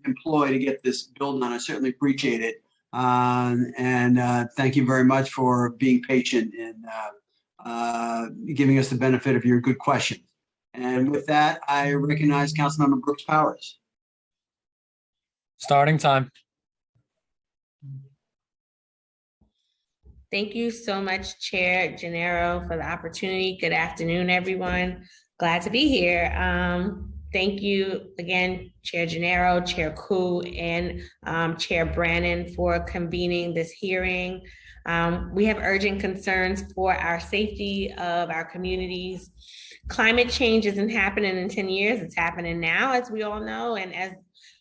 employ to get this bill done. I certainly appreciate it. And thank you very much for being patient and giving us the benefit of your good questions. And with that, I recognize Councilmember Brooks Powers. Starting time. Thank you so much, Chair Gennaro, for the opportunity. Good afternoon, everyone. Glad to be here. Thank you again, Chair Gennaro, Chair Koo, and Chair Brannon for convening this hearing. We have urgent concerns for our safety of our communities. Climate change isn't happening in 10 years, it's happening now, as we all know. And as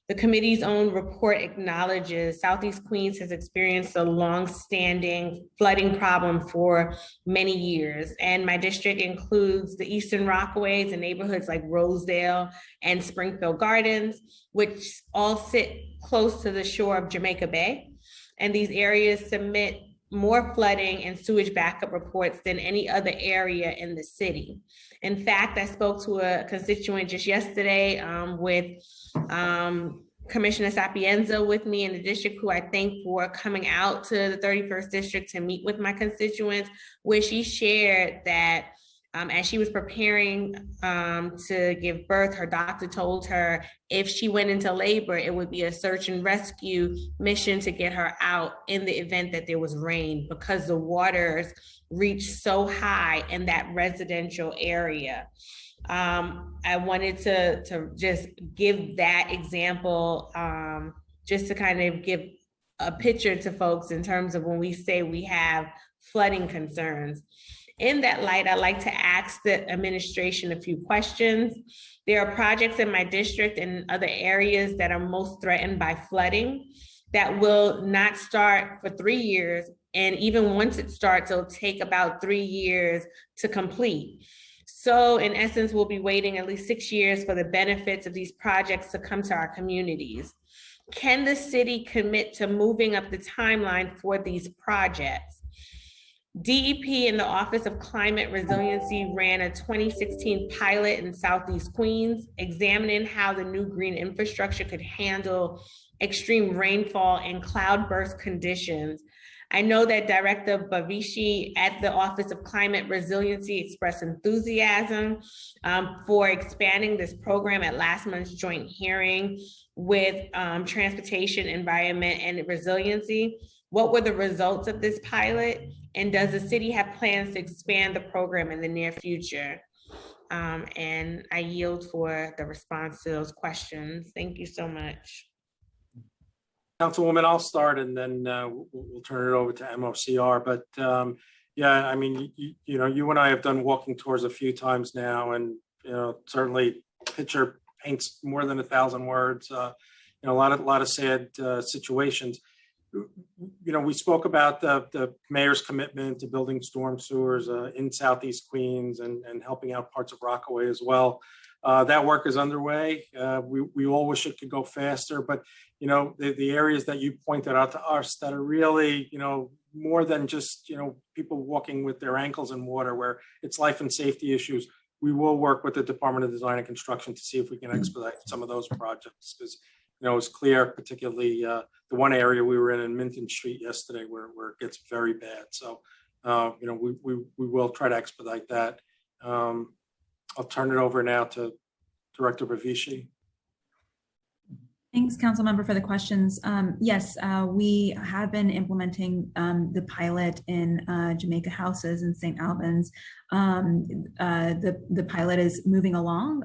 The committee's own report acknowledges Southeast Queens has experienced a long-standing flooding problem for many years. And my district includes the Eastern Rockaways and neighborhoods like Rosedale and Springfield Gardens, which all sit close to the shore of Jamaica Bay. And these areas submit more flooding and sewage backup reports than any other area in the city. In fact, I spoke to a constituent just yesterday with Commissioner Sapienza with me in the district, who I thank for coming out to the 31st district to meet with my constituents, where she shared that as she was preparing to give birth, her doctor told her if she went into labor, it would be a search and rescue mission to get her out in the event that there was rain, because the waters reached so high in that residential area. I wanted to just give that example, just to kind of give a picture to folks in terms of when we say we have flooding concerns. In that light, I'd like to ask the administration a few questions. There are projects in my district and other areas that are most threatened by flooding that will not start for 3 years. And even once it starts, it'll take about 3 years to complete. So in essence, we'll be waiting at least 6 years for the benefits of these projects to come to our communities. Can the city commit to moving up the timeline for these projects? DEP and the Office of Climate Resiliency ran a 2016 pilot in Southeast Queens, examining how the new green infrastructure could handle extreme rainfall and cloudburst conditions. I know that Director Bavishi at the Office of Climate Resiliency expressed enthusiasm for expanding this program at last month's joint hearing with Transportation, Environment, and Resiliency. What were the results of this pilot? And does the city have plans to expand the program in the near future? And I yield for the response to those questions. Thank you so much. Councilwoman, I'll start and then we'll turn it over to MOCR. But yeah, I mean, you and I have done walking tours a few times now, and certainly picture paints more than 1,000 words. A lot of sad situations. We spoke about the mayor's commitment to building storm sewers in Southeast Queens and helping out parts of Rockaway as well. That work is underway. We all wish it could go faster, but the areas that you pointed out to us that are really, more than just, people walking with their ankles in water, where it's life and safety issues, we will work with the Department of Design and Construction to see if we can expedite some of those projects, because it's clear, particularly the one area we were in Minton Street yesterday where it gets very bad. So, we will try to expedite that. I'll turn it over now to Director Bavishi. Thanks, Council Member, for the questions. Yes, we have been implementing the pilot in Jamaica Houses in St. Albans. The pilot is moving along.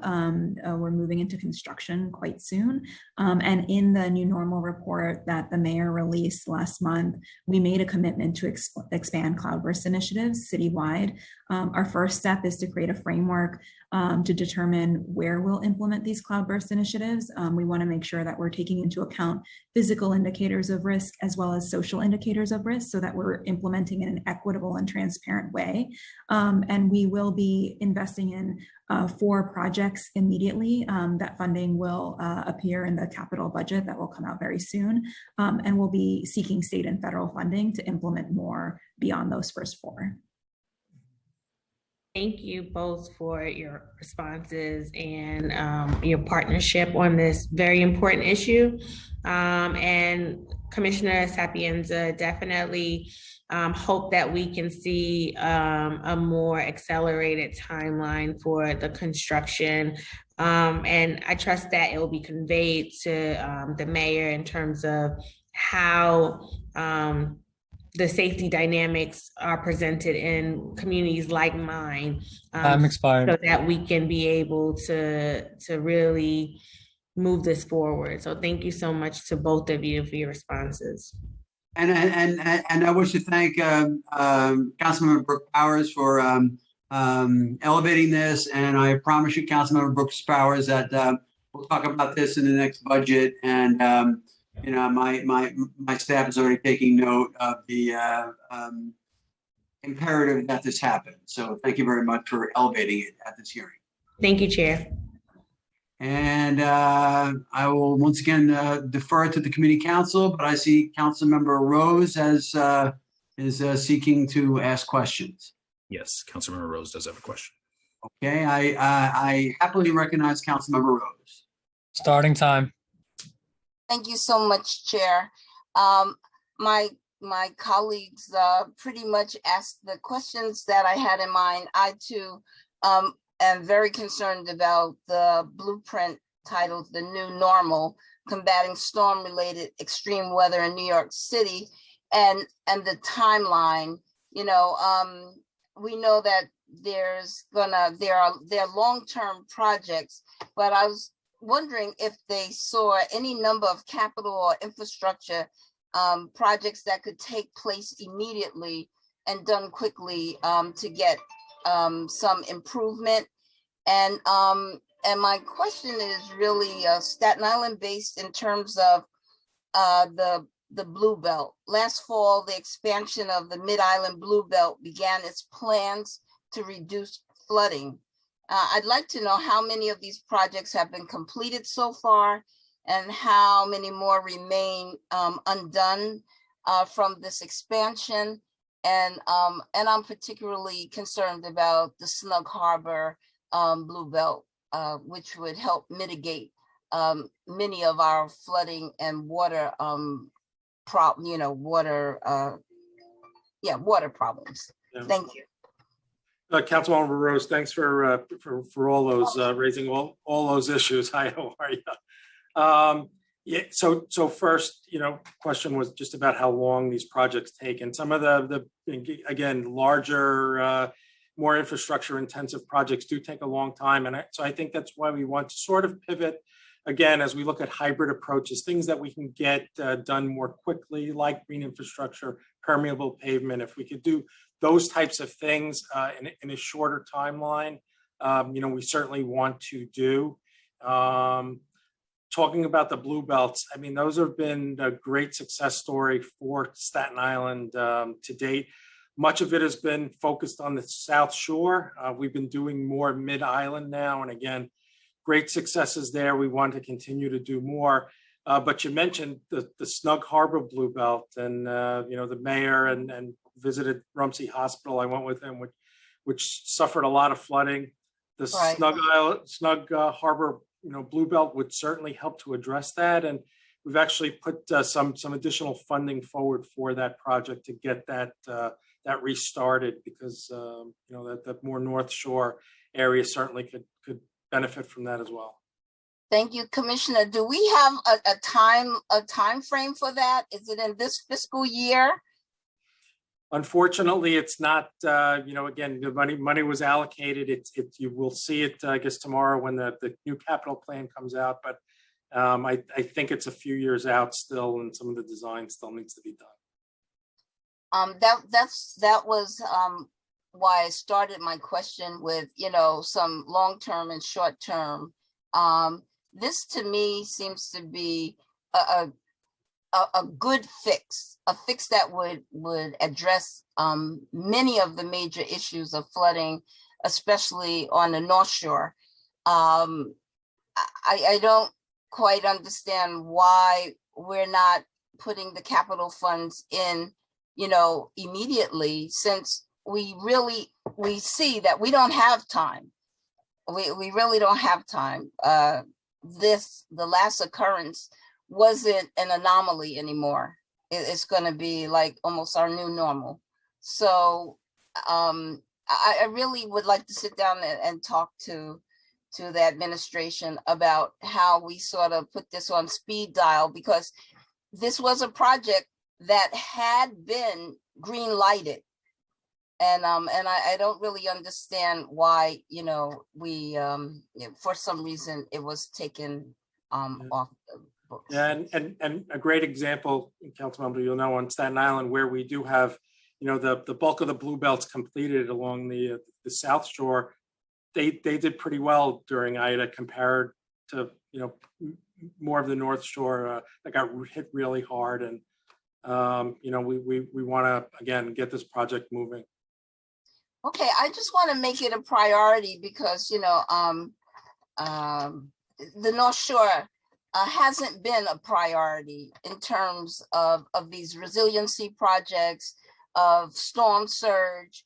We're moving into construction quite soon. And in the new normal report that the mayor released last month, we made a commitment to expand cloudburst initiatives citywide. Our first step is to create a framework to determine where we'll implement these cloudburst initiatives. We want to make sure that we're taking into account physical indicators of risk as well as social indicators of risk, so that we're implementing in an equitable and transparent way. And we will be investing in 4 projects immediately. That funding will appear in the capital budget that will come out very soon. And we'll be seeking state and federal funding to implement more beyond those first 4. Thank you both for your responses and your partnership on this very important issue. And Commissioner Sapienza, definitely hope that we can see a more accelerated timeline for the construction. And I trust that it will be conveyed to the mayor in terms of how the safety dynamics are presented in communities like mine, so that we can be able to really move this forward. So thank you so much to both of you for your responses. And I wish to thank Councilmember Brooke Powers for elevating this. And I promise you, Councilmember Brooke Powers, that we'll talk about this in the next budget. And, you know, my staff is already taking note of the imperative that this happen. So thank you very much for elevating it at this hearing. Thank you, Chair. And I will once again defer to the committee council, but I see Councilmember Rose as is seeking to ask questions. Yes, Councilmember Rose does have a question. Okay, I happily recognize Councilmember Rose. Starting time. Thank you so much, Chair. My colleagues pretty much asked the questions that I had in mind. I too am very concerned about the blueprint titled "The New Normal: Combating Storm-Related Extreme Weather in New York City," and the timeline. You know, we know that there are long-term projects, but I was wondering if they saw any number of capital or infrastructure projects that could take place immediately and done quickly to get some improvement. And my question is really Staten Island based in terms of the Blue Belt. Last fall, the expansion of the Mid-Island Blue Belt began its plans to reduce flooding. I'd like to know how many of these projects have been completed so far and how many more remain undone from this expansion. And I'm particularly concerned about the Snug Harbor Blue Belt, which would help mitigate many of our flooding and water water problems. Yeah. Thank you. Councilmember Rose, thanks for all those raising all those issues. Hi, how are you? Yeah. So first, question was just about how long these projects take, and some of the again larger, more infrastructure intensive projects do take a long time, and so I think that's why we want to sort of pivot again as we look at hybrid approaches, things that we can get done more quickly, like green infrastructure, permeable pavement. If we could do those types of things in a shorter timeline, we certainly want to do. Talking about the Blue Belts, I mean, those have been a great success story for Staten Island to date. Much of it has been focused on the South Shore. We've been doing more Mid-Island now, and again, great successes there. We want to continue to do more. But you mentioned the Snug Harbor Blue Belt, and the mayor and visited Rumsey Hospital. I went with him, which suffered a lot of flooding. The right. Snug Harbor Blue Belt would certainly help to address that, and we've actually put some additional funding forward for that project to get that restarted, because that more North Shore area certainly could benefit from that as well. Thank you, Commissioner. Do we have a time frame for that? Is it in this fiscal year? Unfortunately, it's not. Again, the money was allocated. You will see it, I guess, tomorrow when the new capital plan comes out. But I think it's a few years out still, and some of the design still needs to be done. That was why I started my question with some long-term and short-term. This to me seems to be a good fix, a fix that would address many of the major issues of flooding, especially on the North Shore. I don't quite understand why we're not putting the capital funds in, immediately, since we see that we don't have time. We really don't have time. The last occurrence wasn't an anomaly anymore. It's going to be like almost our new normal. So I really would like to sit down and talk to the administration about how we sort of put this on speed dial, because this was a project that had been green lighted. And I don't really understand why, we, for some reason, it was taken off the books. Yeah, and a great example, Councilmember, you'll know, on Staten Island, where we do have, the bulk of the Blue Belts completed along the South Shore. They did pretty well during Ida compared to, more of the North Shore that got hit really hard. And, we want to, again, get this project moving. Okay, I just want to make it a priority because, the North Shore hasn't been a priority in terms of these resiliency projects, of storm surge.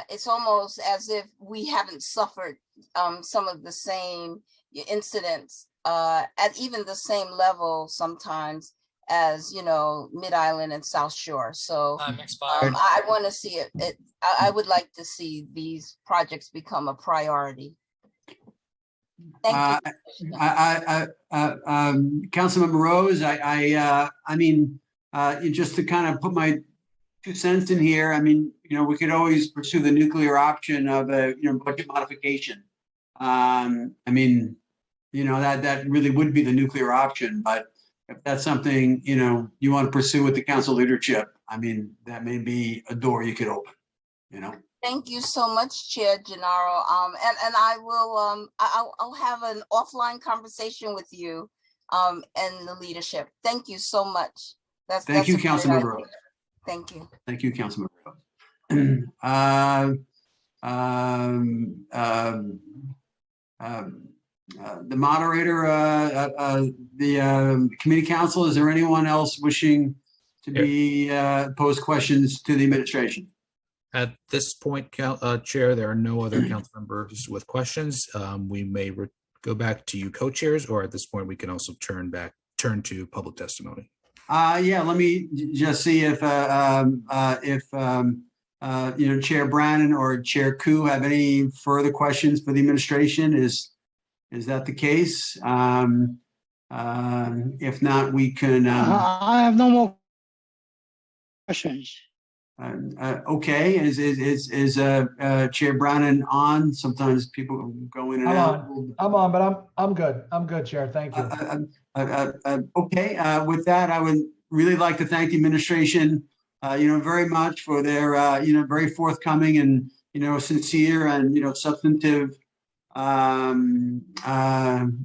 It's almost as if we haven't suffered some of the same incidents at even the same level sometimes as, Mid-Island and South Shore. So I want to see it. I would like to see these projects become a priority. Thank you. Councilmember Rose, just to kind of put my 2 cents in here, we could always pursue the nuclear option of a, budget modification. That really would be the nuclear option, but if that's something, you want to pursue with the council leadership, that may be a door you could open, Thank you so much, Chair Gennaro. And I will, I'll have an offline conversation with you and the leadership. Thank you so much. Thank you, Councilmember Rose. Thank you. Thank you, Councilmember Rose. The moderator, the committee council, is there anyone else wishing to be pose questions to the administration? At this point, Chair, there are no other council members with questions. We may go back to you co-chairs, or at this point, we can also turn to public testimony. Yeah, let me just see if Chair Brannan or Chair Koo have any further questions for the administration. Is that the case? If not, we can. I have no more questions. Okay, is Chair Brannan on? Sometimes people go in and out. I'm on, but I'm good. I'm good, Chair. Thank you. Okay, with that, I would really like to thank the administration, very much for their, very forthcoming and, sincere and, substantive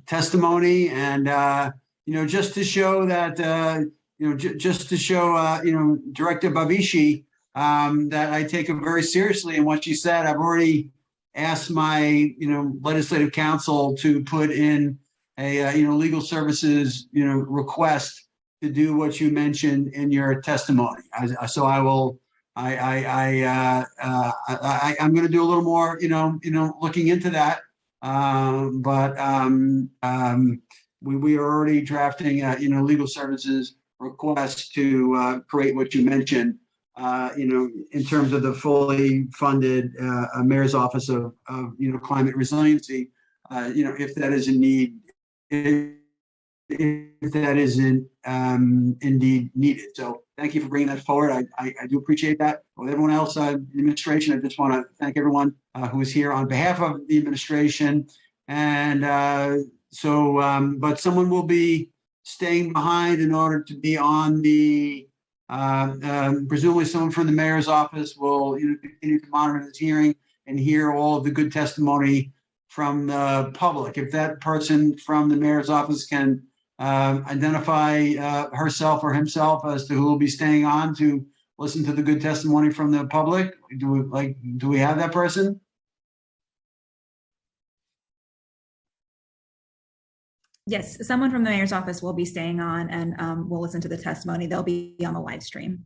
testimony. And, just to show that, Director Bavishi, that I take it very seriously in what she said. I've already asked my, legislative counsel to put in a, legal services, request to do what you mentioned in your testimony. So I will, I'm going to do a little more, looking into that. We are already drafting, legal services requests to create what you mentioned, in terms of the fully funded mayor's office of climate resiliency, if that is in need, if that isn't indeed needed. So thank you for bringing that forward. I do appreciate that. With everyone else, administration, I just want to thank everyone who is here on behalf of the administration. And but someone will be staying behind in order to be on the, presumably someone from the mayor's office will continue to monitor this hearing and hear all of the good testimony from the public. If that person from the mayor's office can identify herself or himself as to who will be staying on to listen to the good testimony from the public, do we have that person? Yes, someone from the mayor's office will be staying on and will listen to the testimony. They'll be on the live stream.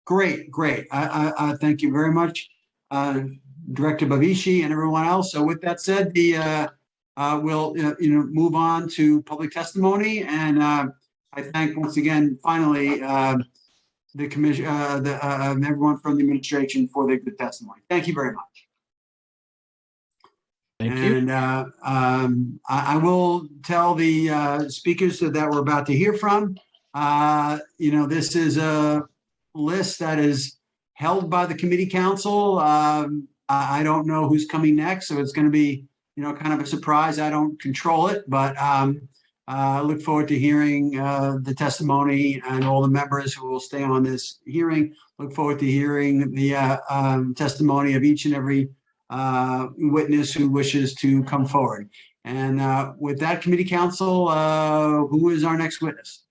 Great. I thank you very much, Director Bavishi and everyone else. So with that said, we'll move on to public testimony, and I thank once again, finally, the commission, everyone from the administration for their good testimony. Thank you very much. Thank you. And I will tell the speakers that we're about to hear from. This is a list that is held by the committee council. I don't know who's coming next, so it's going to be kind of a surprise. I don't control it, but I look forward to hearing the testimony and all the members who will stay on this hearing. Look forward to hearing the testimony of each and every witness who wishes to come forward. And with that, Committee Council, who is our next witness?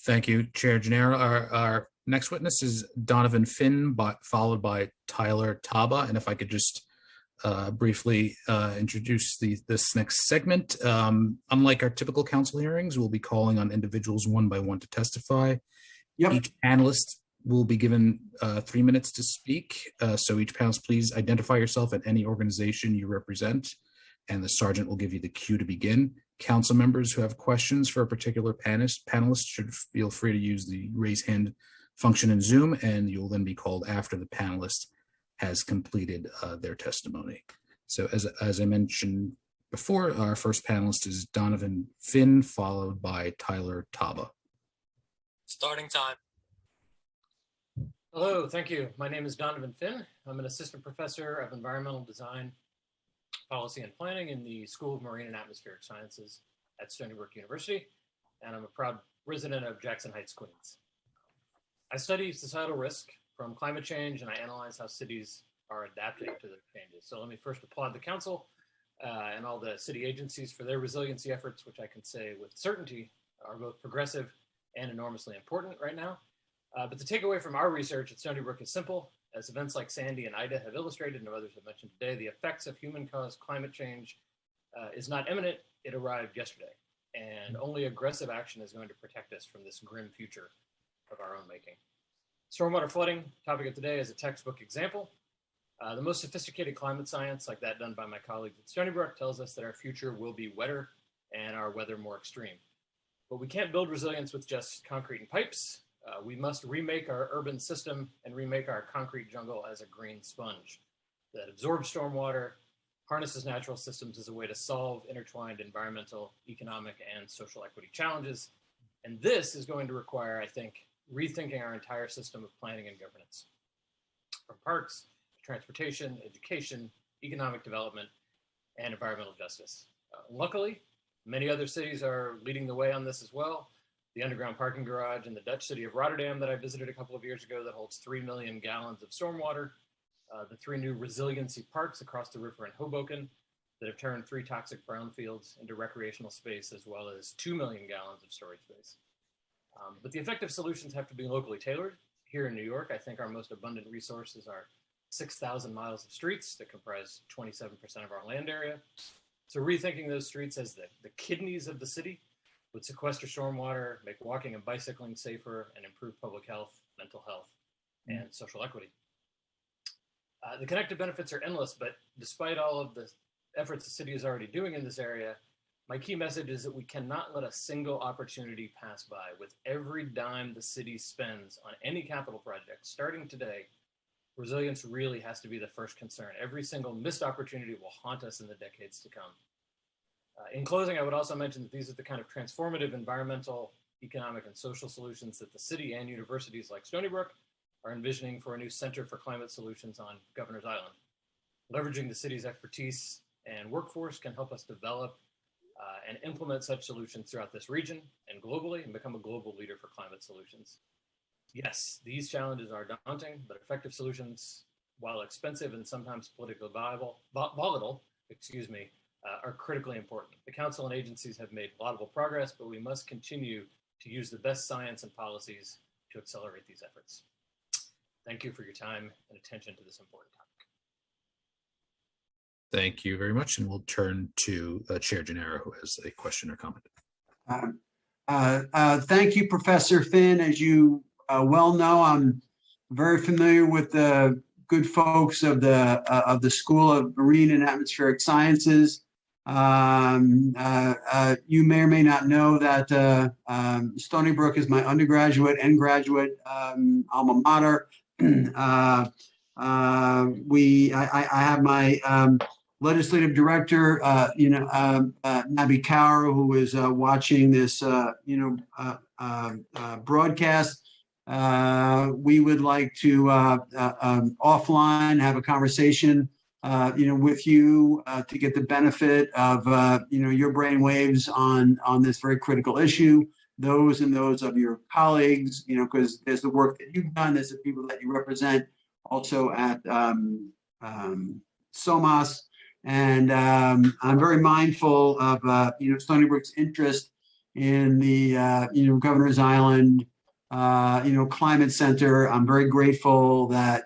Thank you, Chair Gennaro. Our next witness is Donovan Finn, followed by Tyler Taba. And if I could just briefly introduce this next segment. Unlike our typical council hearings, we'll be calling on individuals one by one to testify. Yep. Each panelist will be given 3 minutes to speak. So each panelist, please identify yourself and any organization you represent, and the sergeant will give you the cue to begin. Council members who have questions for a particular panelist should feel free to use the raise hand function in Zoom, and you'll then be called after the panelist has completed their testimony. So as I mentioned before, our first panelist is Donovan Finn, followed by Tyler Taba. Starting time. Hello, thank you. My name is Donovan Finn. I'm an assistant professor of environmental design, policy, and planning in the School of Marine and Atmospheric Sciences at Stony Brook University, and I'm a proud resident of Jackson Heights, Queens. I study societal risk from climate change, and I analyze how cities are adapting to the changes. So let me first applaud the council and all the city agencies for their resiliency efforts, which I can say with certainty are both progressive and enormously important right now. But the takeaway from our research at Stony Brook is simple. As events like Sandy and Ida have illustrated, and others have mentioned today, the effects of human-caused climate change is not imminent. It arrived yesterday. And only aggressive action is going to protect us from this grim future of our own making. Stormwater flooding, topic of today, is a textbook example. The most sophisticated climate science, like that done by my colleagues at Stony Brook, tells us that our future will be wetter and our weather more extreme. But we can't build resilience with just concrete and pipes. We must remake our urban system and remake our concrete jungle as a green sponge that absorbs stormwater, harnesses natural systems as a way to solve intertwined environmental, economic, and social equity challenges. And this is going to require, I think, rethinking our entire system of planning and governance, from parks to transportation, education, economic development, and environmental justice. Luckily, many other cities are leading the way on this as well. The underground parking garage in the Dutch city of Rotterdam that I visited a couple of years ago that holds 3 million gallons of stormwater. The 3 new resiliency parks across the river in Hoboken that have turned 3 toxic brownfields into recreational space, as well as 2 million gallons of storage space. But the effective solutions have to be locally tailored. Here in New York, I think our most abundant resources are 6,000 miles of streets that comprise 27% of our land area. So rethinking those streets as the kidneys of the city would sequester stormwater, make walking and bicycling safer, and improve public health, mental health, and social equity. The connected benefits are endless, but despite all of the efforts the city is already doing in this area, my key message is that we cannot let a single opportunity pass by. With every dime the city spends on any capital project, starting today, resilience really has to be the first concern. Every single missed opportunity will haunt us in the decades to come. In closing, I would also mention that these are the kind of transformative environmental, economic, and social solutions that the city and universities like Stony Brook are envisioning for a new Center for Climate Solutions on Governor's Island. Leveraging the city's expertise and workforce can help us develop and implement such solutions throughout this region and globally, and become a global leader for climate solutions. Yes, these challenges are daunting, but effective solutions, while expensive and sometimes politically volatile, are critically important. The council and agencies have made laudable progress, but we must continue to use the best science and policies to accelerate these efforts. Thank you for your time and attention to this important topic. Thank you very much. And we'll turn to Chair Gennaro, who has a question or comment. Thank you, Professor Finn. As you well know, I'm very familiar with the good folks of the School of Marine and Atmospheric Sciences. You may or may not know that Stony Brook is my undergraduate and graduate alma mater. I have my legislative director, Nabi Kaur, who is watching this, broadcast. We would like to offline have a conversation, with you to get the benefit of, your brainwaves on this very critical issue. Those and those of your colleagues, because there's the work that you've done, there's the people that you represent also at SOMAS, And I'm very mindful of, Stony Brook's interest in the, Governor's Island, Climate Center. I'm very grateful that,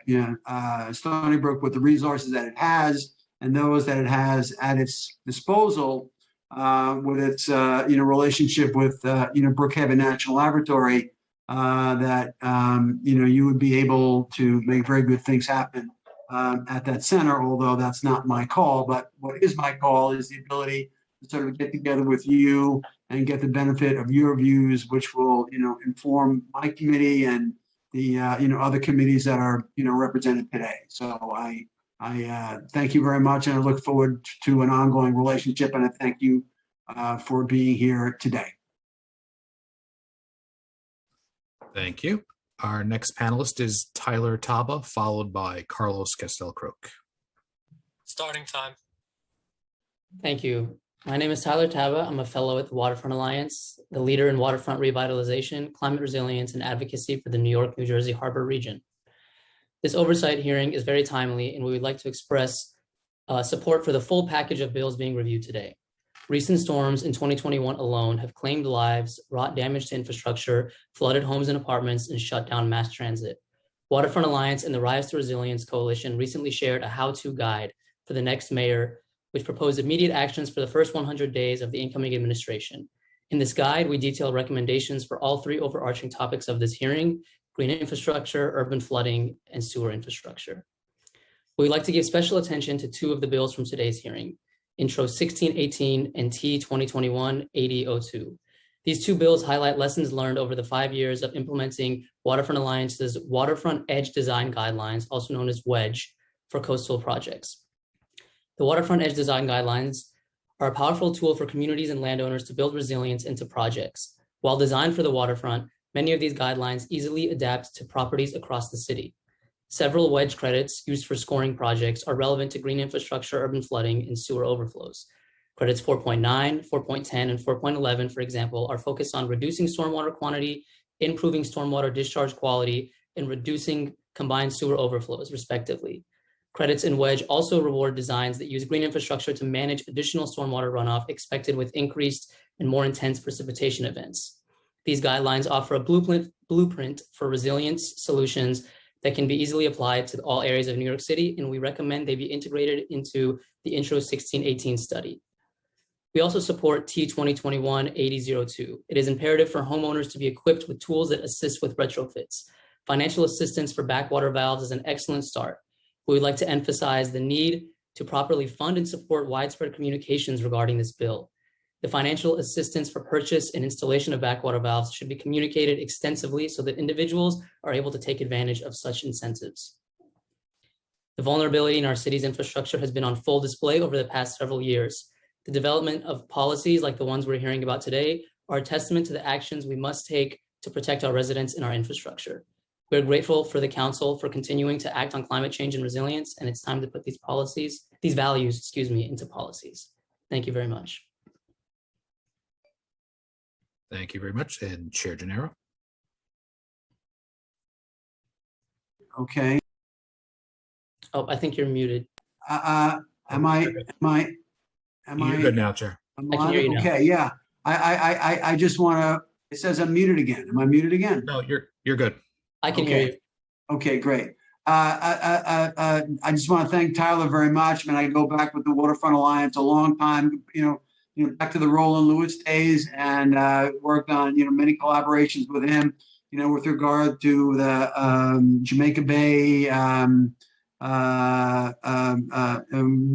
Stony Brook, with the resources that it has and those that it has at its disposal, with its, relationship with, Brookhaven National Laboratory, that, you would be able to make very good things happen at that center, although that's not my call. But what is my call is the ability to sort of get together with you and get the benefit of your views, which will, inform my committee and the, other committees that are, represented today. So I thank you very much, and I look forward to an ongoing relationship, and I thank you for being here today. Thank you. Our next panelist is Tyler Taba, followed by Carlos Castel-Croce. Starting time. Thank you. My name is Tyler Taba. I'm a fellow at the Waterfront Alliance, the leader in waterfront revitalization, climate resilience, and advocacy for the New York, New Jersey Harbor region. This oversight hearing is very timely, and we would like to express support for the full package of bills being reviewed today. Recent storms in 2021 alone have claimed lives, wrought damage to infrastructure, flooded homes and apartments, and shut down mass transit. Waterfront Alliance and the Rise to Resilience Coalition recently shared a how-to guide for the next mayor, which proposed immediate actions for the first 100 days of the incoming administration. In this guide, we detail recommendations for all three overarching topics of this hearing: green infrastructure, urban flooding, and sewer infrastructure. We'd like to give special attention to two of the bills from today's hearing: Intro 1618 and T 2021-8002. These two bills highlight lessons learned over the 5 years of implementing Waterfront Alliance's Waterfront Edge Design Guidelines, also known as WEDGE, for coastal projects. The Waterfront Edge Design Guidelines are a powerful tool for communities and landowners to build resilience into projects. While designed for the waterfront, many of these guidelines easily adapt to properties across the city. Several WEDGE credits used for scoring projects are relevant to green infrastructure, urban flooding, and sewer overflows. Credits 4.9, 4.10, and 4.11, for example, are focused on reducing stormwater quantity, improving stormwater discharge quality, and reducing combined sewer overflows, respectively. Credits in WEDGE also reward designs that use green infrastructure to manage additional stormwater runoff expected with increased and more intense precipitation events. These guidelines offer a blueprint for resilience solutions that can be easily applied to all areas of New York City, and we recommend they be integrated into the Intro 1618 study. We also support T 2021-8002. It is imperative for homeowners to be equipped with tools that assist with retrofits. Financial assistance for backwater valves is an excellent start. We would like to emphasize the need to properly fund and support widespread communications regarding this bill. The financial assistance for purchase and installation of backwater valves should be communicated extensively so that individuals are able to take advantage of such incentives. The vulnerability in our city's infrastructure has been on full display over the past several years. The development of policies like the ones we're hearing about today are a testament to the actions we must take to protect our residents and our infrastructure. We're grateful for the council for continuing to act on climate change and resilience, and it's time to put these values, into policies. Thank you very much. Thank you very much. And Chair Gennaro. Okay. Oh, I think you're muted. Am I? You're good now, Chair. I can hear you now. Okay, yeah. I just want to, it says I'm muted again. Am I muted again? No, you're good. I can hear you. Okay, great. I just want to thank Tyler very much. I go back with the Waterfront Alliance a long time, back to the Roland Lewis days, and worked on, many collaborations with him, with regard to the Jamaica Bay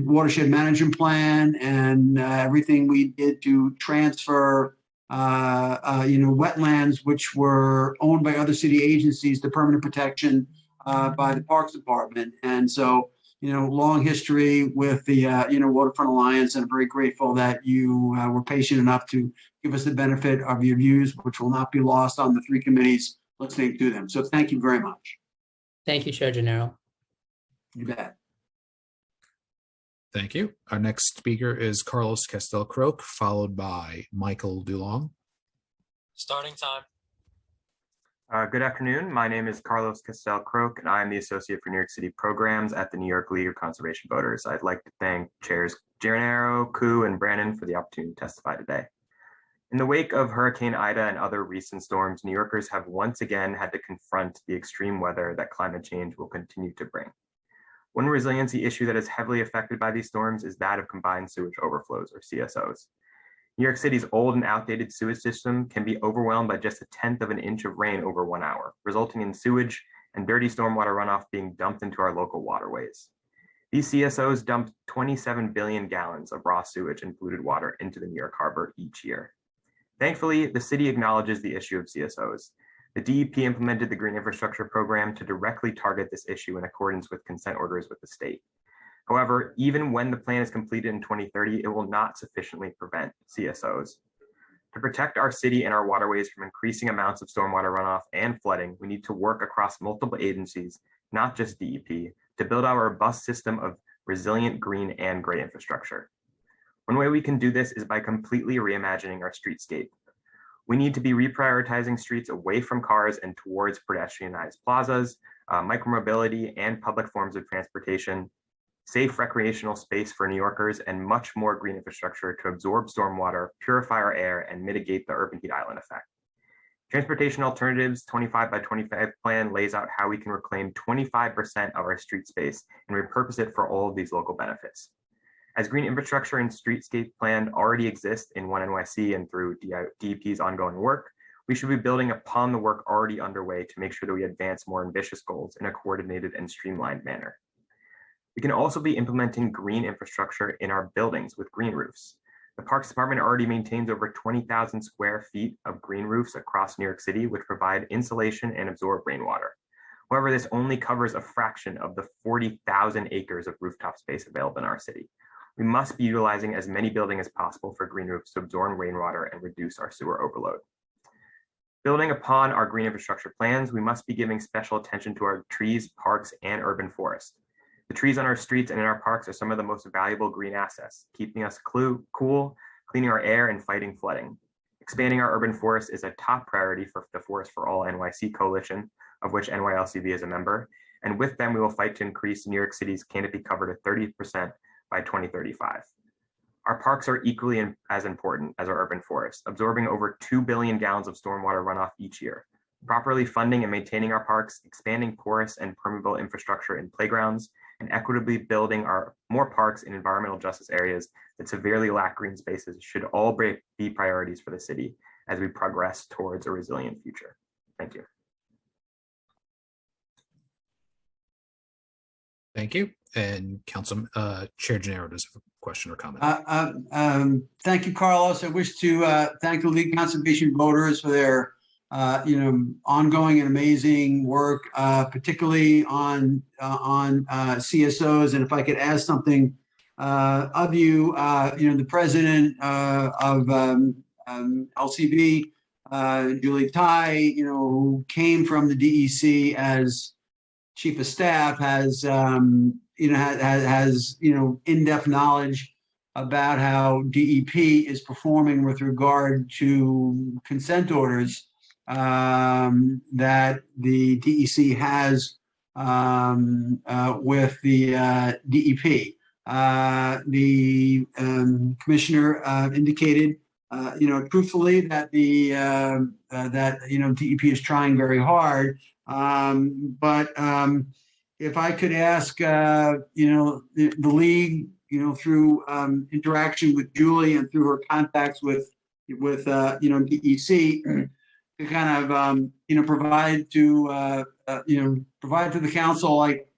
watershed management plan, and everything we did to transfer wetlands which were owned by other city agencies to permanent protection by the Parks Department. And so, long history with the Waterfront Alliance, and I'm very grateful that you were patient enough to give us the benefit of your views, which will not be lost on the three committees listening to them. So thank you very much. Thank you, Chair Gennaro. You bet. Thank you. Our next speaker is Carlos Castel-Croce, followed by Michael Dulong. Starting time. Good afternoon. My name is Carlos Castel-Croak, and I'm the Associate for New York City Programs at the New York League of Conservation Voters. I'd like to thank Chairs Gianaro, Koo, and Brannon for the opportunity to testify today. In the wake of Hurricane Ida and other recent storms, New Yorkers have once again had to confront the extreme weather that climate change will continue to bring. One resiliency issue that is heavily affected by these storms is that of combined sewage overflows, or CSOs. New York City's old and outdated sewage system can be overwhelmed by just 1/10 of an inch of rain over 1 hour, resulting in sewage and dirty stormwater runoff being dumped into our local waterways. These CSOs dumped 27 billion gallons of raw sewage and polluted water into the New York Harbor each year. Thankfully, the city acknowledges the issue of CSOs. The DEP implemented the Green Infrastructure Program to directly target this issue in accordance with consent orders with the state. However, even when the plan is completed in 2030, it will not sufficiently prevent CSOs. To protect our city and our waterways from increasing amounts of stormwater runoff and flooding, we need to work across multiple agencies, not just DEP, to build our robust system of resilient green and gray infrastructure. One way we can do this is by completely reimagining our streetscape. We need to be reprioritizing streets away from cars and towards pedestrianized plazas, micromobility, and public forms of transportation, safe recreational space for New Yorkers, and much more green infrastructure to absorb stormwater, purify our air, and mitigate the urban heat island effect. Transportation Alternatives 25 by 25 plan lays out how we can reclaim 25% of our street space and repurpose it for all of these local benefits. As green infrastructure and streetscape plan already exist in One NYC and through DEP's ongoing work, we should be building upon the work already underway to make sure that we advance more ambitious goals in a coordinated and streamlined manner. We can also be implementing green infrastructure in our buildings with green roofs. The Parks Department already maintains over 20,000 square feet of green roofs across New York City, which provide insulation and absorb rainwater. However, this only covers a fraction of the 40,000 acres of rooftop space available in our city. We must be utilizing as many buildings as possible for green roofs to absorb rainwater and reduce our sewer overload. Building upon our green infrastructure plans, we must be giving special attention to our trees, parks, and urban forests. The trees on our streets and in our parks are some of the most valuable green assets, keeping us cool, cleaning our air, and fighting flooding. Expanding our urban forest is a top priority for the Forest for All NYC coalition, of which NYLCV is a member, and with them we will fight to increase New York City's canopy cover to 30% by 2035. Our parks are equally as important as our urban forests, absorbing over 2 billion gallons of stormwater runoff each year. Properly funding and maintaining our parks, expanding porous and permeable infrastructure in playgrounds, and equitably building more parks in environmental justice areas that severely lack green spaces should all be priorities for the city as we progress towards a resilient future. Thank you. Thank you. And Chair Gennaro does have a question or comment. Thank you, Carlos. I wish to thank the League of Conservation Voters for their ongoing and amazing work, particularly on CSOs. And if I could ask something of you, the president of LCV, Julie Tai, who came from the DEC as chief of staff, has in-depth knowledge about how DEP is performing with regard to consent orders that the DEC has with the DEP. The commissioner indicated, truthfully, that DEP is trying very hard. But if I could ask, the league, through interaction with Julie and through her contacts with DEC, to kind of provide to the council, like,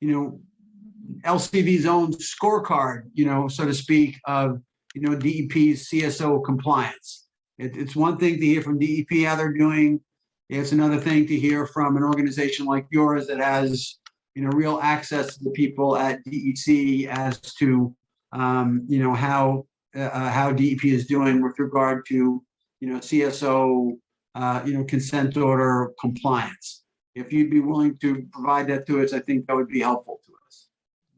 LCV's own scorecard, so to speak, of DEP's CSO compliance. It's one thing to hear from DEP how they're doing. It's another thing to hear from an organization like yours that has real access to the people at DEC as to how DEP is doing with regard to CSO consent order compliance. If you'd be willing to provide that to us, I think that would be helpful to us.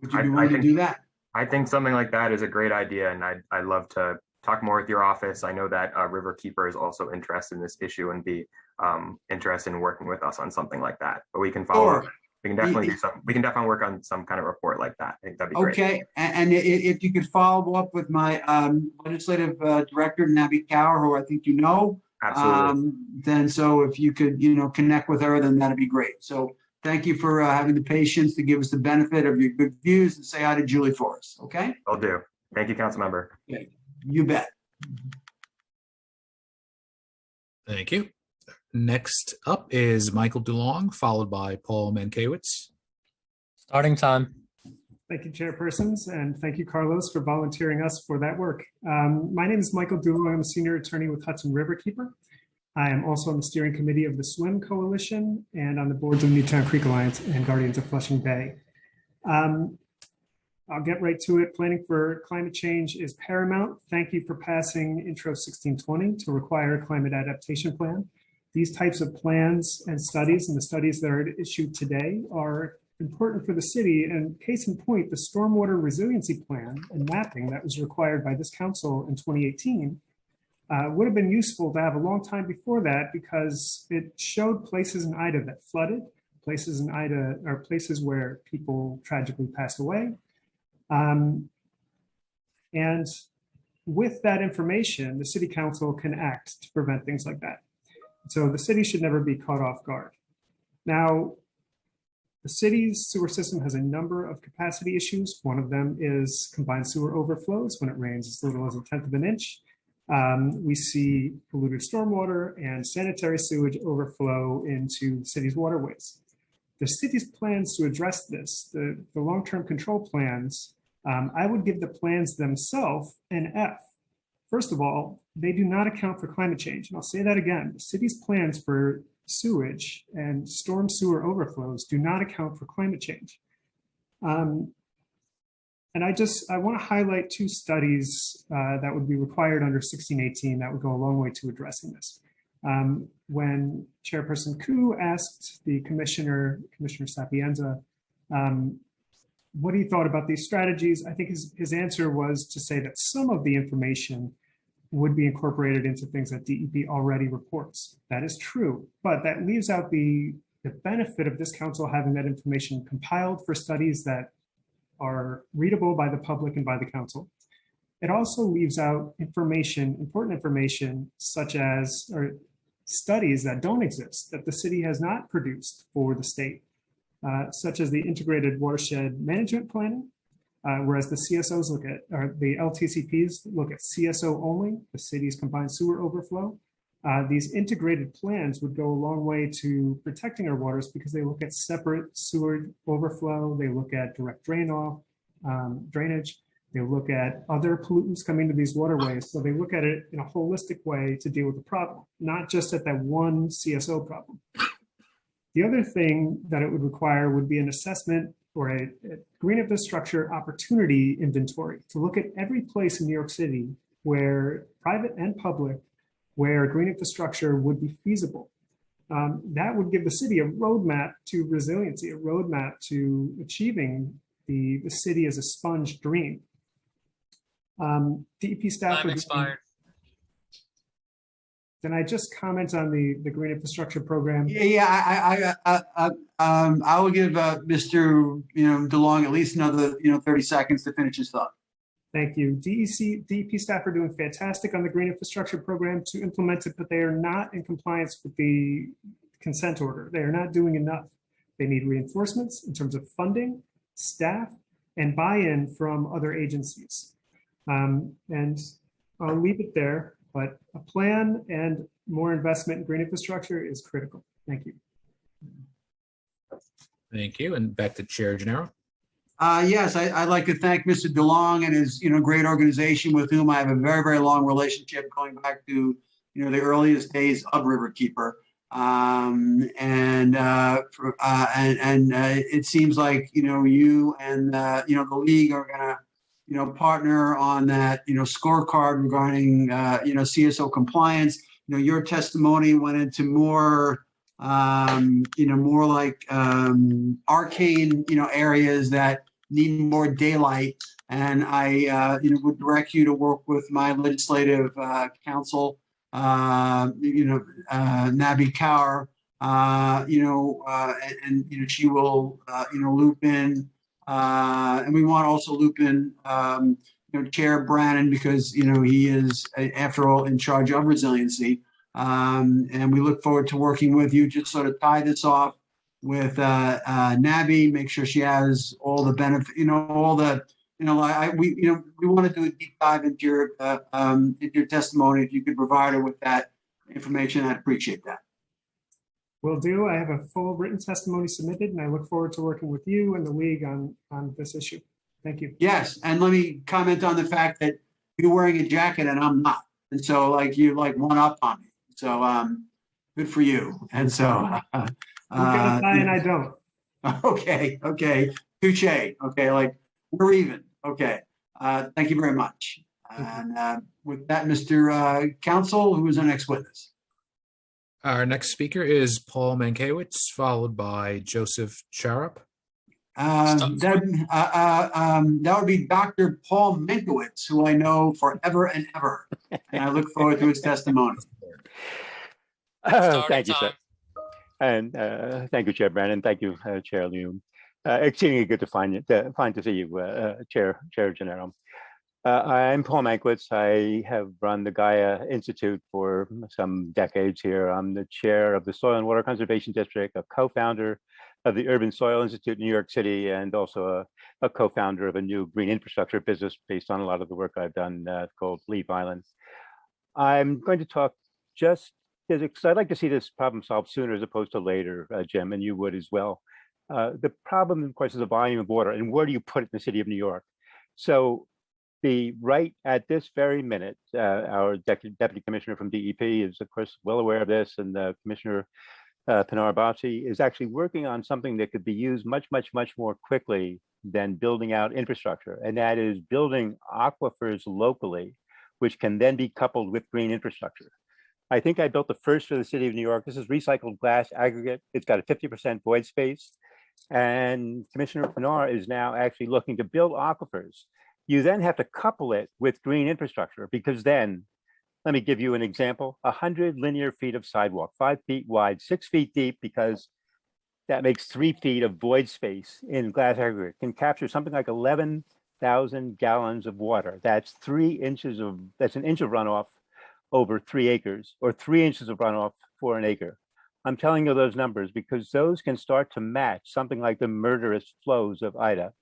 Would you be willing to do that? I think something like that is a great idea, and I'd love to talk more with your office. I know that Riverkeeper is also interested in this issue and be interested in working with us on something like that. But we can follow up. We can definitely do some. We can definitely work on some kind of report like that. I think that'd be great. Okay, and if you could follow up with my legislative director, Nabi Kaur, who I think you know. Absolutely. Then so if you could, connect with her, then that'd be great. So thank you for having the patience to give us the benefit of your good views and say hi to Julie for us, okay? Will do. Thank you, council member. Okay. You bet. Thank you. Next up is Michael DeLong, followed by Paul Mankiewicz. Starting time. Thank you, chairpersons, and thank you, Carlos, for volunteering us for that work. My name is Michael DeLong. I'm a senior attorney with Hudson Riverkeeper. I am also on the steering committee of the Swim Coalition and on the boards of Newtown Creek Alliance and Guardians of Flushing Bay. I'll get right to it. Planning for climate change is paramount. Thank you for passing Intro 1620 to require a climate adaptation plan. These types of plans and studies, and the studies that are issued today, are important for the city. And case in point, the stormwater resiliency plan and mapping that was required by this council in 2018 would have been useful to have a long time before that, because it showed places in Ida that flooded, places in Ida are places where people tragically passed away. And with that information, the city council can act to prevent things like that. So the city should never be caught off guard. Now, the city's sewer system has a number of capacity issues. One of them is combined sewer overflows. When it rains as little as 1/10 of an inch. We see polluted stormwater and sanitary sewage overflow into the city's waterways. The city's plans to address this, the long-term control plans, I would give the plans themselves an F. First of all, they do not account for climate change. And I'll say that again, the city's plans for sewage and storm sewer overflows do not account for climate change. And I want to highlight two studies that would be required under 1618 that would go a long way to addressing this. When Chairperson Koo asked the Commissioner Sapienza, what he thought about these strategies, I think his answer was to say that some of the information would be incorporated into things that DEP already reports. That is true, but that leaves out the benefit of this council having that information compiled for studies that are readable by the public and by the council. It also leaves out information, important information, such as studies that don't exist, that the city has not produced for the state, such as the integrated watershed management planning, whereas the CSOs look at, or the LTCPs look at CSO only, the city's combined sewer overflow. These integrated plans would go a long way to protecting our waters because they look at separate sewer overflow, they look at direct drainage, they look at other pollutants coming to these waterways. So they look at it in a holistic way to deal with the problem, not just at that one CSO problem. The other thing that it would require would be an assessment or a green infrastructure opportunity inventory to look at every place in New York City where private and public, where green infrastructure would be feasible. That would give the city a roadmap to resiliency, a roadmap to achieving the city as a sponge dream. DEP staff. Time expired. Can I just comment on the green infrastructure program? Yeah, I will give Mr. DeLong at least another 30 seconds to finish his thought. Thank you. DEP staff are doing fantastic on the green infrastructure program to implement it, but they are not in compliance with the consent order. They are not doing enough. They need reinforcements in terms of funding, staff, and buy-in from other agencies. And I'll leave it there, but a plan and more investment in green infrastructure is critical. Thank you. Thank you. And back to Chair Gennaro. Yes, I'd like to thank Mr. DeLong and his great organization with whom I have a very, very long relationship going back to the earliest days of Riverkeeper. It seems like you and the league are gonna partner on that scorecard regarding CSO compliance. Your testimony went into more more like arcane areas that need more daylight And I would direct you to work with my legislative counsel, Nabi Kaur, and she will, loop in, and we want to also loop in, Chair Brannon, because, he is, after all, in charge of resiliency. And we look forward to working with you, just sort of tie this off with Nabi, make sure she has all the benefit, all the, we want to do a deep dive into your testimony. If you could provide her with that information, I'd appreciate that. Will do. I have a full written testimony submitted, and I look forward to working with you and the league on this issue. Thank you. Yes, and let me comment on the fact that you're wearing a jacket and I'm not, and so you're one up on me. So good for you. And so you got a tie and I don't. Okay, touche. Okay, we're even. Okay, thank you very much. And with that, Mr. Counsel, who is our next witness? Our next speaker is Paul Mankiewicz, followed by Joseph Charup. That would be Dr. Paul Mankiewicz, who I know forever and ever, and I look forward to his testimony. Thank you, sir. And thank you, Chair Brannon. Thank you, Chair Liu. Exceedingly good to see you, Chair Gennaro. I'm Paul Mankiewicz. I have run the Gaia Institute for some decades here. I'm the chair of the Soil and Water Conservation District, a co-founder of the Urban Soil Institute in New York City, and also a co-founder of a new green infrastructure business based on a lot of the work I've done called Leaf Island. I'm going to talk just because I'd like to see this problem solved sooner as opposed to later, Jim, and you would as well. The problem, of course, is the volume of water, and where do you put it in the city of New York? So right at this very minute, our deputy commissioner from DEP is, of course, well aware of this, and Commissioner Pinar Bassi is actually working on something that could be used much more quickly than building out infrastructure, and that is building aquifers locally, which can then be coupled with green infrastructure. I think I built the first for the city of New York. This is recycled glass aggregate. It's got a 50% void space, and Commissioner Pinar is now actually looking to build aquifers. You then have to couple it with green infrastructure, because then, let me give you an example, 100 linear feet of sidewalk, 5 feet wide, 6 feet deep, because that makes 3 feet of void space in glass aggregate, can capture something like 11,000 gallons of water. That's an inch of runoff over 3 acres, or 3 inches of runoff for an acre. I'm telling you those numbers because those can start to match something like the murderous flows of Ida.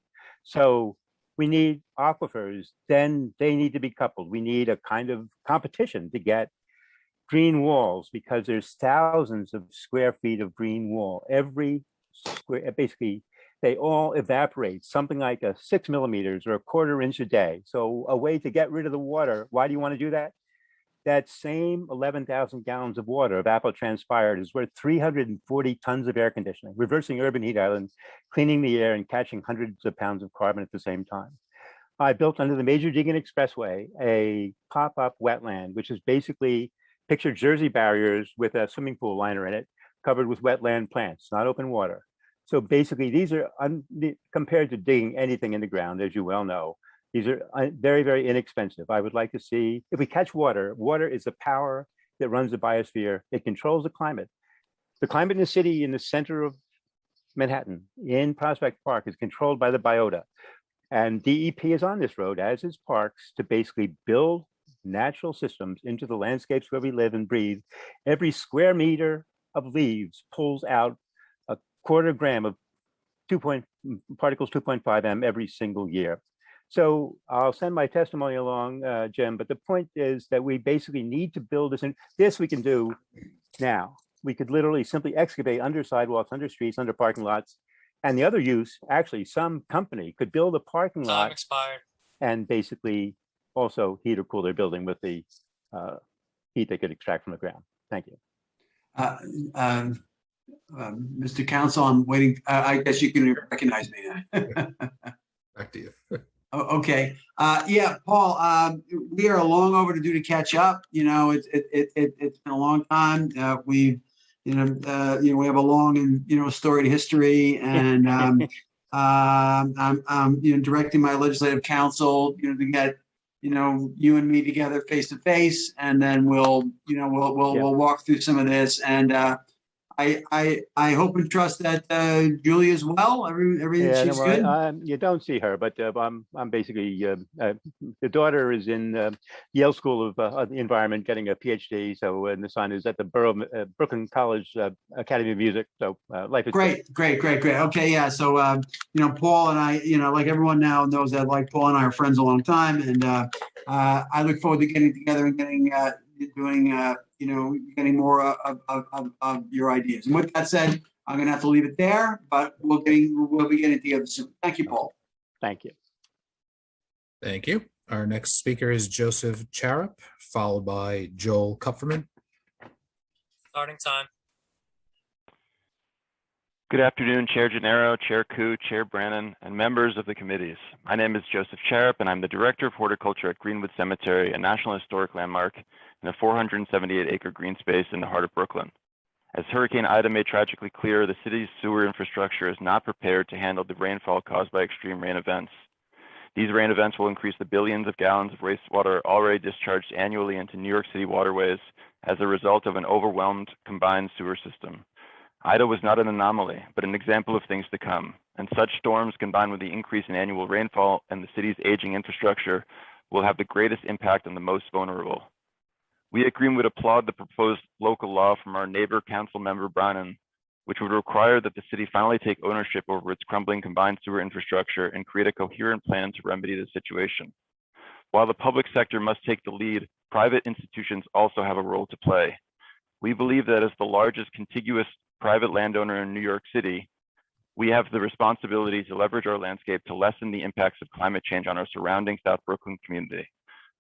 So we need aquifers, then they need to be coupled. We need a kind of competition to get green walls, because there's thousands of square feet of green wall. Every square, basically, they all evaporate something like 6 millimeters or 1/4 inch a day. So a way to get rid of the water. Why do you want to do that? That same 11,000 gallons of water evapotranspired is worth 340 tons of air conditioning, reversing urban heat islands, cleaning the air, and catching hundreds of pounds of carbon at the same time. I built under the Major Deegan Expressway a pop-up wetland, which is basically picture Jersey barriers with a swimming pool liner in it, covered with wetland plants, not open water. So basically, these are, compared to digging anything in the ground, as you well know, these are very, very inexpensive. I would like to see, if we catch water, water is the power that runs the biosphere. It controls the climate. The climate in the city in the center of Manhattan, in Prospect Park, is controlled by the biota. And DEP is on this road, as is Parks, to basically build natural systems into the landscapes where we live and breathe. Every square meter of leaves pulls out 1/4 gram of particles 2.5 m every single year. So I'll send my testimony along, Jim, but the point is that we basically need to build this, and this we can do now. We could literally simply excavate under sidewalks, under streets, under parking lots. And the other use, actually, some company could build a parking lot and basically also heat or cool their building with the heat they could extract from the ground. Thank you. Mr. Counsel, I'm waiting. I guess you can recognize me now. Back to you. Okay. Yeah, Paul, we are long overdue to catch up. You know, it's been a long time. We have a long and, storied history. And, I'm directing my legislative counsel, to get, you and me together face to face, and then we'll walk through some of this. And I hope and trust that Julie is well. Everything, Yeah, she's no, good. you don't see her, but I'm basically the daughter is in Yale School of the Environment, getting a PhD. So, and the son is at the Brooklyn College Academy of Music. So, life is good. Great. Okay, yeah. So, Paul and I, like everyone now knows that, like, Paul and I are friends a long time, and I look forward to getting together and getting more of your ideas. And with that said, I'm going to have to leave it there, but we'll be getting together soon. Thank you, Paul. Thank you. Thank you. Our next speaker is Joseph Charup, followed by Joel Kupferman. Starting time. Good afternoon, Chair Gennaro, Chair Koo, Chair Brannon, and members of the committees. My name is Joseph Charup, and I'm the Director of Horticulture at Greenwood Cemetery, a National Historic Landmark in a 478-acre green space in the heart of Brooklyn. As Hurricane Ida made tragically clear, the city's sewer infrastructure is not prepared to handle the rainfall caused by extreme rain events. These rain events will increase the billions of gallons of wastewater already discharged annually into New York City waterways as a result of an overwhelmed combined sewer system. Ida was not an anomaly, but an example of things to come, and such storms combined with the increase in annual rainfall and the city's aging infrastructure will have the greatest impact on the most vulnerable. We at Greenwood applaud the proposed local law from our neighbor council member Brannon, which would require that the city finally take ownership over its crumbling combined sewer infrastructure and create a coherent plan to remedy the situation. While the public sector must take the lead, private institutions also have a role to play. We believe that as the largest contiguous private landowner in New York City, we have the responsibility to leverage our landscape to lessen the impacts of climate change on our surrounding South Brooklyn community.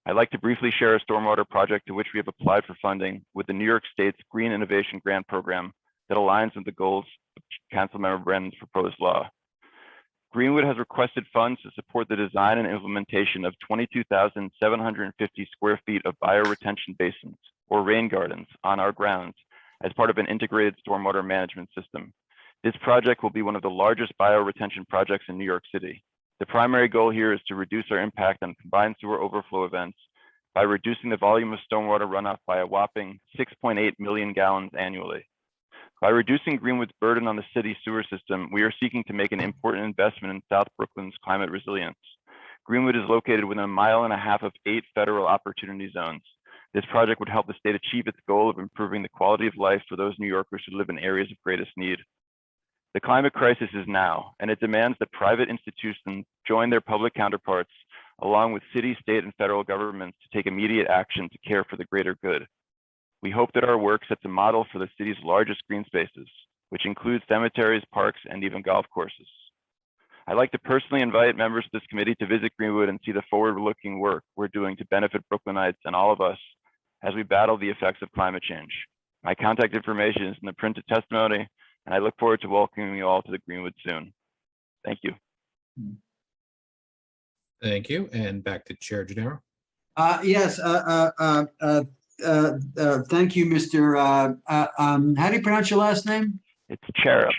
I'd like to briefly share a stormwater project to which we have applied for funding with the New York State's Green Innovation Grant Program that aligns with the goals of Councilmember Brennan's proposed law. Greenwood has requested funds to support the design and implementation of 22,750 square feet of bioretention basins, or rain gardens, on our grounds as part of an integrated stormwater management system. This project will be one of the largest bioretention projects in New York City. The primary goal here is to reduce our impact on combined sewer overflow events by reducing the volume of stormwater runoff by a whopping 6.8 million gallons annually. By reducing Greenwood's burden on the city sewer system, we are seeking to make an important investment in South Brooklyn's climate resilience. Greenwood is located within 1.5 miles of 8 federal opportunity zones. This project would help the state achieve its goal of improving the quality of life for those New Yorkers who live in areas of greatest need. The climate crisis is now, and it demands that private institutions join their public counterparts, along with city, state, and federal governments, to take immediate action to care for the greater good. We hope that our work sets a model for the city's largest green spaces, which includes cemeteries, parks, and even golf courses. I'd like to personally invite members of this committee to visit Greenwood and see the forward-looking work we're doing to benefit Brooklynites and all of us as we battle the effects of climate change. My contact information is in the printed testimony, and I look forward to welcoming you all to the Greenwood soon. Thank you. Thank you. And back to Chair Gennaro. Yes. Thank you, Mr. How do you pronounce your last name? It's Charup.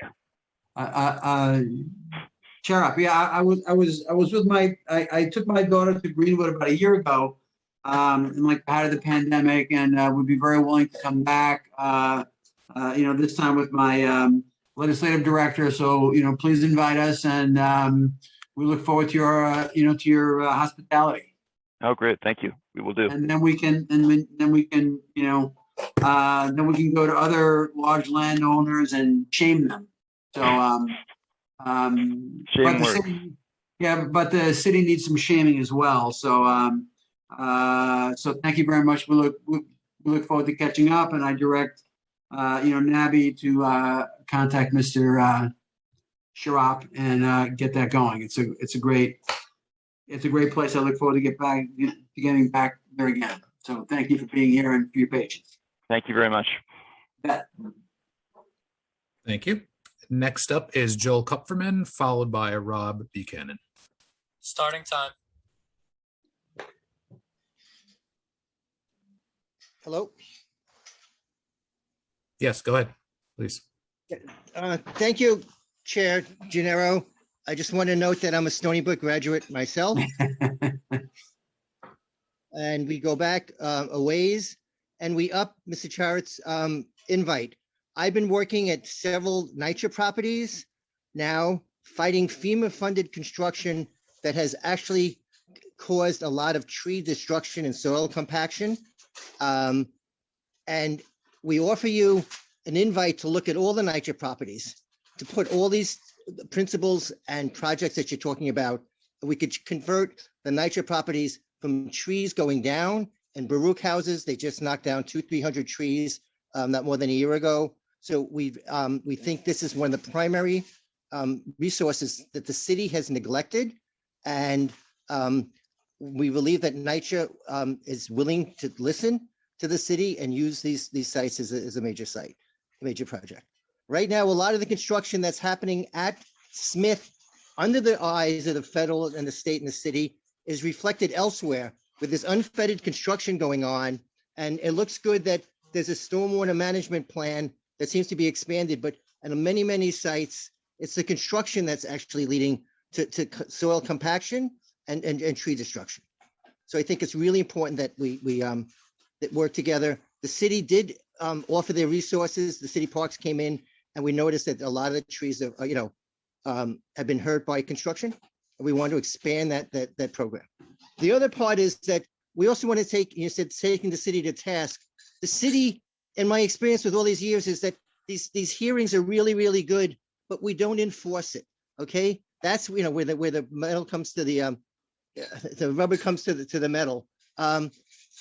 Charup. Yeah, I was with I took my daughter to Greenwood about a year ago, in like the height of the pandemic, and would be very willing to come back. This time with my legislative director. So please invite us, and we look forward to your hospitality. Oh, great! Thank you. We will do. And then we can, then we can go to other large landowners and shame them. So, shame work. But the city needs some shaming as well. So, so thank you very much. We look forward to catching up, and I direct, Nabby to contact Mr. Charup and get that going. It's a great place. I look forward to getting back there again. So thank you for being here and for your patience. Thank you very much. Yeah. Thank you. Next up is Joel Kupferman, followed by Rob Buchanan. Starting time. Hello. Yes, go ahead, please. Thank you, Chair Gennaro. I just want to note that I'm a Stony Brook graduate myself. And we go back a ways, and we up Mr. Charit's invite. I've been working at several NYCHA properties now, fighting FEMA-funded construction that has actually caused a lot of tree destruction and soil compaction. And we offer you an invite to look at all the NYCHA properties, to put all these principles and projects that you're talking about. We could convert the NYCHA properties from trees going down, and Baruch houses, they just knocked down 200-300 trees not more than a year ago. So we think this is one of the primary resources that the city has neglected. And we believe that NYCHA is willing to listen to the city and use these sites as a major site, a major project. Right now, a lot of the construction that's happening at Smith under the eyes of the federal and the state and the city is reflected elsewhere with this unfettered construction going on. And it looks good that there's a stormwater management plan that seems to be expanded, but on many, many sites, it's the construction that's actually leading to soil compaction and tree destruction. So I think it's really important that we that work together. The city did offer their resources. The city parks came in, and we noticed that a lot of the trees are, have been hurt by construction. And we want to expand that program. The other part is that we also want to take, you said, taking the city to task. The city, in my experience with all these years, is that these hearings are really, really good, but we don't enforce it. Okay, that's where the metal comes to the rubber comes to the metal.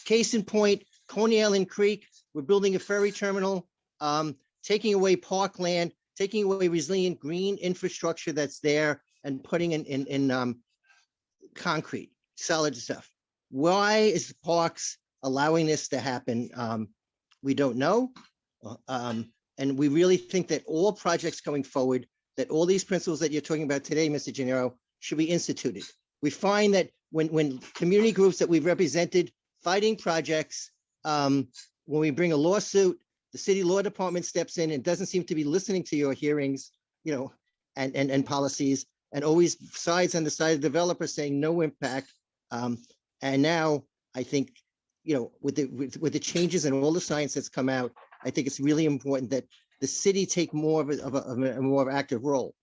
Case in point, Coney Island Creek, we're building a ferry terminal, taking away parkland, taking away resilient green infrastructure that's there, and putting in concrete, solid stuff. Why is the parks allowing this to happen? We don't know. And we really think that all projects going forward, that all these principles that you're talking about today, Mr. Gennaro, should be instituted. We find that when community groups that we've represented fighting projects, when we bring a lawsuit, the city law department steps in and doesn't seem to be listening to your hearings, and policies, and always sides on the side of the developer saying no impact. And now I think, with the changes and all the science that's come out, I think it's really important that the city take more of a more active role.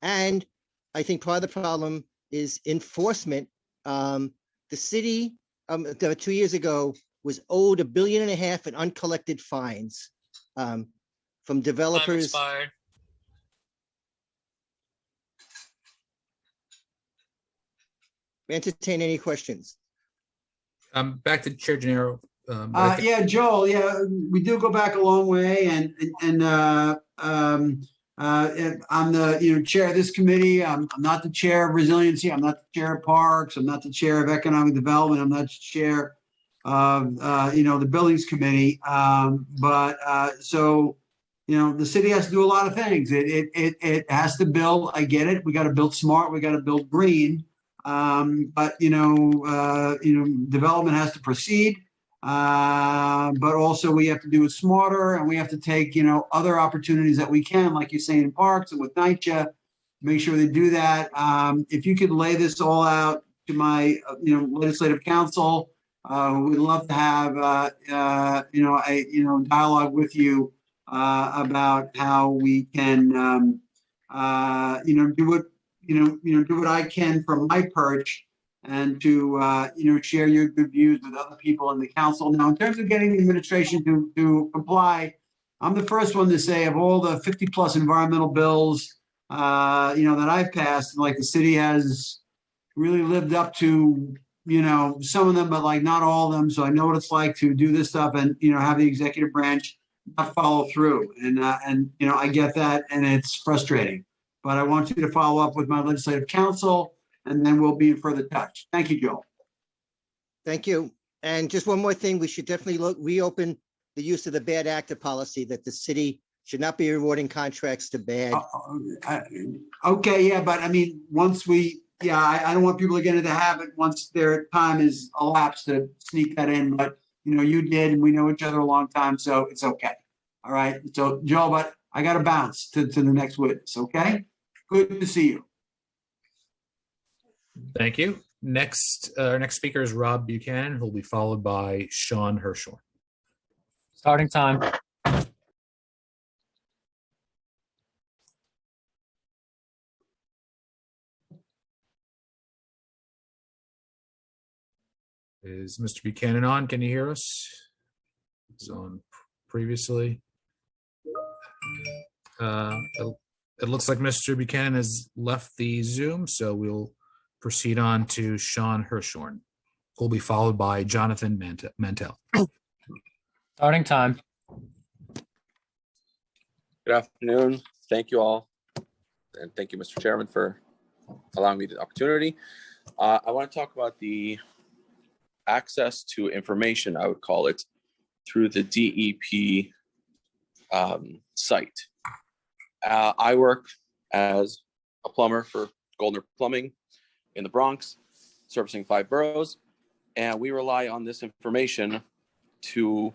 And I think part of the problem is enforcement. The city, 2 years ago, was owed $1.5 billion in uncollected fines from developers. Entertain any questions. Back to Chair Gennaro. Yeah, Joel. Yeah, we do go back a long way, and I'm the chair of this committee. I'm not the chair of resiliency. I'm not the chair of parks. I'm not the chair of economic development. I'm not the chair of the buildings committee. So the city has to do a lot of things. It has to build. I get it. We got to build smart. We got to build green. But development has to proceed. But also we have to do it smarter, and we have to take, other opportunities that we can, like you say, in parks and with NYCHA, make sure they do that. If you could lay this all out to my, legislative council, we'd love to have, a dialogue with you, about how we can, do what I can from my perch, and to share your good views with other people in the council. Now, in terms of getting the administration to comply, I'm the first one to say, of all the 50 plus environmental bills that I've passed, like, the city has really lived up to some of them, but like not all of them. So I know what it's like to do this stuff and have the executive branch not follow through, and I get that, and it's frustrating. But I want you to follow up with my legislative council, and then we'll be in further touch. Thank you, Joel. Thank you. And just one more thing, we should definitely reopen the use of the bad actor policy, that the city should not be rewarding contracts to bad. Okay, yeah, but I mean, I don't want people to get into the habit once their time is elapsed to sneak that in, but you did, and we know each other a long time, so it's okay. All right, so Joel, but I got to bounce to the next witness, okay? Good to see you. Thank you. Next, our next speaker is Rob Buchanan, who will be followed by Sean Hirschhorn. Starting time. Is Mr. Buchanan on? Can you hear us? It's on previously. It looks like Mr. Buchanan has left the Zoom, so we'll proceed on to Sean Hirschhorn, who will be followed by Jonathan Mantel. Starting time. Good afternoon. Thank you all. And thank you, Mr. Chairman, for allowing me the opportunity. I want to talk about the access to information, I would call it, through the DEP site. I work as a plumber for Goldner Plumbing in the Bronx, servicing 5 boroughs, and we rely on this information to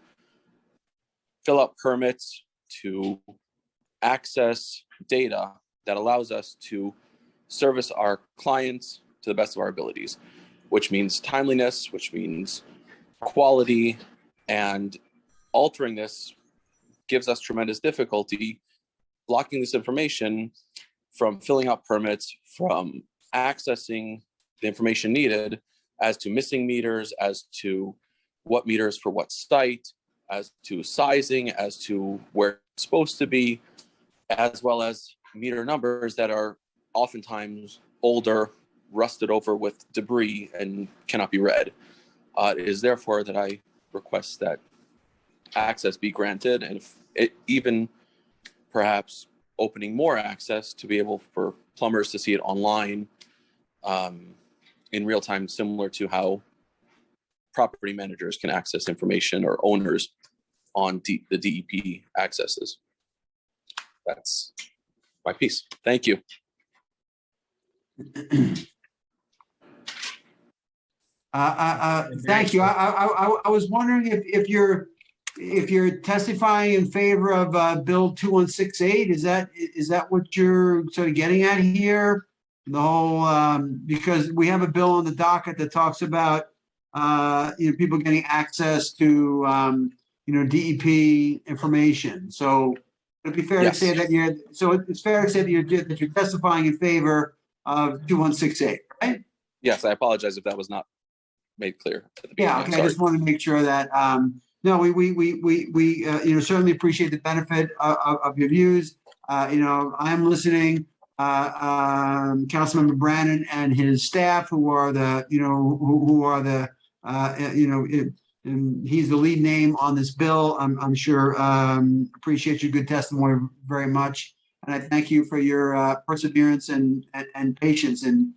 fill out permits, to access data that allows us to service our clients to the best of our abilities, which means timeliness, which means quality, and altering this gives us tremendous difficulty blocking this information from filling out permits, from accessing the information needed as to missing meters, as to what meters for what site, as to sizing, as to where it's supposed to be, as well as meter numbers that are oftentimes older, rusted over with debris, and cannot be read. It is therefore that I request that access be granted, and if it even perhaps opening more access to be able for plumbers to see it online in real time, similar to how property managers can access information or owners on the DEP accesses. That's my piece. Thank you. Thank you. I was wondering if you're testifying in favor of Bill 2168. Is that what you're sort of getting at here? The whole because we have a bill on the docket that talks about people getting access to DEP information. So it'd be fair to say that it's fair to say that you're testifying in favor of 2168, right? Yes, I apologize if that was not made clear at the beginning. Yeah, okay. I just want to make sure that no, we certainly appreciate the benefit of your views. I'm listening. Councilmember Brannan and his staff, who are the and he's the lead name on this bill. I'm sure appreciate your good testimony very much, and I thank you for your perseverance and patience and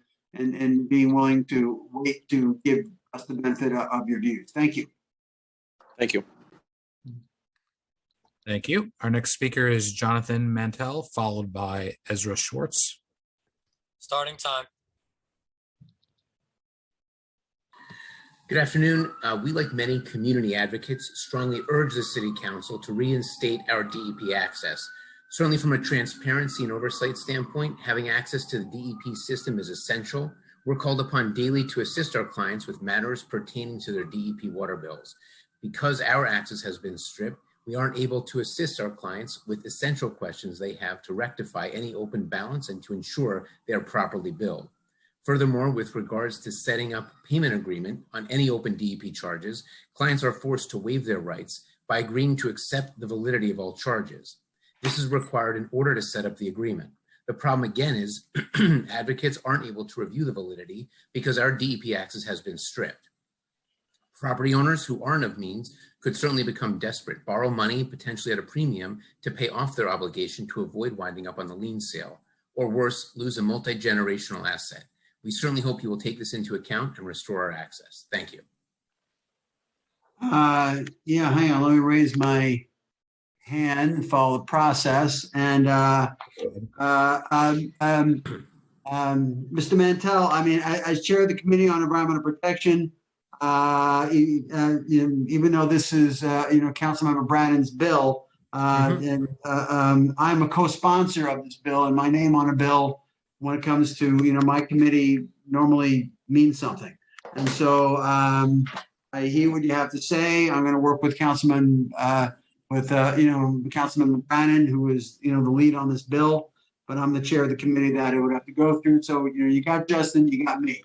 being willing to wait to give us the benefit of your views. Thank you. Thank you. Thank you. Our next speaker is Jonathan Mantel, followed by Ezra Schwartz. Starting time. Good afternoon. We, like many community advocates, strongly urge the City Council to reinstate our DEP access. Certainly from a transparency and oversight standpoint, having access to the DEP system is essential. We're called upon daily to assist our clients with matters pertaining to their DEP water bills. Because our access has been stripped, we aren't able to assist our clients with essential questions they have to rectify any open balance and to ensure they are properly billed. Furthermore, with regards to setting up payment agreement on any open DEP charges, clients are forced to waive their rights by agreeing to accept the validity of all charges. This is required in order to set up the agreement. The problem again is advocates aren't able to review the validity because our DEP access has been stripped. Property owners who aren't of means could certainly become desperate, borrow money, potentially at a premium, to pay off their obligation to avoid winding up on the lien sale, or worse, lose a multi-generational asset. We certainly hope you will take this into account and restore our access. Thank you. Yeah, hang on, let me raise my hand and follow the process. And Mr. Mantel, I mean, as chair of the Committee on Environmental Protection, even though this is, Councilmember Brannan's bill, And I'm a co-sponsor of this bill, and my name on a bill when it comes to, my committee normally means something. And so I hear what you have to say. I'm going to work with Councilman Bannon, who is, the lead on this bill, but I'm the chair of the committee that it would have to go through. So, you got Justin, you got me.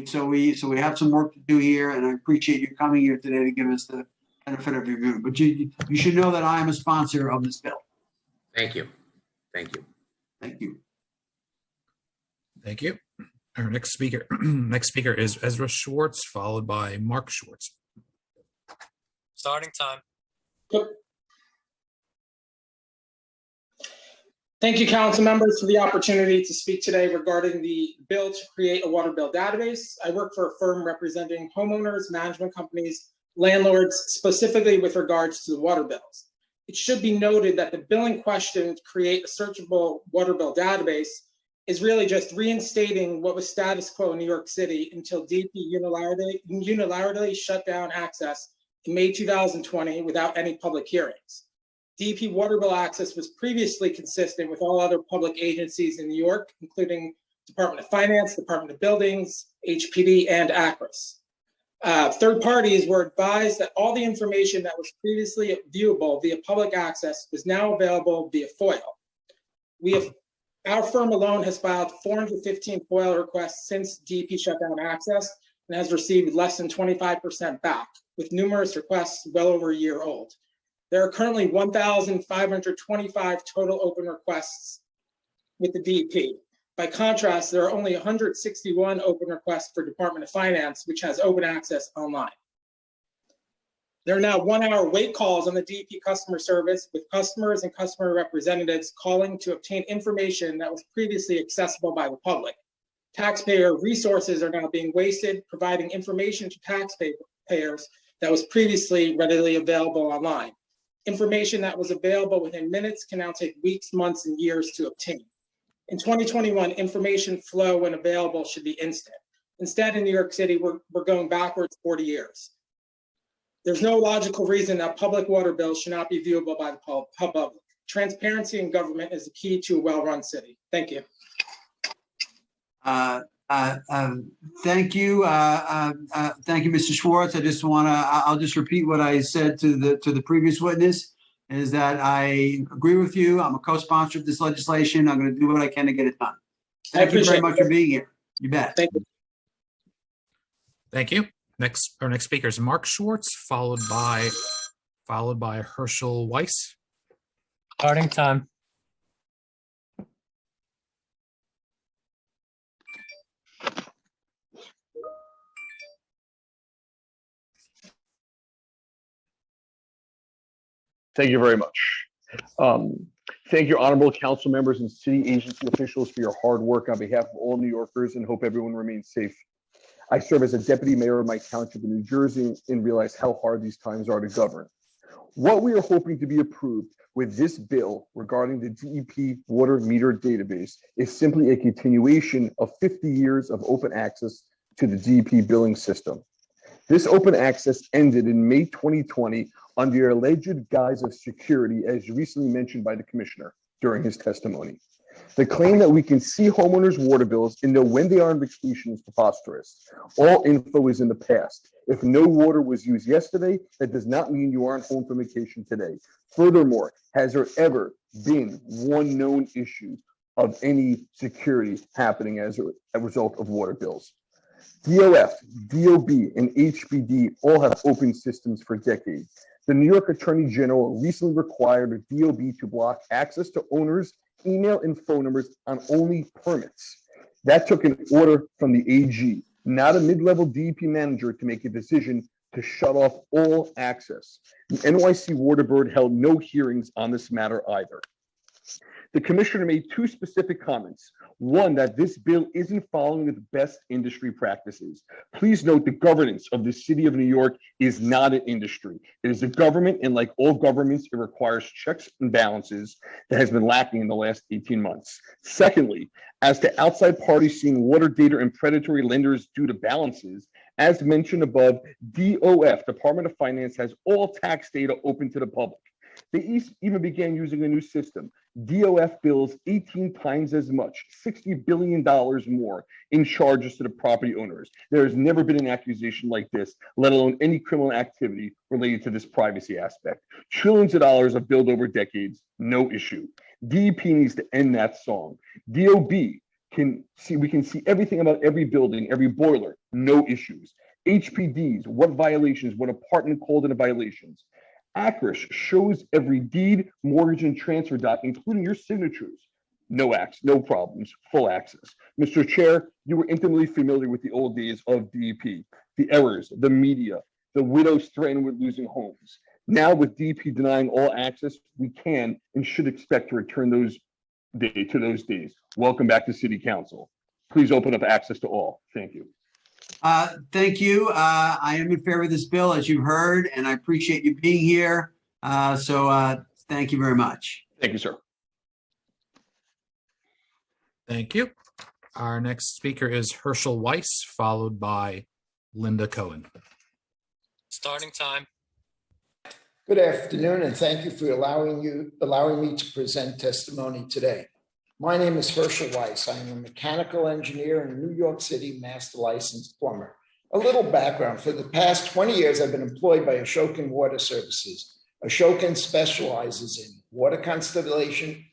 So we have some work to do here, and I appreciate you coming here today to give us the benefit of your view. But you should know that I am a sponsor of this bill. Thank you. Thank you. Thank you. Thank you. Our next speaker is Ezra Schwartz, followed by Mark Schwartz. Starting time. Thank you, council members, for the opportunity to speak today regarding the bill to create a water bill database. I work for a firm representing homeowners, management companies, landlords, specifically with regards to the water bills. It should be noted that the bill in question to create a searchable water bill database is really just reinstating what was status quo in New York City until DP unilaterally shut down access in May 2020 without any public hearings. DP water bill access was previously consistent with all other public agencies in New York, including Department of Finance, Department of Buildings, HPD, and ACRIS. Third parties were advised that all the information that was previously viewable via public access was now available via FOIL. Our firm alone has filed 415 FOIL requests since DP shut down access and has received less than 25% back, with numerous requests well over a year old. There are currently 1,525 total open requests with the DEP. By contrast, there are only 161 open requests for Department of Finance, which has open access online. There are now 1-hour wait calls on the DEP customer service, with customers and customer representatives calling to obtain information that was previously accessible by the public. Taxpayer resources are now being wasted providing information to taxpayers that was previously readily available online. Information that was available within minutes can now take weeks, months, and years to obtain. In 2021, information flow when available should be instant. Instead, in New York City, we're going backwards 40 years. There's no logical reason that public water bills should not be viewable by the public. Transparency in government is the key to a well-run city. Thank you. Thank you. Thank you, Mr. Schwartz. I'll just repeat what I said to the previous witness, is that I agree with you. I'm a co-sponsor of this legislation. I'm going to do what I can to get it done. Thank you very much for being here. You bet. Thank you. Thank you. Our next speaker is Mark Schwartz, followed by Herschel Weiss. Starting time. Thank you very much. Thank you, honorable council members and city agency officials, for your hard work on behalf of all New Yorkers, and hope everyone remains safe. I serve as a deputy mayor of my township in New Jersey and realize how hard these times are to govern. What we are hoping to be approved with this bill regarding the DEP water meter database is simply a continuation of 50 years of open access to the DEP billing system. This open access ended in May 2020 under the alleged guise of security, as recently mentioned by the commissioner during his testimony. The claim that we can see homeowners' water bills and know when they are on vacation is preposterous. All info is in the past. If no water was used yesterday, that does not mean you aren't home from vacation today. Furthermore, has there ever been one known issue of any security happening as a result of water bills? DOF, DOB, and HPD all have open systems for decades. The New York Attorney General recently required a DOB to block access to owners' email and phone numbers on only permits. That took an order from the AG, not a mid-level DEP manager, to make a decision to shut off all access. The NYC Water Board held no hearings on this matter either. The commissioner made two specific comments. One, that this bill isn't following the best industry practices. Please note the governance of the city of New York is not an industry. It is a government, and like all governments, it requires checks and balances that has been lacking in the last 18 months. Secondly, as to outside parties seeing water data and predatory lenders due to balances, as mentioned above, DOF, Department of Finance, has all tax data open to the public. They even began using a new system. DOF bills 18 times as much, $60 billion more in charges to the property owners. There has never been an accusation like this, let alone any criminal activity related to this privacy aspect. Trillions of dollars are billed over decades, no issue. DEP needs to end that song. DOB we can see everything about every building, every boiler, no issues. HPDs, what violations, what apartment called into violations. ACRIS shows every deed, mortgage, and transfer doc, including your signatures. No problems, full access. Mr. Chair, you were intimately familiar with the old days of DEP, the errors, the media, the widows threatened with losing homes. Now with DEP denying all access, we can and should expect to return to those days. Welcome back to City Council. Please open up access to all. Thank you. Thank you. I am in favor of this bill, as you've heard, and I appreciate you being here. Thank you very much. Thank you, sir. Thank you. Our next speaker is Herschel Weiss, followed by Linda Cohen. Starting time. Good afternoon, and thank you for allowing me to present testimony today. My name is Herschel Weiss. I am a mechanical engineer and a New York City master licensed plumber. A little background: for the past 20 years, I've been employed by Ashokan Water Services. Ashokan specializes in water conservation,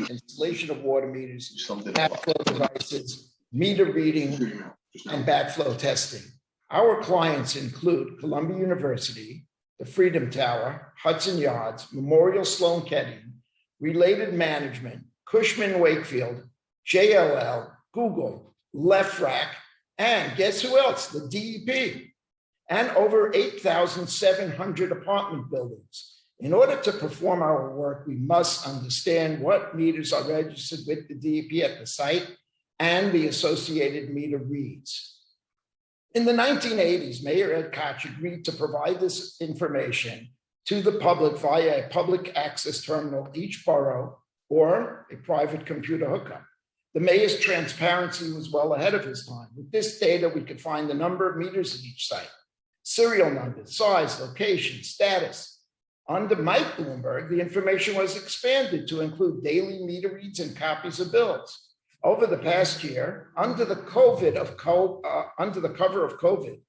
installation of water meters, backflow devices, meter reading, and backflow testing. Our clients include Columbia University, the Freedom Tower, Hudson Yards, Memorial Sloan Kettering, Related Management, Cushman Wakefield, JLL, Google, LeftRack, and guess who else? The DEP, and over 8,700 apartment buildings. In order to perform our work, we must understand what meters are registered with the DEP at the site and the associated meter reads. In the 1980s, Mayor Ed Koch agreed to provide this information to the public via a public access terminal, each borough, or a private computer hookup. The mayor's transparency was well ahead of his time. With this data, we could find the number of meters at each site, serial numbers, size, location, status. Under Mike Bloomberg, the information was expanded to include daily meter reads and copies of bills. Over the past year, under the cover of COVID,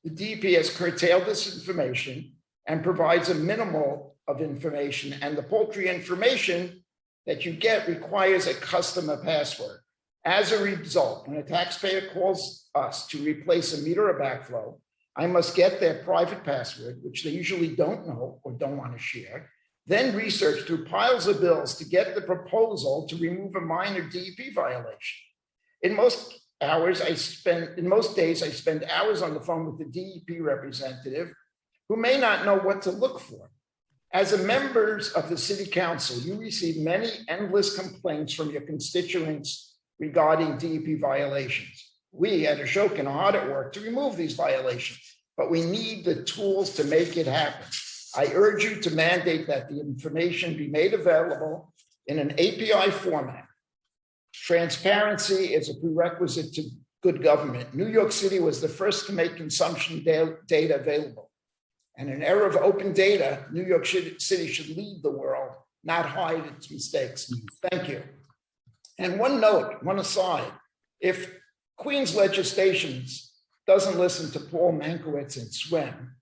the DEP has curtailed this information and provides a minimal of information, and the paltry information that you get requires a customer password. As a result, when a taxpayer calls us to replace a meter or backflow, I must get their private password, which they usually don't know or don't want to share, then research through piles of bills to get the proposal to remove a minor DEP violation. In most days, I spend hours on the phone with the DEP representative who may not know what to look for. As a members of the City Council, you receive many endless complaints from your constituents regarding DEP violations. We at Ashokan are hard at work to remove these violations, but we need the tools to make it happen. I urge you to mandate that the information be made available in an API format. Transparency is a prerequisite to good government. New York City was the first to make consumption data available. And in an era of open data, New York City should lead the world, not hide its mistakes. Thank you. And one note, one aside, if Queens legislations doesn't listen to Paul Mankiewicz and SWIM,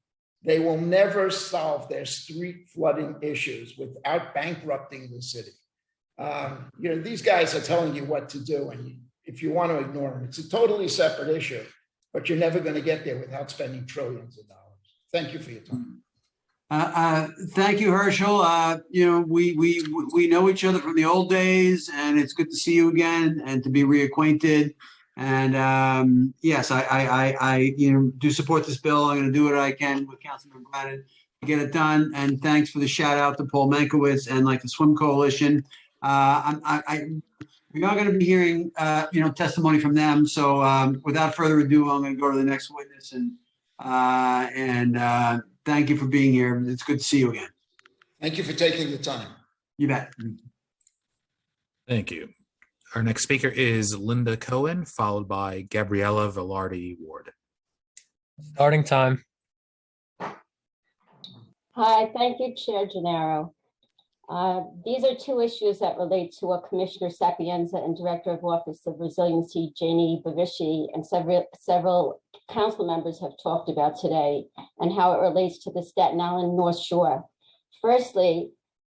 they will never solve their street flooding issues without bankrupting the city. These guys are telling you what to do, and if you want to ignore them, it's a totally separate issue, but you're never going to get there without spending trillions of dollars. Thank you for your time. Thank you, Herschel. We know each other from the old days, and it's good to see you again and to be reacquainted. And yes, I do support this bill. I'm going to do what I can with Councilman Brannan to get it done. And thanks for the shout out to Paul Mankiewicz and the Swim Coalition. We are going to be hearing testimony from them. So without further ado, I'm going to go to the next witness. And thank you for being here. It's good to see you again. Thank you for taking the time. You bet. Thank you. Our next speaker is Linda Cohen, followed by Gabriella Velarde Ward. Starting time. Hi, thank you, Chair Gennaro. These are two issues that relate to what Commissioner Sapienza and Director of Office of Resiliency, Janie Bavishi, and several council members have talked about today, and how it relates to the Staten Island North Shore. Firstly,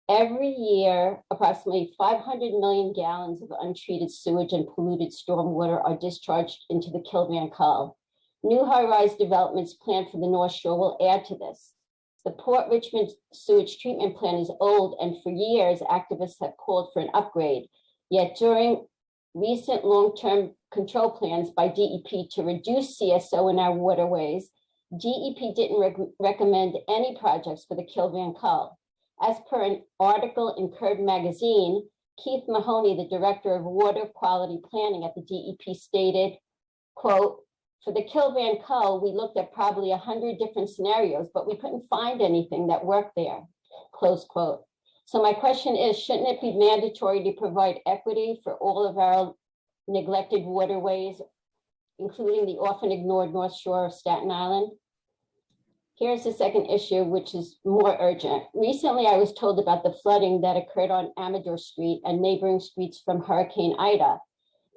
every year, approximately 500 million gallons of untreated sewage and polluted stormwater are discharged into the Kilvan Cull. New high-rise developments planned for the North Shore will add to this. The Port Richmond sewage treatment plant is old, and for years, activists have called for an upgrade. Yet during recent long-term control plans by DEP to reduce CSO in our waterways, DEP didn't recommend any projects for the Kilvan Cull. As per an article in Curd magazine, Keith Mahoney, the director of water quality planning at the DEP, stated, quote, "For the Kilvan Cull, we looked at probably 100 different scenarios, but we couldn't find anything that worked there," close quote. So my question is, shouldn't it be mandatory to provide equity for all of our neglected waterways, including the often ignored North Shore of Staten Island? Here's the second issue, which is more urgent. Recently, I was told about the flooding that occurred on Amador Street and neighboring streets from Hurricane Ida.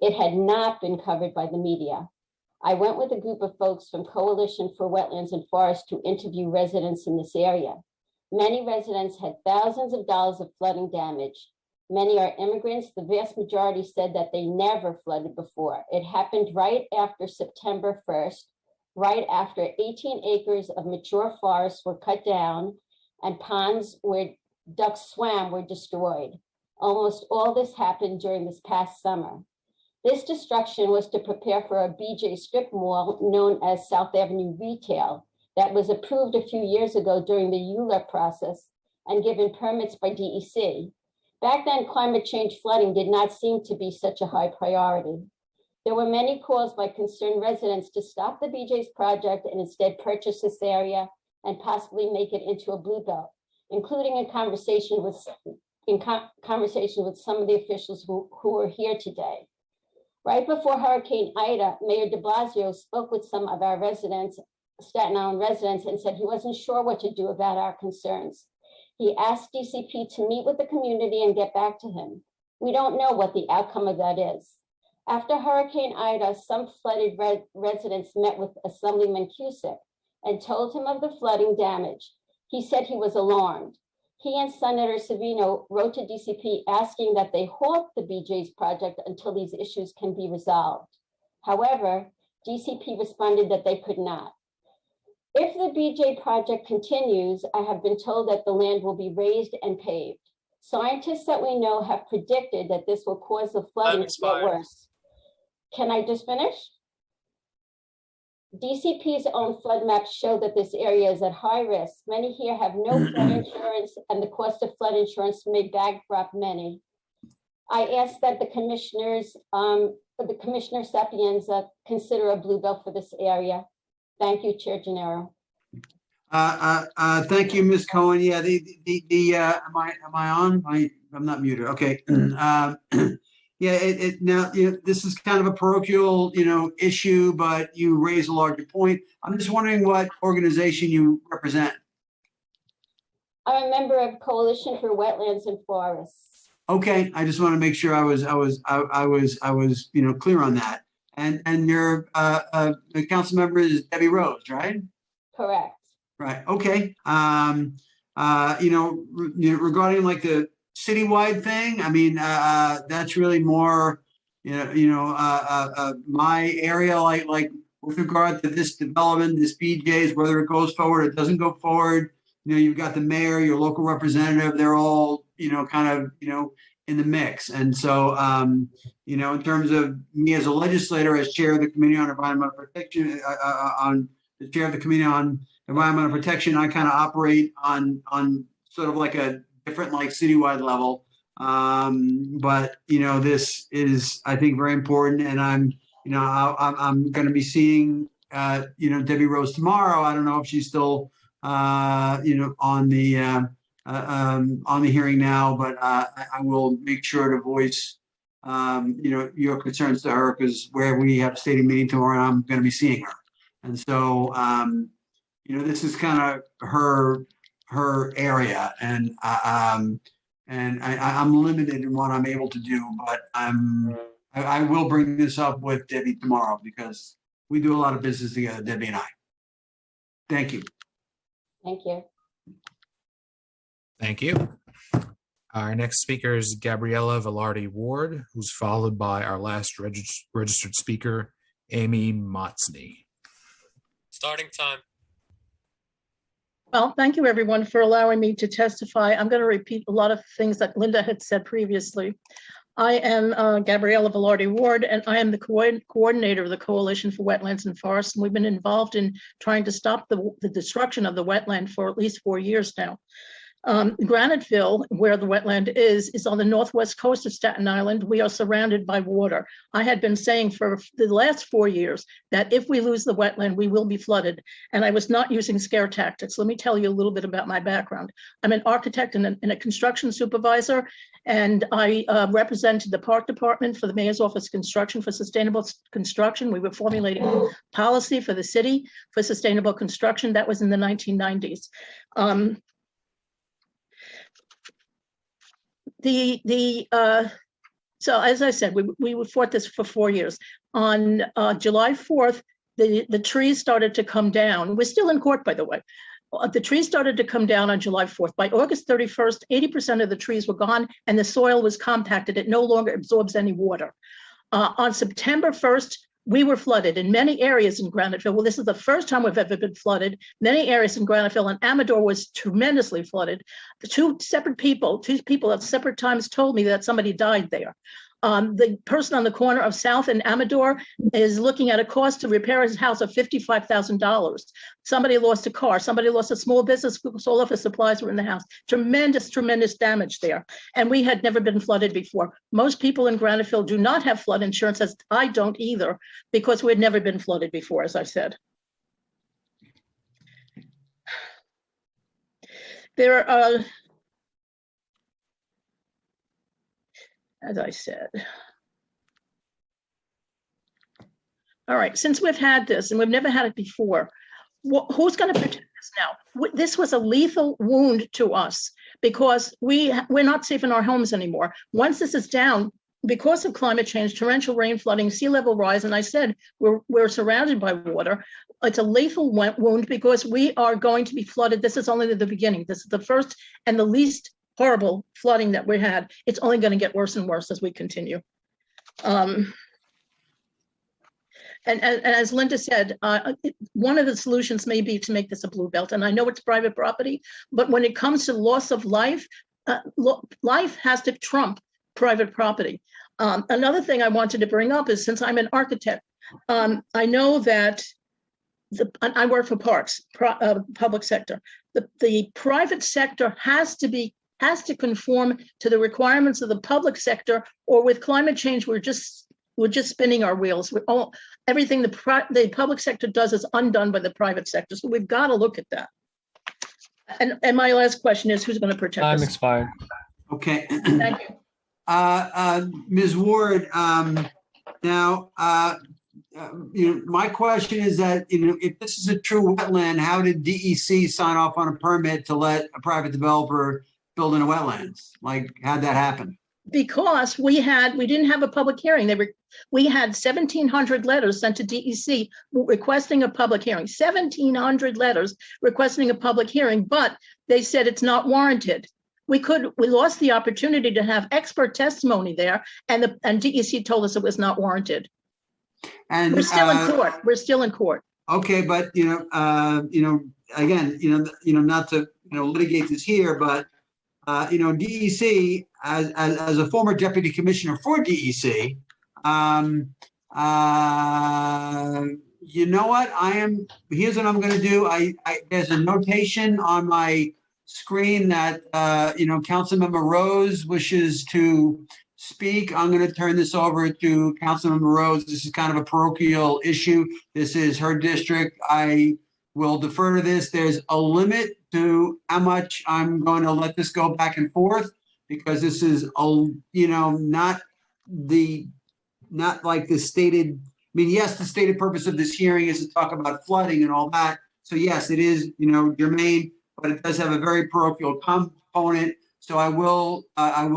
It had not been covered by the media. I went with a group of folks from Coalition for Wetlands and Forests to interview residents in this area. Many residents had thousands of dollars of flooding damage. Many are immigrants. The vast majority said that they never flooded before. It happened right after September 1st, right after 18 acres of mature forests were cut down and ponds where ducks swam were destroyed. Almost all this happened during this past summer. This destruction was to prepare for a BJ strip mall known as South Avenue Retail that was approved a few years ago during the ULEP process and given permits by DEC. Back then, climate change flooding did not seem to be such a high priority. There were many calls by concerned residents to stop the BJ's project and instead purchase this area and possibly make it into a blue belt, including in conversation with some of the officials who are here today. Right before Hurricane Ida, Mayor de Blasio spoke with some of our residents, Staten Island residents, and said he wasn't sure what to do about our concerns. He asked DCP to meet with the community and get back to him. We don't know what the outcome of that is. After Hurricane Ida, some flooded residents met with Assemblyman Cusick and told him of the flooding damage. He said he was alarmed. He and Senator Savino wrote to DCP asking that they halt the BJ's project until these issues can be resolved. However, DCP responded that they could not. If the BJ project continues, I have been told that the land will be raised and paved. Scientists that we know have predicted that this will cause the flooding to get worse. Can I just finish? DCP's own flood maps show that this area is at high risk. Many here have no flood insurance, and the cost of flood insurance may bankrupt many. I ask that the Commissioner Sapienza consider a blue belt for this area. Thank you, Chair Gennaro. Thank you, Ms. Cohen. Yeah, am I on? I'm not muted. Okay. Yeah, now this is kind of a parochial, issue, but you raise a larger point. I'm just wondering what organization you represent. I'm a member of Coalition for Wetlands and Forests. Okay, I just want to make sure I was clear on that. And your the council member is Debbie Rose, right? Correct. Right. Okay. Regarding like the citywide thing, I mean, that's really more, my area, like with regard to this development, this BJ's, whether it goes forward or doesn't go forward. You've got the mayor, your local representative, they're all, kind of, in the mix. And so, in terms of me as a legislator, as chair of the Committee on Environmental Protection, on the chair of the Committee on Environmental Protection, I kind of operate on sort of like a different, like citywide level. But this is, I think, very important. And I'm going to be seeing, Debbie Rose tomorrow. I don't know if she's still, on the hearing now, but I will make sure to voice, your concerns to her, because where we have a stating meeting tomorrow, I'm going to be seeing her. And so, this is kind of her her area, and I'm limited in what I'm able to do, but I will bring this up with Debbie tomorrow because we do a lot of business together, Debbie and I. Thank you. Thank you. Thank you. Our next speaker is Gabriella Velarde Ward, who's followed by our last registered speaker, Amy Motsney. Starting time. Well, thank you everyone for allowing me to testify. I'm going to repeat a lot of things that Linda had said previously. I am Gabriella Velarde Ward, and I am the coordinator of the Coalition for Wetlands and Forests. And we've been involved in trying to stop the destruction of the wetland for at least 4 years now. Graniteville, where the wetland is on the northwest coast of Staten Island. We are surrounded by water. I had been saying for the last 4 years that if we lose the wetland, we will be flooded. And I was not using scare tactics. Let me tell you a little bit about my background. I'm an architect and a construction supervisor, and I represented the Park Department for the Mayor's Office of Construction for Sustainable Construction. We were formulating policy for the city for sustainable construction. That was in the 1990s. So as I said, we fought this for 4 years. On July 4th, the trees started to come down. We're still in court, by the way. The trees started to come down on July 4th. By August 31st, 80% of the trees were gone and the soil was compacted. It no longer absorbs any water. On September 1st, we were flooded in many areas in Graniteville. Well, this is the first time we've ever been flooded. Many areas in Graniteville, and Amador was tremendously flooded. The two people at separate times told me that somebody died there. The person on the corner of South and Amador is looking at a cost to repair his house of $55,000. Somebody lost a car. Somebody lost a small business because all of his supplies were in the house. Tremendous, tremendous damage there. And we had never been flooded before. Most people in Graniteville do not have flood insurance, as I don't either, because we had never been flooded before, as I said. There are, as I said. All right, since we've had this and we've never had it before, who's going to protect us now? This was a lethal wound to us because we're not safe in our homes anymore. Once this is down, because of climate change, torrential rain, flooding, sea level rise, and I said we're surrounded by water. It's a lethal wound because we are going to be flooded. This is only the beginning. This is the first and the least horrible flooding that we had. It's only going to get worse and worse as we continue. And as Linda said, one of the solutions may be to make this a blue belt. And I know it's private property, but when it comes to loss of life, life has to trump private property. Another thing I wanted to bring up is, since I'm an architect, I know that I work for parks, public sector. The private sector has to conform to the requirements of the public sector, or with climate change, we're just spinning our wheels. Everything the public sector does is undone by the private sector. So we've got to look at that. And my last question is, who's going to protect us? Time expired. Okay. Thank you. Ms. Ward, now, my question is that, if this is a true wetland, how did DEC sign off on a permit to let a private developer build in a wetlands? Like, how'd that happen? Because we didn't have a public hearing. We had 1,700 letters sent to DEC requesting a public hearing. 1,700 letters requesting a public hearing, but they said it's not warranted. We lost the opportunity to have expert testimony there, and DEC told us it was not warranted. And we're still in court. We're still in court. Okay, but again, not to litigate this here, but DEC, as a former deputy commissioner for DEC, you know what? Here's what I'm going to do. There's a notation on my screen that Councilmember Rose wishes to speak. I'm going to turn this over to Councilmember Rose. This is kind of a parochial issue. This is her district. I will defer to this. There's a limit to how much I'm going to let this go back and forth, because this is not like the stated. I mean, yes, the stated purpose of this hearing is to talk about flooding and all that. So yes, it is germane. but it does have a very parochial component. So I will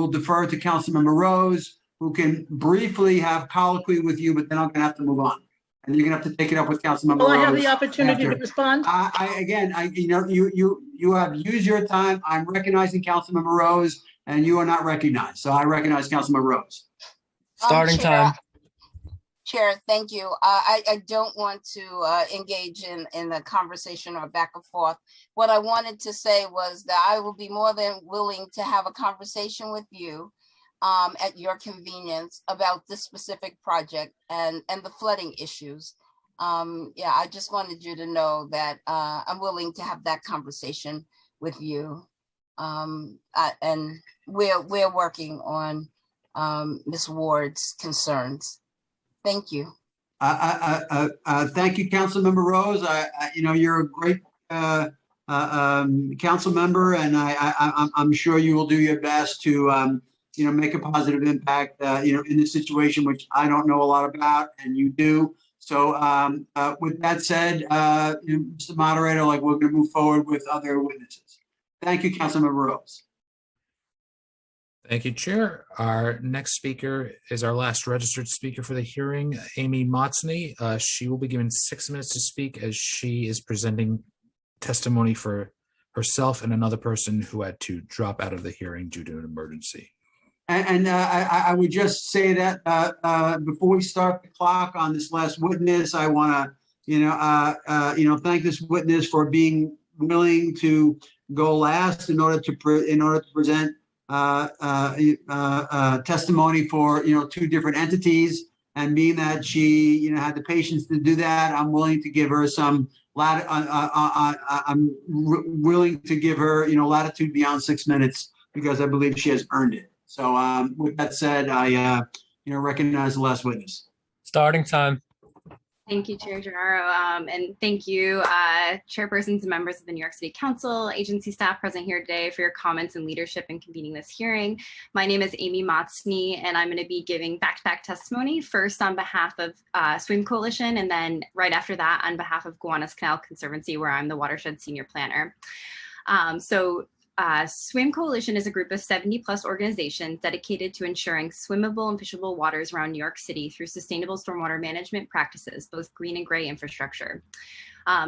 defer to Councilmember Rose, who can briefly have colloquy with you, but then I'm gonna have to move on. And you're gonna have to take it up with Councilmember Rose. Will I have the opportunity after. to respond? You have used your time. I'm recognizing Councilmember Rose, and you are not recognized. So I recognize Councilmember Rose. Starting time. Chair, thank you. I don't want to engage in the conversation or back and forth. What I wanted to say was that I will be more than willing to have a conversation with you at your convenience about this specific project and the flooding issues. Yeah, I just wanted you to know that I'm willing to have that conversation with you. And we're working on Ms. Ward's concerns. Thank you. Thank you, Councilmember Rose. You're a great council member, and I'm sure you will do your best to make a positive impact in this situation, which I don't know a lot about, and you do. So with that said, Mr. Moderator, we're going to move forward with other witnesses. Thank you, Councilmember Rose. Thank you, Chair. Our next speaker is our last registered speaker for the hearing, Amy Motsney. She will be given 6 minutes to speak as she is presenting testimony for herself and another person who had to drop out of the hearing due to an emergency. And I would just say that before we start the clock on this last witness, I want to, thank this witness for being willing to go last in order to present testimony for 2 different entities, and being that she had the patience to do that, I'm willing to give her some I'm willing to give her latitude beyond 6 minutes, because I believe she has earned it. So with that said, I recognize the last witness. Starting time. Thank you, Chair Gennaro, and thank you, chairpersons and members of the New York City Council, agency staff present here today for your comments and leadership in convening this hearing. My name is Amy Motsney, and I'm going to be giving back-to-back testimony, first on behalf of Swim Coalition, and then right after that on behalf of Gowanus Canal Conservancy, where I'm the watershed senior planner. Swim Coalition is a group of 70+ organizations dedicated to ensuring swimmable and fishable waters around New York City through sustainable stormwater management practices, both green and gray infrastructure.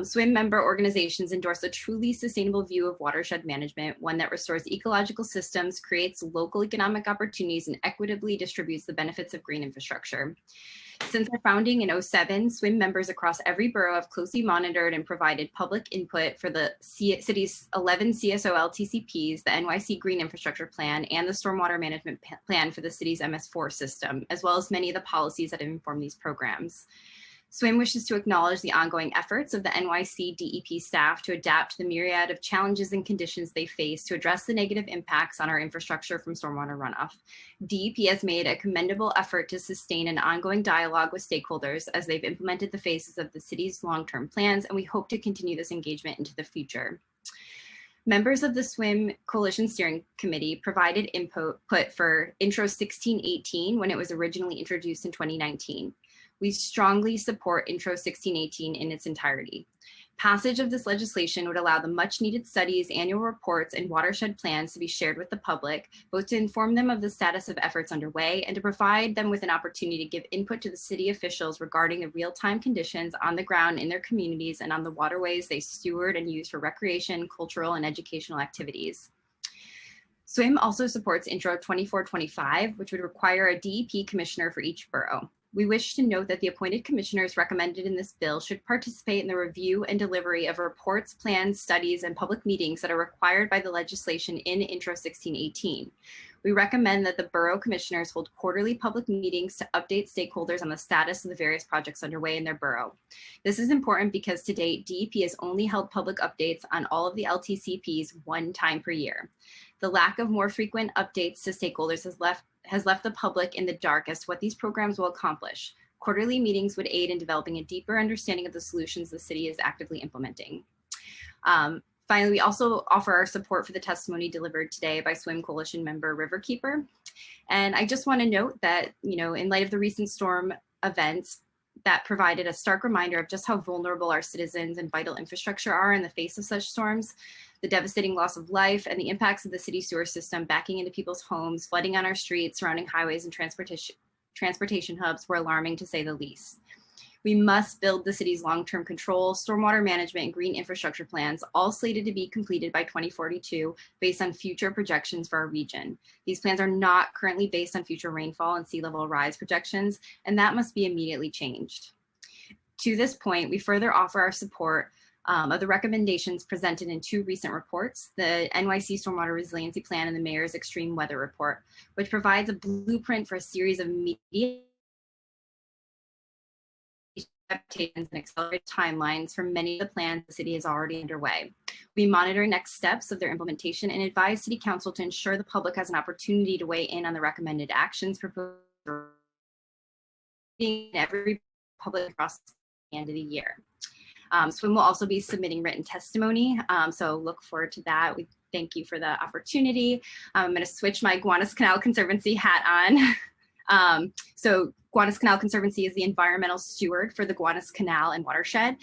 Swim member organizations endorse a truly sustainable view of watershed management, one that restores ecological systems, creates local economic opportunities, and equitably distributes the benefits of green infrastructure. Since our founding in 2007, Swim members across every borough have closely monitored and provided public input for the city's 11 CSO LTCPs, the NYC Green Infrastructure Plan, and the Stormwater Management Plan for the city's MS4 system, as well as many of the policies that have informed these programs. Swim wishes to acknowledge the ongoing efforts of the NYC DEP staff to adapt to the myriad of challenges and conditions they face to address the negative impacts on our infrastructure from stormwater runoff. DEP has made a commendable effort to sustain an ongoing dialogue with stakeholders as they've implemented the phases of the city's long-term plans, and we hope to continue this engagement into the future. Members of the Swim Coalition Steering Committee provided input for Intro 1618 when it was originally introduced in 2019. We strongly support Intro 1618 in its entirety. Passage of this legislation would allow the much needed studies, annual reports, and watershed plans to be shared with the public, both to inform them of the status of efforts underway and to provide them with an opportunity to give input to the city officials regarding the real-time conditions on the ground in their communities and on the waterways they steward and use for recreation, cultural, and educational activities. SWIM also supports Intro 2425, which would require a DEP commissioner for each borough. We wish to note that the appointed commissioners recommended in this bill should participate in the review and delivery of reports, plans, studies, and public meetings that are required by the legislation in Intro 1618. We recommend that the borough commissioners hold quarterly public meetings to update stakeholders on the status of the various projects underway in their borough. This is important because to date, DEP has only held public updates on all of the LTCPs one time per year. The lack of more frequent updates to stakeholders has left the public in the dark as to what these programs will accomplish. Quarterly meetings would aid in developing a deeper understanding of the solutions the city is actively implementing. Finally, we also offer our support for the testimony delivered today by Swim Coalition member Riverkeeper. And I just want to note that, in light of the recent storm events, that provided a stark reminder of just how vulnerable our citizens and vital infrastructure are in the face of such storms. the devastating loss of life, and the impacts of the city sewer system backing into people's homes, flooding on our streets, surrounding highways and transportation hubs were alarming, to say the least. We must build the city's long-term control, stormwater management, and green infrastructure plans, all slated to be completed by 2042 based on future projections for our region. These plans are not currently based on future rainfall and sea level rise projections, and that must be immediately changed. To this point, we further offer our support of the recommendations presented in 2 recent reports, the NYC Stormwater Resiliency Plan and the Mayor's Extreme Weather Report, which provides a blueprint for a series of immediate adaptations and accelerated timelines for many of the plans the city is already underway. We monitor next steps of their implementation and advise City Council to ensure the public has an opportunity to weigh in on the recommended actions proposed in every public process at the end of the year. SWIM will also be submitting written testimony, so look forward to that. We thank you for the opportunity. I'm going to switch my Gowanus Canal Conservancy hat on. So Gowanus Canal Conservancy is the environmental steward for the Gowanus Canal and watershed.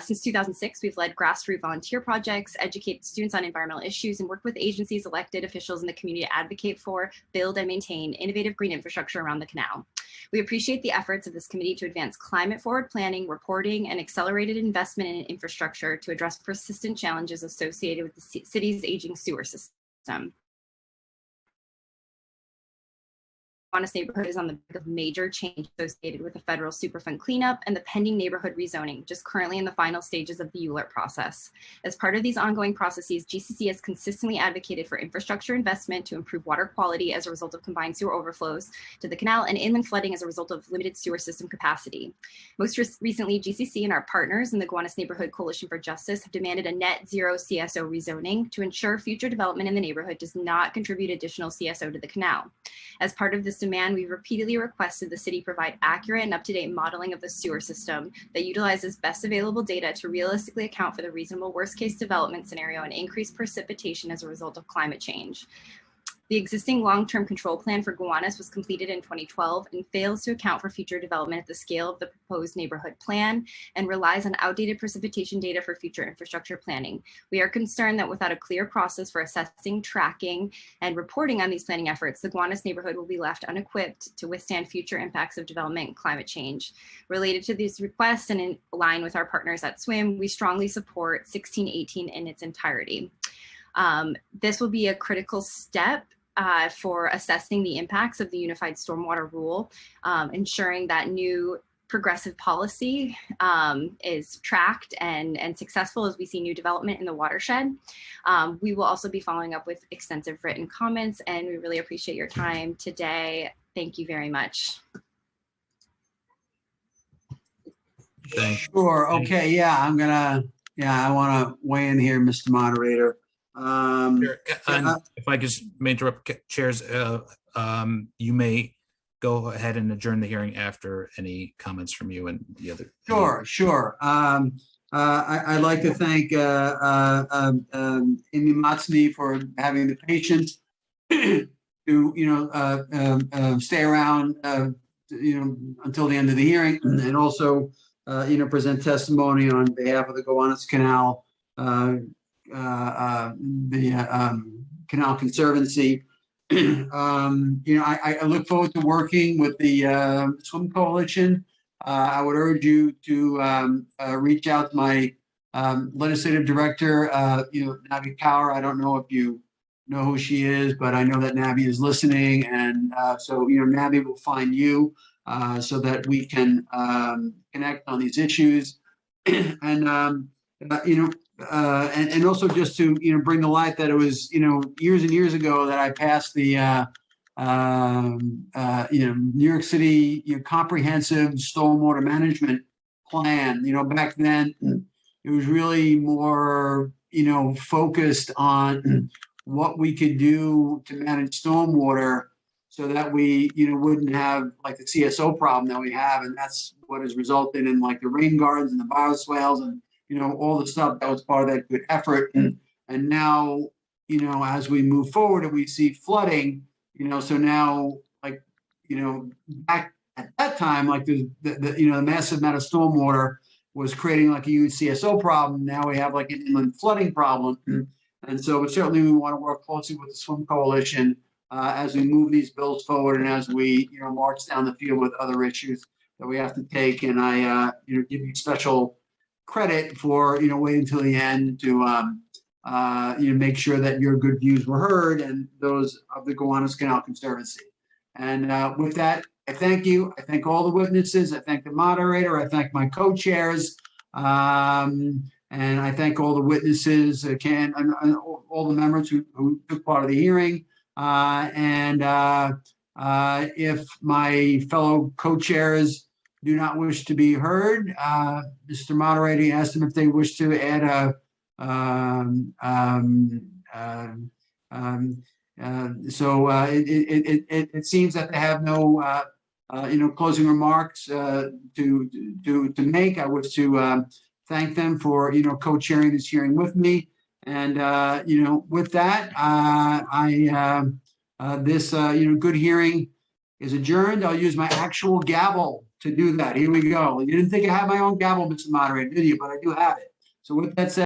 Since 2006, we've led grassroots volunteer projects, educated students on environmental issues, and worked with agencies, elected officials in the community to advocate for, build, and maintain innovative green infrastructure around the canal. We appreciate the efforts of this committee to advance climate-forward planning, reporting, and accelerated investment in infrastructure to address persistent challenges associated with the city's aging sewer system. Gowanus neighborhood is on the brink of major change associated with the federal Superfund cleanup and the pending neighborhood rezoning, just currently in the final stages of the ULERT process. As part of these ongoing processes, GCC has consistently advocated for infrastructure investment to improve water quality as a result of combined sewer overflows to the canal and inland flooding as a result of limited sewer system capacity. Most recently, GCC and our partners in the Gowanus Neighborhood Coalition for Justice have demanded a net zero CSO rezoning to ensure future development in the neighborhood does not contribute additional CSO to the canal. As part of this demand, we repeatedly requested the city provide accurate and up-to-date modeling of the sewer system that utilizes best available data to realistically account for the reasonable worst-case development scenario and increased precipitation as a result of climate change. The existing long-term control plan for Gowanus was completed in 2012 and fails to account for future development at the scale of the proposed neighborhood plan and relies on outdated precipitation data for future infrastructure planning. We are concerned that without a clear process for assessing, tracking, and reporting on these planning efforts, the Gowanus neighborhood will be left unequipped to withstand future impacts of development and climate change. Related to these requests and in line with our partners at SWIM, we strongly support 1618 in its entirety. This will be a critical step for assessing the impacts of the Unified Stormwater Rule, ensuring that new progressive policy is tracked and successful as we see new development in the watershed. We will also be following up with extensive written comments, and we really appreciate your time today. Thank you very much. Sure. Okay. Yeah, I want to weigh in here, Mr. Moderator. If I just may interrupt, chairs, you may go ahead and adjourn the hearing after any comments from you and the other. Sure. I'd like to thank Amy Matsny for having the patience to stay around until the end of the hearing, and also present testimony on behalf of the Gowanus Canal. Canal Conservancy. I look forward to working with the Swim Coalition. I would urge you to reach out to my legislative director, Navi Kaur. I don't know if you know who she is, but I know that Navi is listening, and so Navi will find you so that we can connect on these issues, and and also just to bring to light that it was years and years ago that I passed the New York City comprehensive stormwater management plan. Back then it was really more focused on what we could do to manage stormwater so that we wouldn't have like the CSO problem that we have, and that's what has resulted in like the rain gardens and the bioswales and all the stuff that was part of that good effort. And now, as we move forward and we see flooding, so now, like, back at that time, like the massive amount of stormwater was creating like a huge CSO problem. Now we have like an inland flooding problem. And so certainly we want to work closely with the Swim Coalition as we move these bills forward and as we, march down the field with other issues that we have to take. And I, give you special credit for, waiting until the end to, make sure that your good views were heard and those of the Gowanus Canal Conservancy. And with that, I thank you. I thank all the witnesses. I thank the moderator. I thank my co-chairs. And I thank all the witnesses, and all the members who took part of the hearing. If my fellow co-chairs do not wish to be heard, Mr. Moderator asked them if they wish to add it seems that they have no closing remarks to make. I wish to thank them for co-chairing this hearing with me. And with that, this good hearing is adjourned. I'll use my actual gavel to do that. Here we go. You didn't think I had my own gavel, Mr. Moderator, did you? But I do have it. So with that said.